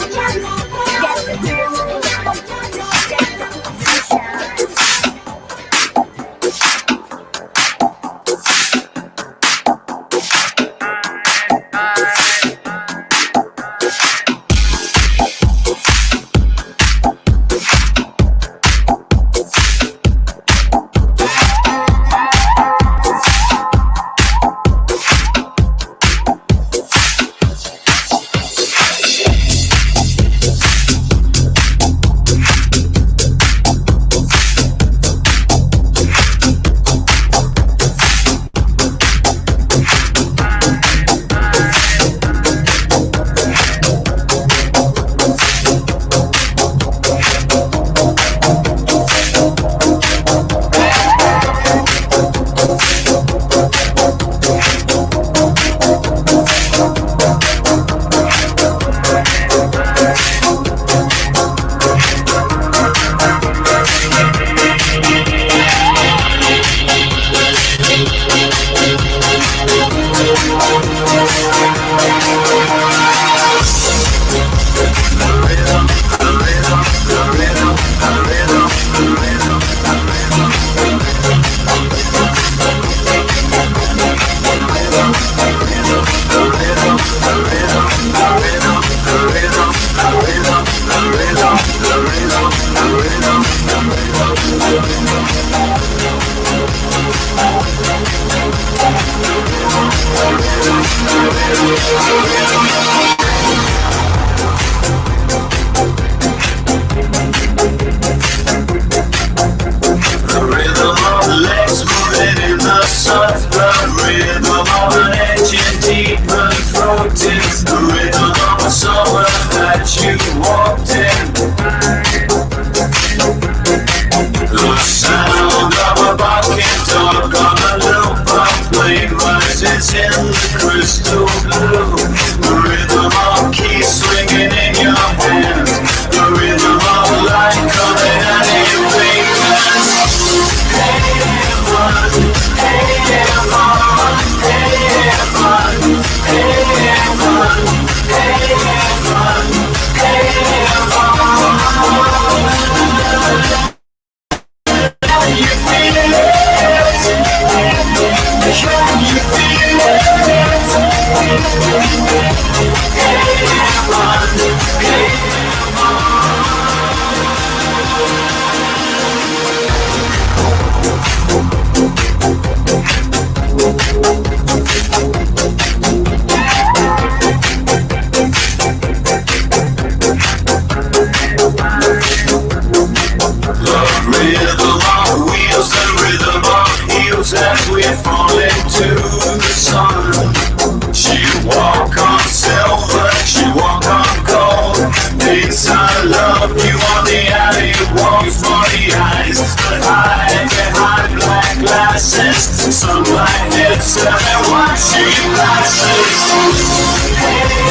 sun. The rhythm of an engine deep and throated. The rhythm of a summer that you walked in. The sound of a bucket dog on a loop of plane rises in the crystal blue. The rhythm of keys swinging in your hands. The rhythm of light coming out of your fingers. Heaven, as we fall into the sun. She walk on silver, she walk on gold. Thinks I love you on the alley walks for the eyes that hide behind black glasses. Sunlight hits her and what she passes. Heaven,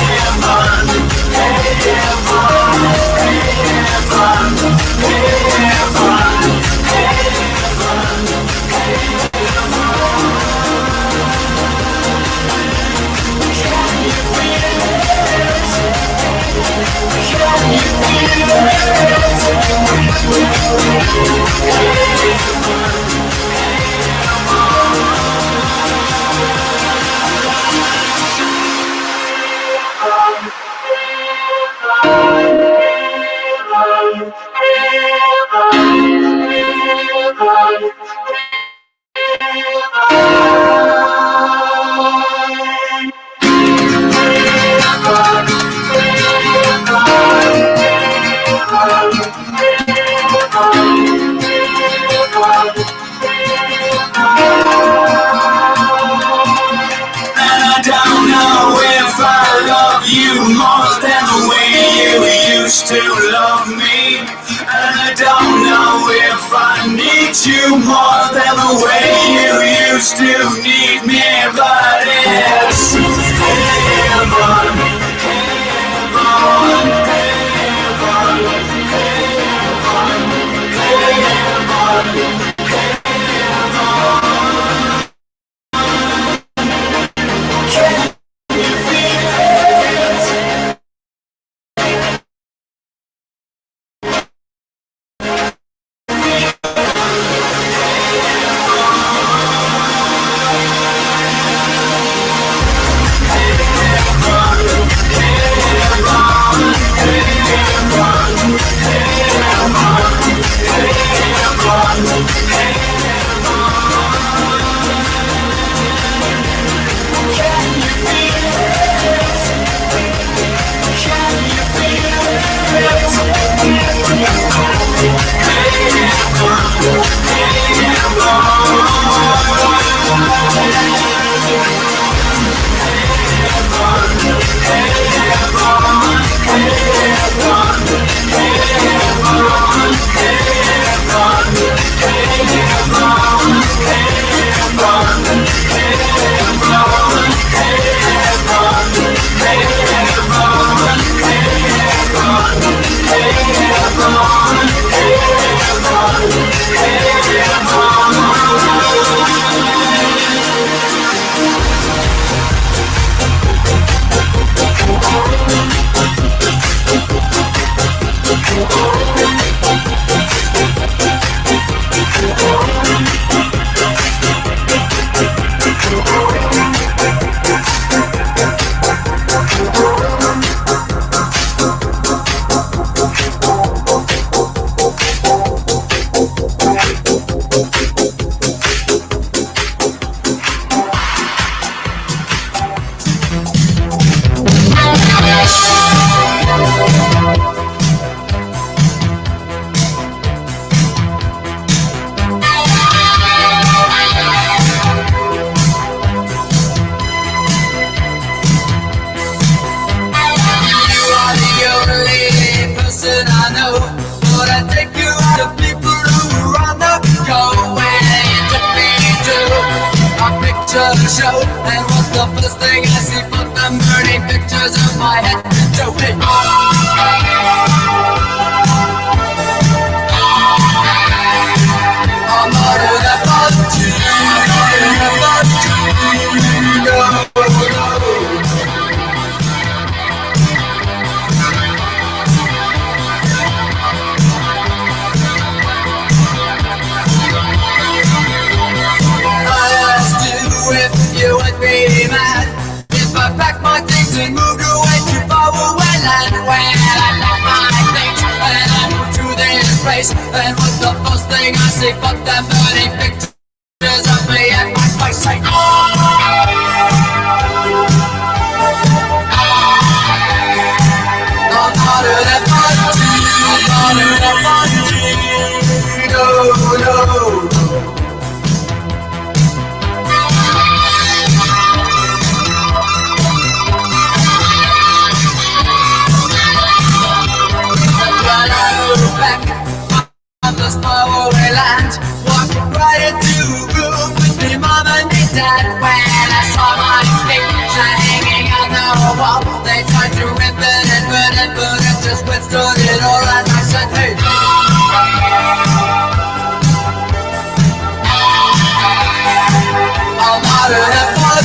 to love me, and I don't know if I need you more than the way you used to need me, but it's heaven, picture show. And what's the first thing I see but the burning pictures of my head to toe. I'm out of that body, you would be mad if I packed my things and moved away to faraway land where I left my things and I moved to this place. And what's the first thing I see but them burning pictures of me at my place? Say, I'm out of that body, I'm out of that body, no. This faraway land, walked right into a room with me mom and me dad. When I saw my picture hanging on the wall, they tried to rip it and burn it, but it just withstood it all. And I said, hey, I'm out of that body.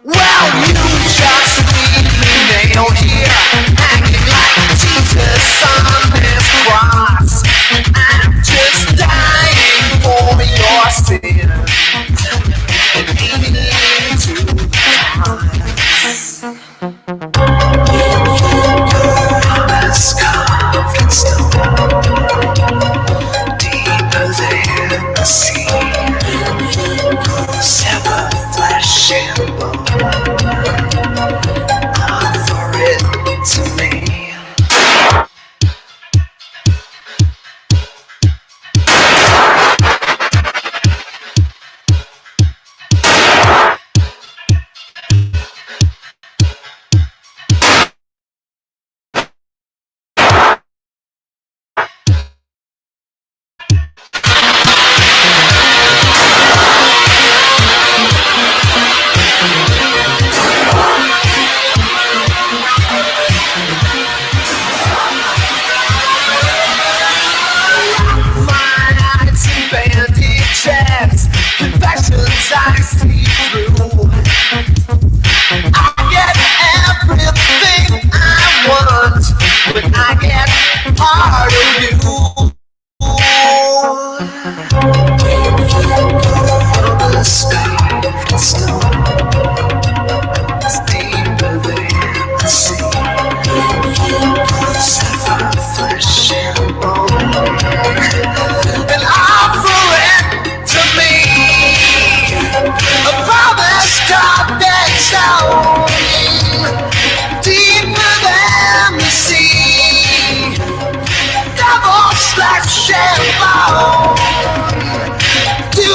Well, you just leave me nailed here. The sky is deeper than the sea. Sapphire fresh and bold, and offer it to me. A promise carved in stone, deeper than the sea. Double slash and bone, to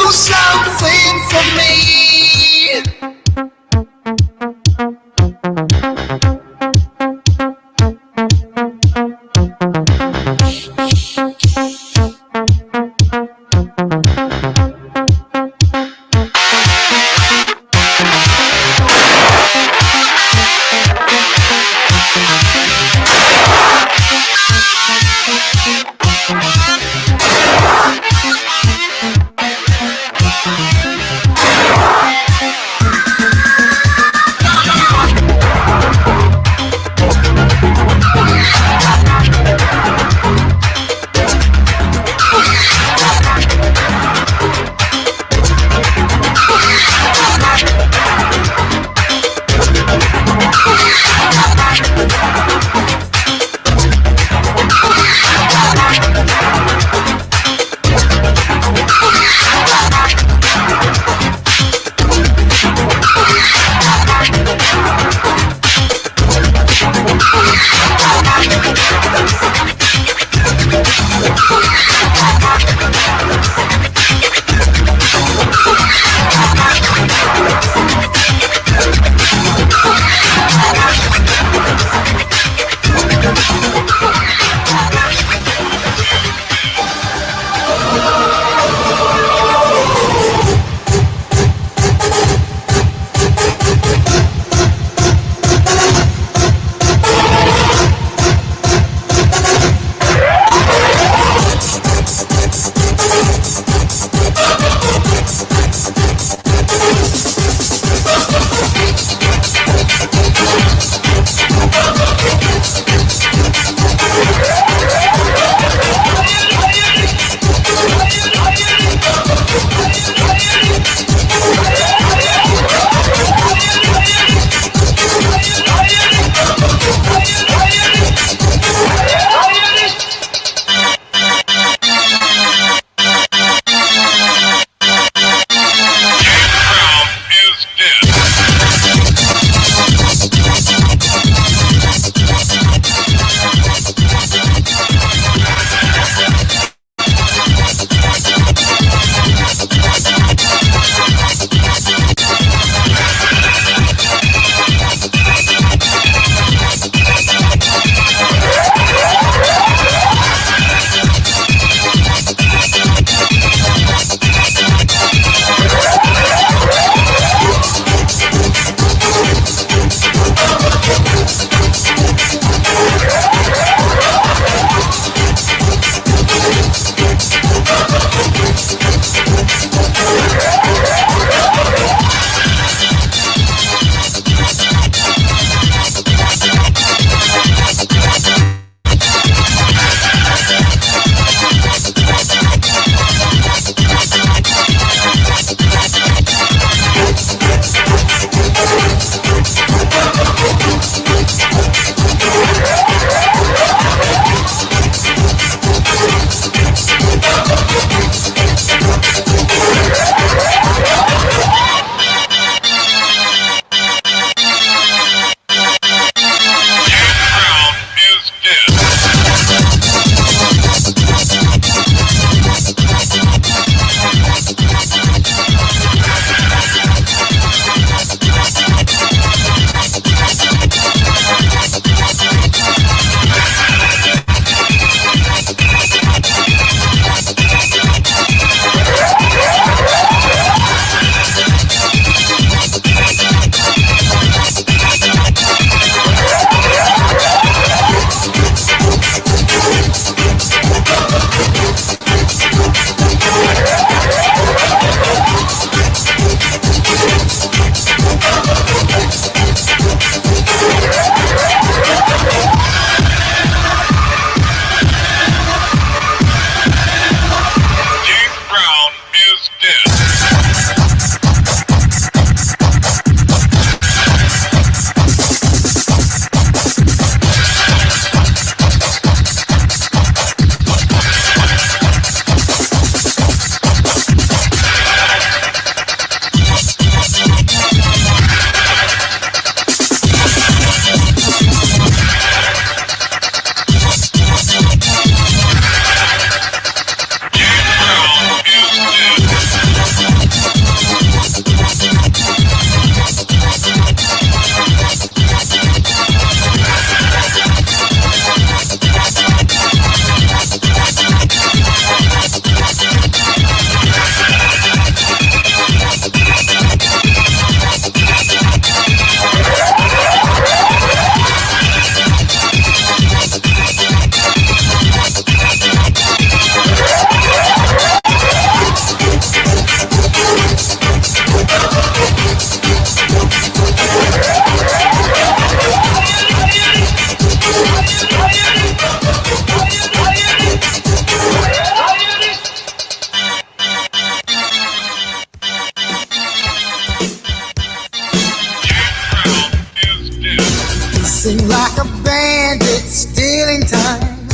a bandit stealing time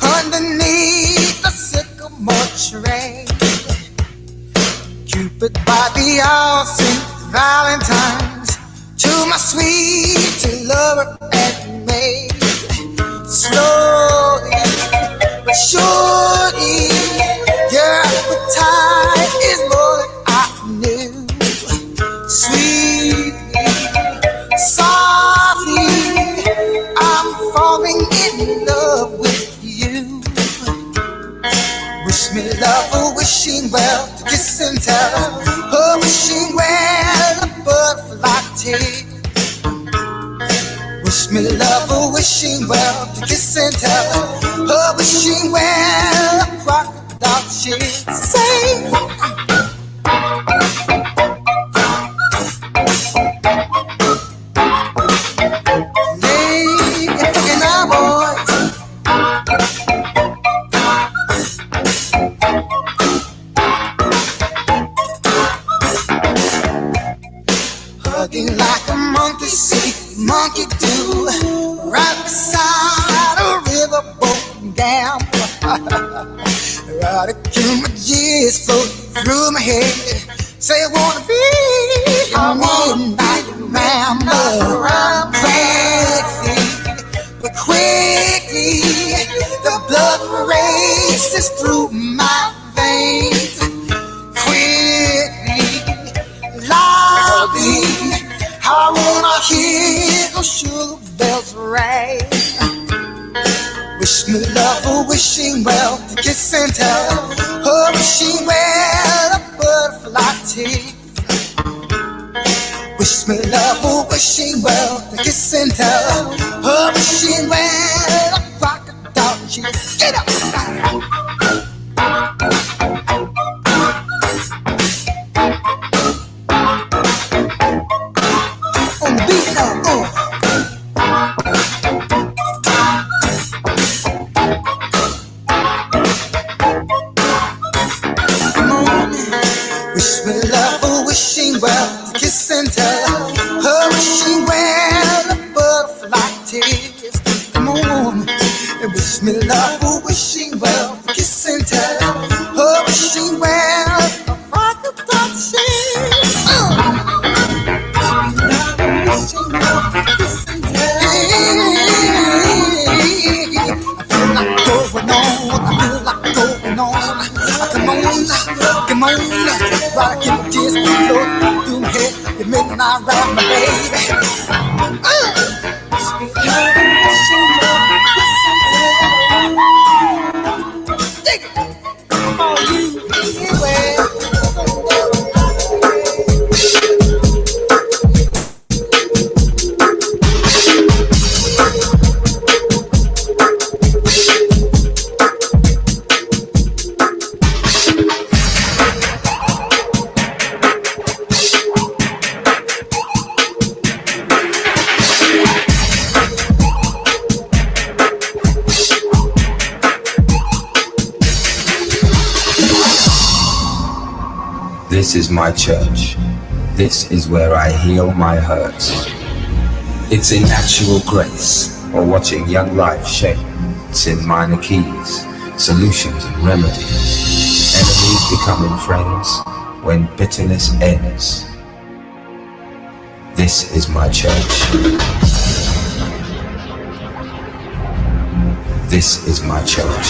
underneath the sycamore tree. Cupid by the all St. Valentine's to my sweet lover and maid. Slowly but surely, your appetite is more than I knew. Sweetly, softly, I'm falling in love with you. Wish me love, oh, wishing well, to kiss and tell. Oh, wishing well, a butterfly tea. Wish me love, oh, wishing well, to kiss and tell. Oh, wishing well, a crocodile she'll say. Hugging like a monkey see, monkey do, right beside a riverboat dam. Right through my years float through my head. Say I wanna be a midnight rambler. Quickly, but quickly, the blood races through my veins. Quickly, loudly, I wanna hear those sugar bells ring. Wish me love, oh, wishing well, to kiss and tell. Oh, wishing well, a butterfly tea. Wish me love, oh, wishing well, to kiss and tell. Oh, wishing well, a crocodile cheese. Get up! On the beat now, wish me love, oh, wishing well, to kiss and tell. Oh, wishing well, a butterfly taste. Come on, and wish me love, oh, wishing well, to kiss and tell. Oh, wishing well, a crocodile cheese. Wishing well, to kiss and tell. I feel like going on, I feel like going on. Come on, rock in the tears, float through my head. You make me not ride my baby. Take it for you anyway. This is my church. This is where I heal my hurts. It's in actual grace, or watching young life shape. It's in minor keys, solutions and remedies. Enemies becoming friends when bitterness ends. This is my church. This is my church.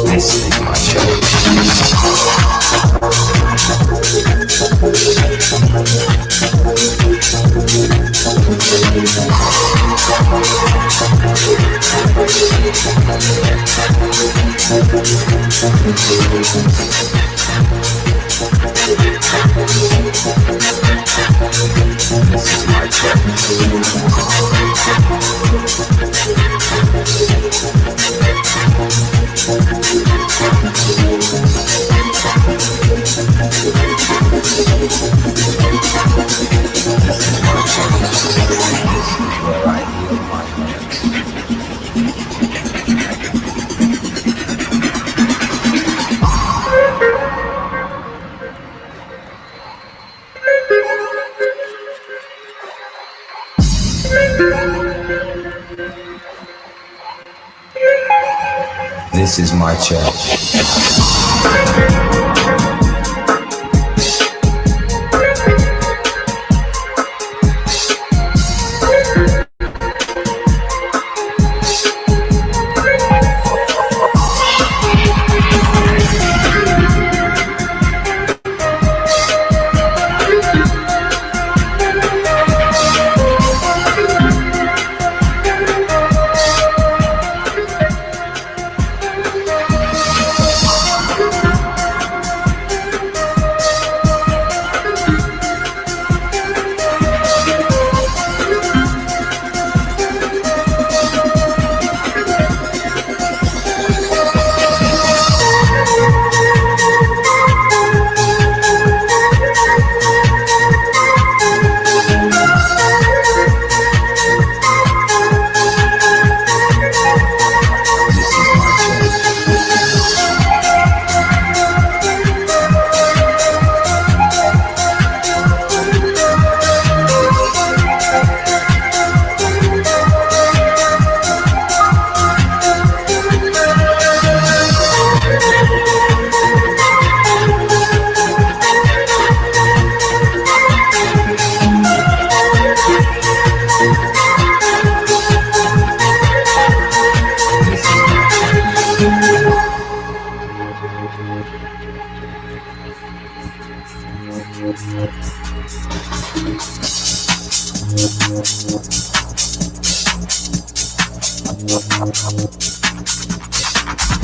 This is my church. This is my church.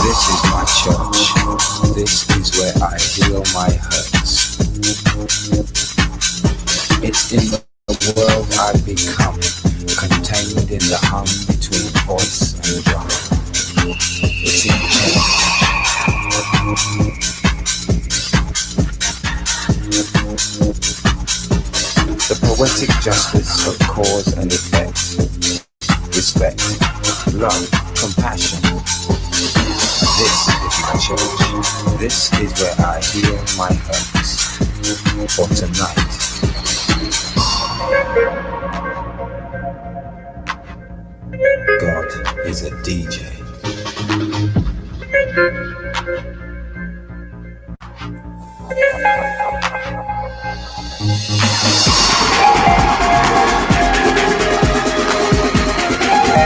This is my church. This is where I heal my hurts. It's in the world I've become, contained in the hum between voice and drum. It's in change. The poetic justice of cause and effect. Respect, love, compassion. This is my church. This is where I heal my hurts. For tonight. God is a DJ.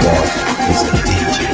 God is a DJ.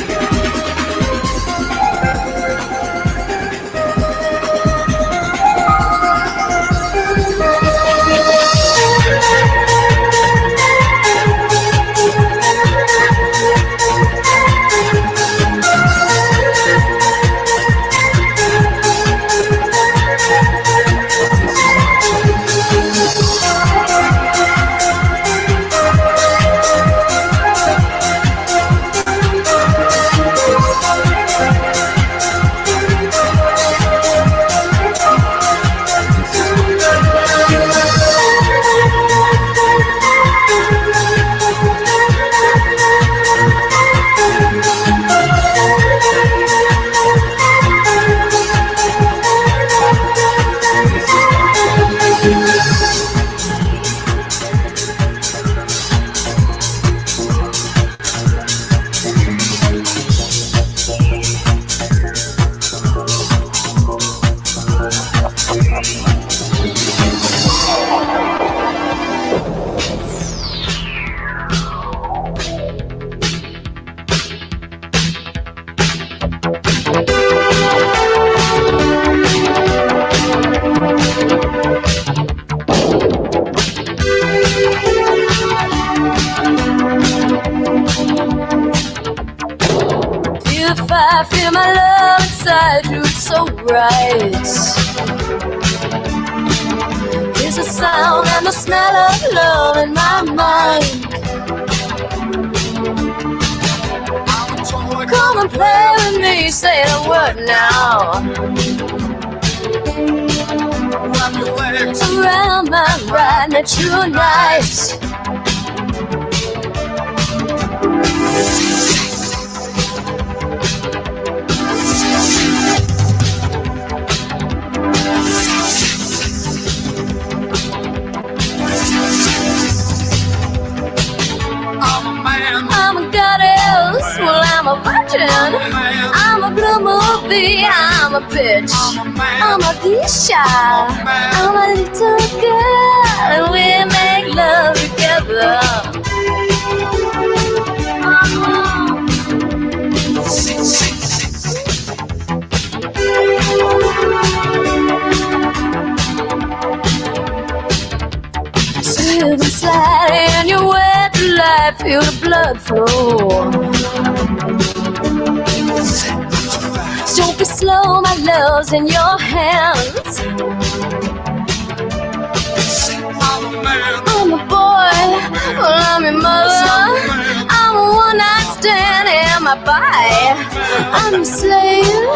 If I feel my love inside you, it's so right. There's a sound and the smell of love in my mind. Come and play with me, say the word now. Around my bride, met you tonight. I'm a goddess, well I'm a virgin. I'm a blue blue movie. I'm a bitch. I'm a geisha. I'm a little girl, and we make love together. Slip and slide in your wet light, feel the blood flow. Don't be slow, my love's in your hands. I'm a boy, well I'm your mother. I'm a one-night stand, am I bi? I'm a slave,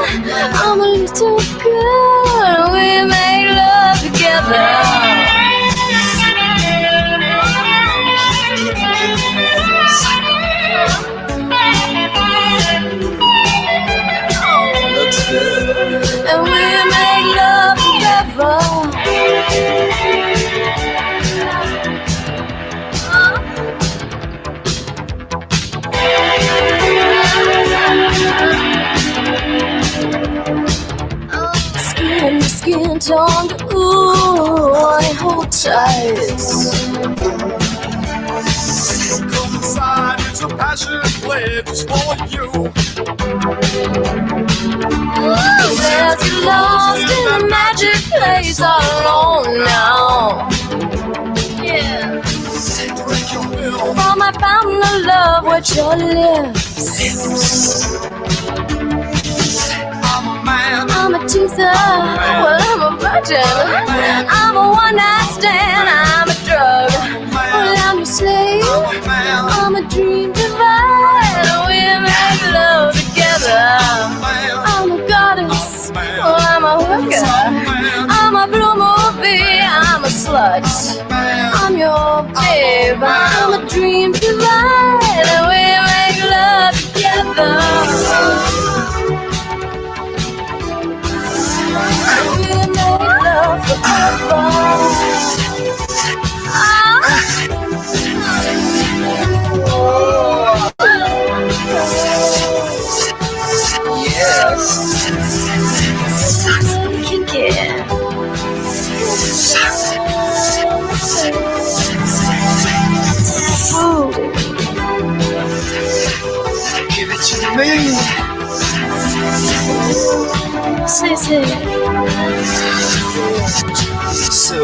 I'm a little girl. We make love together. And we make love forever. Skin to skin, tongue to ooh, I hold tight. Come inside, it's a passion play just for you. There's you lost in the magic place all alone now. Yeah. From I found the love with your lips. I'm a teaser, well I'm a virgin. I'm a one-night stand, I'm a drug. Well I'm a slave, I'm a dream divine. We make love together. I'm a goddess, well I'm a hooker. I'm a blue movie, I'm a slut. I'm your babe, I'm a dream divine. We make love together. We make love forever. Yes. Kick it. Give it to me. Say. So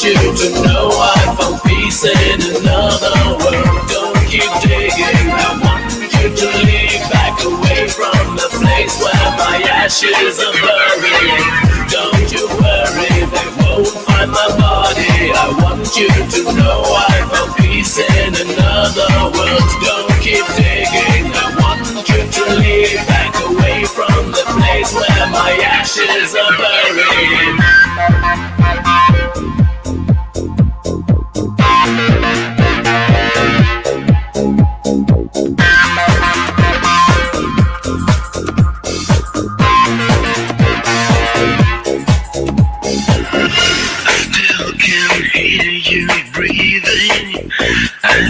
you to know I found peace in another world. Don't keep digging, I want you to leave back away from the place where my ashes are buried. Don't you worry, they won't find my body. I want you to know I found peace in another world. Don't keep digging, I want you to leave back away from the place where my ashes are buried.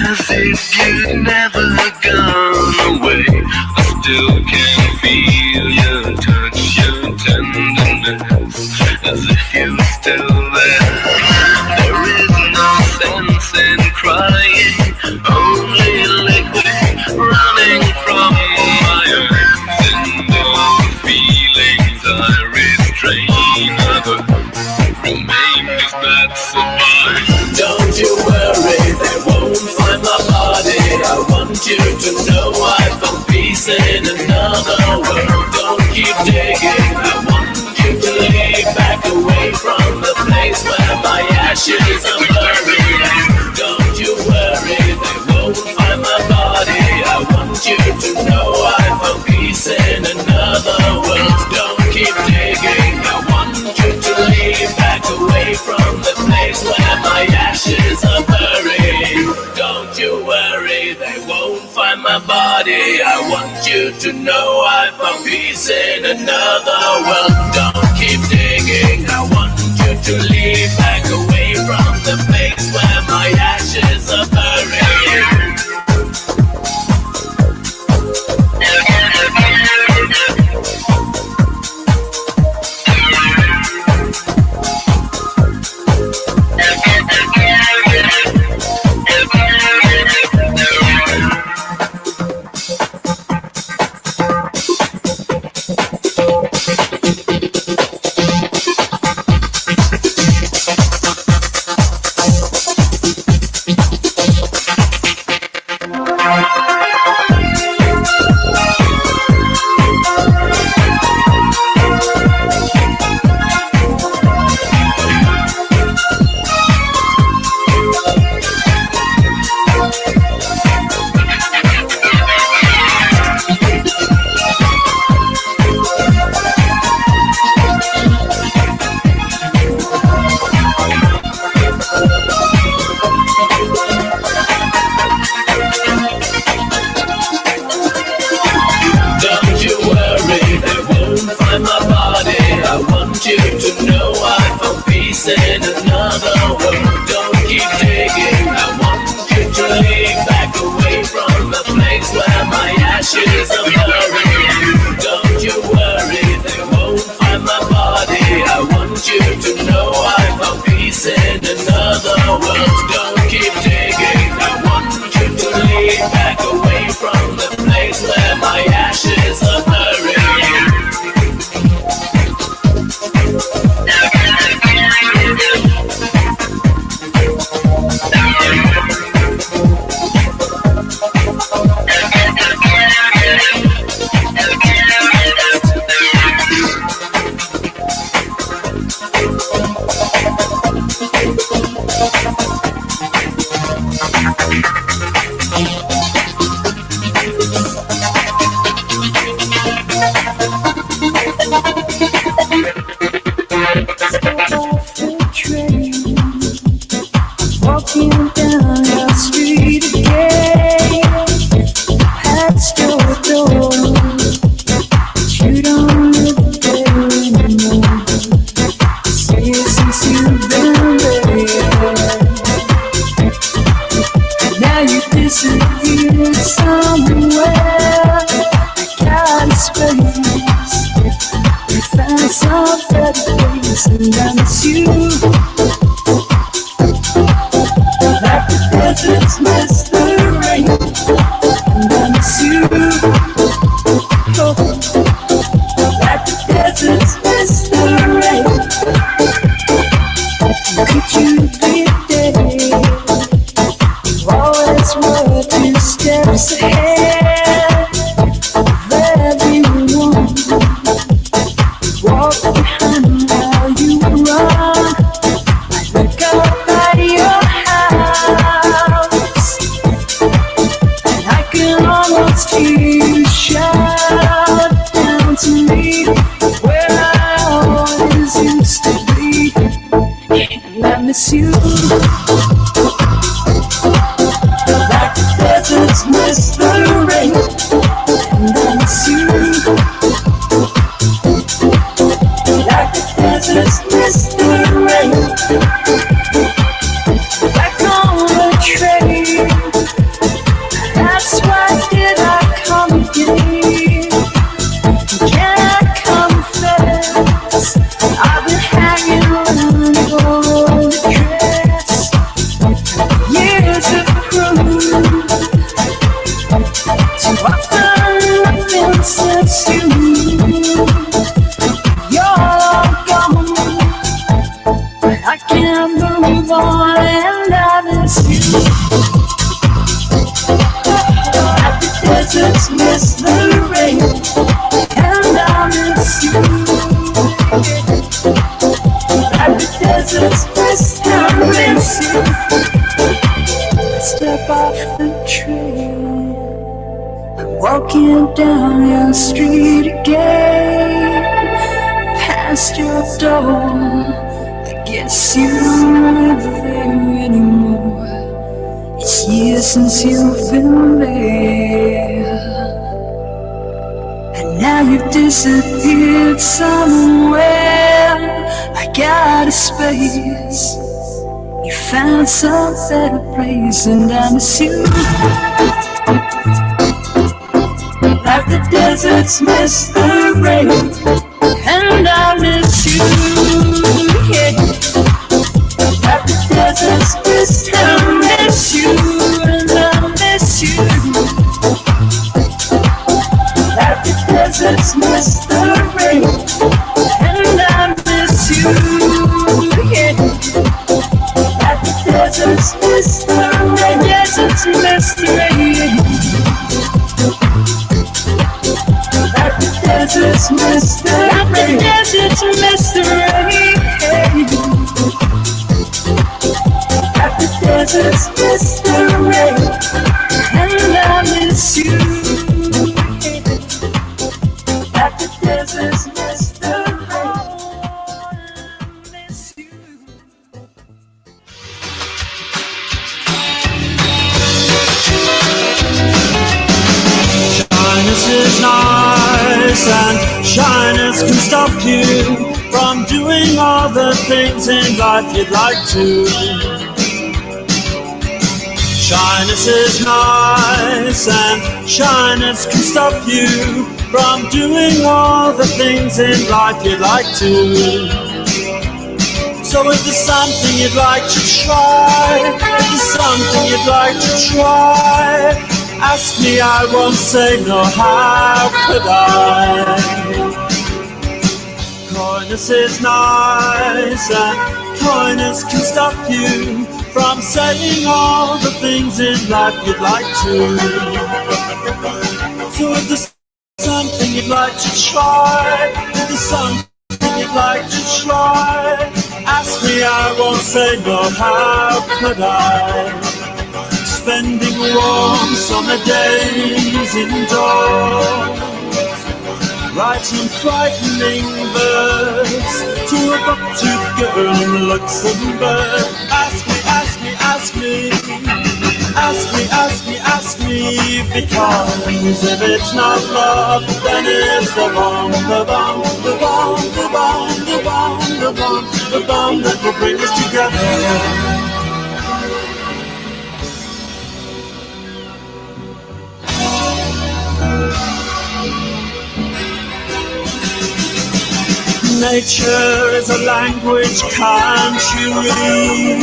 As if you'd never gone away. I still can feel your touch, your tenderness, as if you're still there. There is no sense in crying. Oh, you to know I found peace in another world. Don't keep digging, I want you to leave back away from the place where my ashes are buried. Don't you worry, they won't find my body. I want you to know I found peace in another world. Don't keep digging, I want you to leave back away from the place where my ashes are buried. Don't you worry, they won't find my body. I want you to know I found peace in another world. Don't keep digging, I want you to leave back away from the place where my ashes are buried. In another world, don't keep digging. I want you to leave back away from the place where my ashes are buried. Don't you worry, they won't find my body. I want you to know I found peace in another world. Don't keep digging. I want you to leave back away from the place where my ashes are buried. Walking down the street again, past your door, but you don't live there anymore. See you since you've been there. Now you disappeared somewhere. I got a space. You found some better place, and I miss you. Like the deserts miss the rain, and I miss you. Oh, like the deserts miss the rain. Could you be there? You always were 2 steps ahead of everyone. Walk behind while you run. I look up at your house, and I can almost hear you shout down to me where I always used to be, and I miss you. Like the deserts miss the rain, and I miss you. Like the deserts miss the rain. Back on the train, that's why did I come again? Can I confess, I've been hanging around for the train. miss you. At the desert's best, I miss you. Step off the train, I'm walking down your street again, past your door. I guess you don't live there anymore. It's years since you've been there, and now you've disappeared somewhere. I got a space, you found some better place, and I miss you. Like the deserts miss the rain, and I miss you. Yeah. Like the deserts miss the rain, miss you, and I miss you. Like the deserts miss the rain, and I miss you. Yeah. Like the deserts miss the rain, deserts miss the rain. Like the deserts miss the rain, deserts miss the rain. Like the deserts miss the rain, and I miss you. Like the deserts miss the rain, miss you. Shyness is nice, and shyness can stop you from doing all the things in life you'd like to. Shyness is nice, and shyness can stop you from doing all the things in life you'd like to. So if there's something you'd like to try, if there's something you'd like to try, ask me, I won't say no, how could I? Coyness is nice, and coyness can stop you from saying all the things in life you'd like to. So if there's something you'd like to try, if there's something you'd like to try, ask me, I won't say no, how could I? Spending warm summer days indoors, writing frightening verse to a buck-toothed girl in Luxembourg. Ask me, ask me, ask me, ask me, ask me, ask me, because if it's not love, then it's the bomb, the bomb, the bomb, the bomb, the bomb, the bomb, the bomb that will bring us together. Nature is a language, can't you read?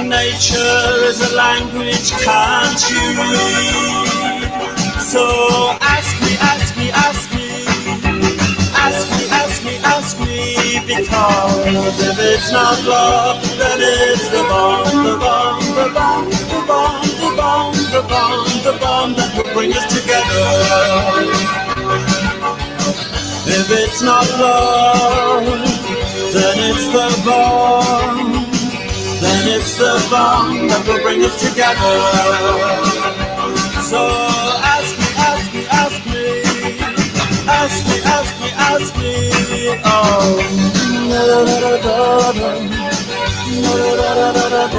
Nature is a language, can't you read? So ask me, ask me, ask me, ask me, ask me, ask me, because if it's not love, then it's the bomb, the bomb, the bomb, the bomb, the bomb, the bomb, the bomb that will bring us together. If it's not love, then it's the bomb. Then it's the bomb that will bring us together. So ask me, ask me, ask me, ask me, ask me, ask me. Oh, da da da da da, da da da da da da,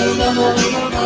da da da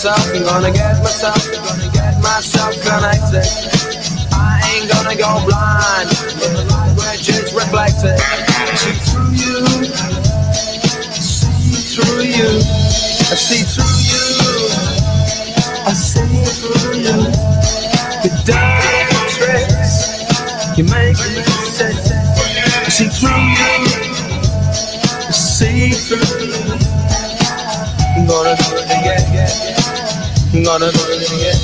I'm gonna get myself connected. I ain't gonna go blind with the light which is reflected. See through you, see through you, I see through you, I see through you. Your dirty tricks, you make me sick. I see through you, I see through you. I'm gonna do it again. I'm gonna do it again.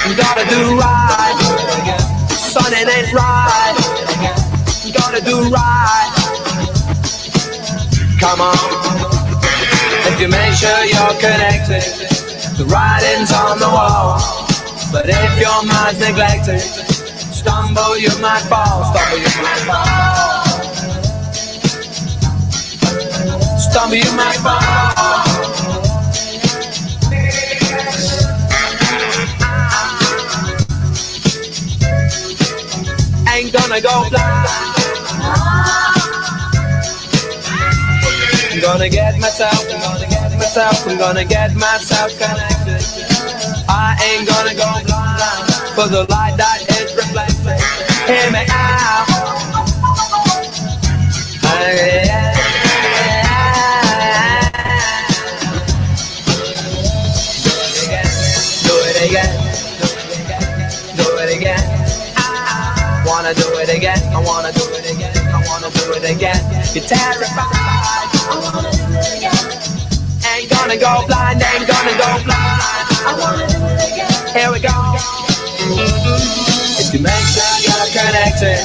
I'm gonna do right. Son, it ain't right. I'm gonna do right. Come on. If you make sure you're connected, the writing's on the wall. But if your mind's neglected, stumble you might fall. Stumble you might fall. Stumble you might fall. Ain't gonna go blind. I'm gonna get myself connected. I ain't gonna go blind for the light that is reflected. Hear me out. I wanna do it again, I wanna do it again, I wanna do it again. You're terrified, I wanna do it again. Ain't gonna go blind, ain't gonna go blind. I wanna do it again. Here we go. If you make sure you're connected,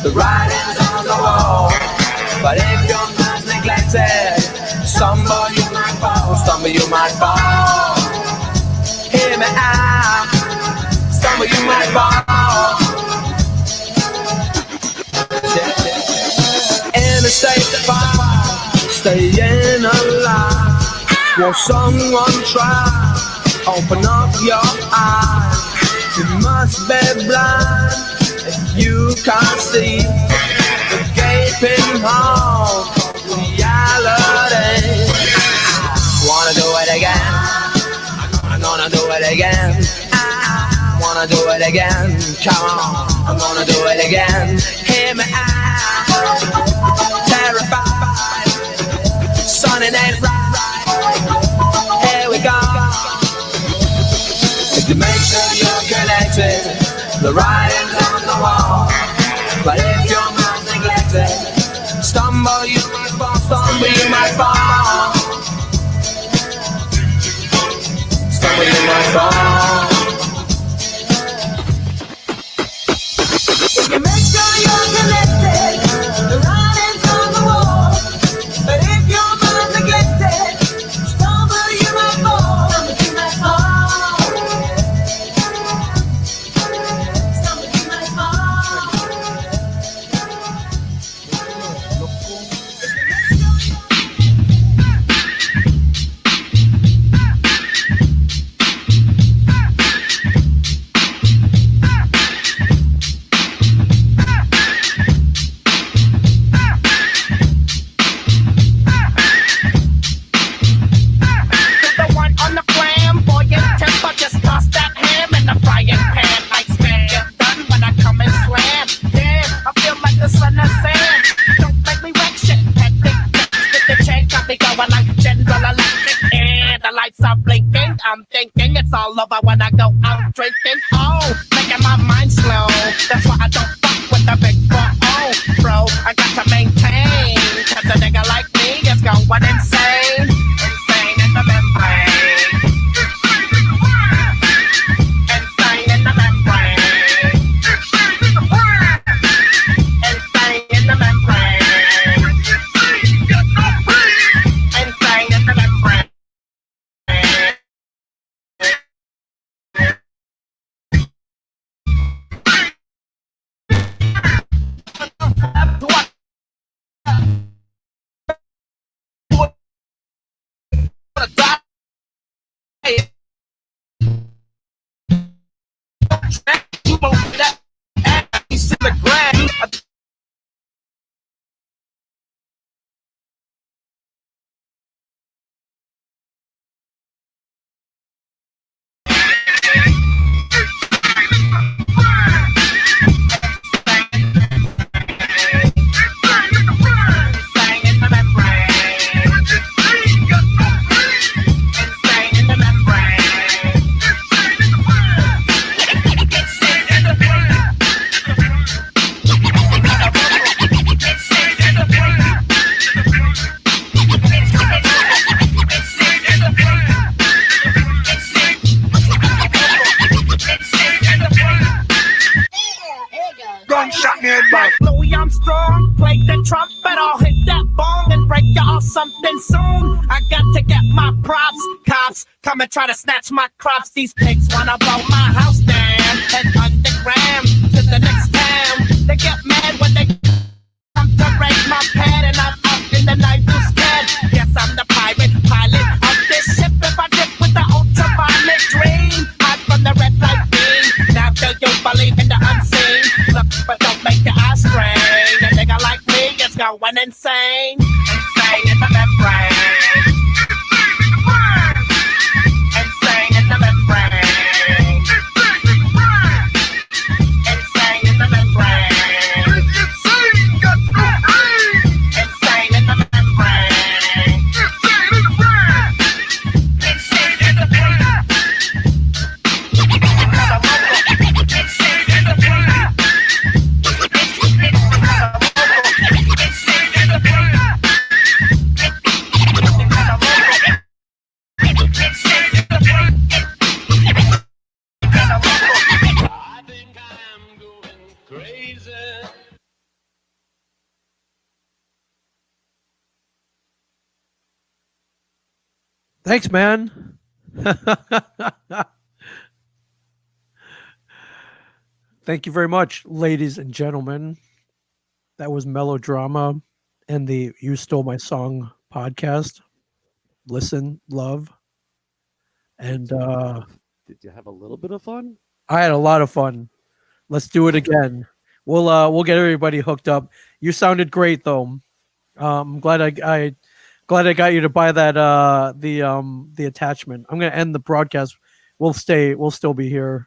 the writing's on the wall. But if your mind's neglected, stumble you might fall, stumble you might fall. Hear me out, stumble you might fall. In a state of fire, staying alive. Won't someone try? Open up your eyes. You must be blind if you can't see the gaping hole of reality. Wanna do it again? I'm gonna do it again. I wanna do it again. Come on, I'm gonna do it again. Hear me out. Terrified, son, it ain't right. Here we go. If you make sure you're connected, the writing's on the wall. But if your mind's neglected, stumble you might fall, stumble you might fall. Stumble you might fall. If you make sure you're connected, the writing's on the wall. But if your mind's neglected, stumble you might fall. Stumble you might fall. Stumble you might fall. I'm thinking it's all over when I go out drinking. Oh, making my mind slow. That's why I don't fuck with the big 4-0, bro. I got to maintain, cause a nigga like me is going insane. Insane in the membrane. Insane in the membrane. Louis Armstrong, play the trumpet, I'll hit that bong and break y'all something soon. I got to get my props. Cops come and try to snatch my crops. These pigs wanna blow my house down and underground to the next town. They get mad when they come to raid my pad and I'm up in the night blue scared. Yes, I'm the pirate pilot of this ship. If I dip with the ultraviolet dream, hide from the red light beam. Now do you believe in the unseen? Look, but don't make your eyes strain. A nigga like me is going insane. Insane in the membrane. Insane in the membrane. Insane in the membrane. Insane in the membrane. Insane in the brain. Thanks, man. Thank you very much, ladies and gentlemen. That was Melodrama and the You Stole My Song podcast. Listen, love. And Did you have a little bit of fun? I had a lot of fun. Let's do it again. We'll get everybody hooked up. You sounded great though. I'm glad I got you to buy that the attachment. I'm gonna end the broadcast. We'll still be here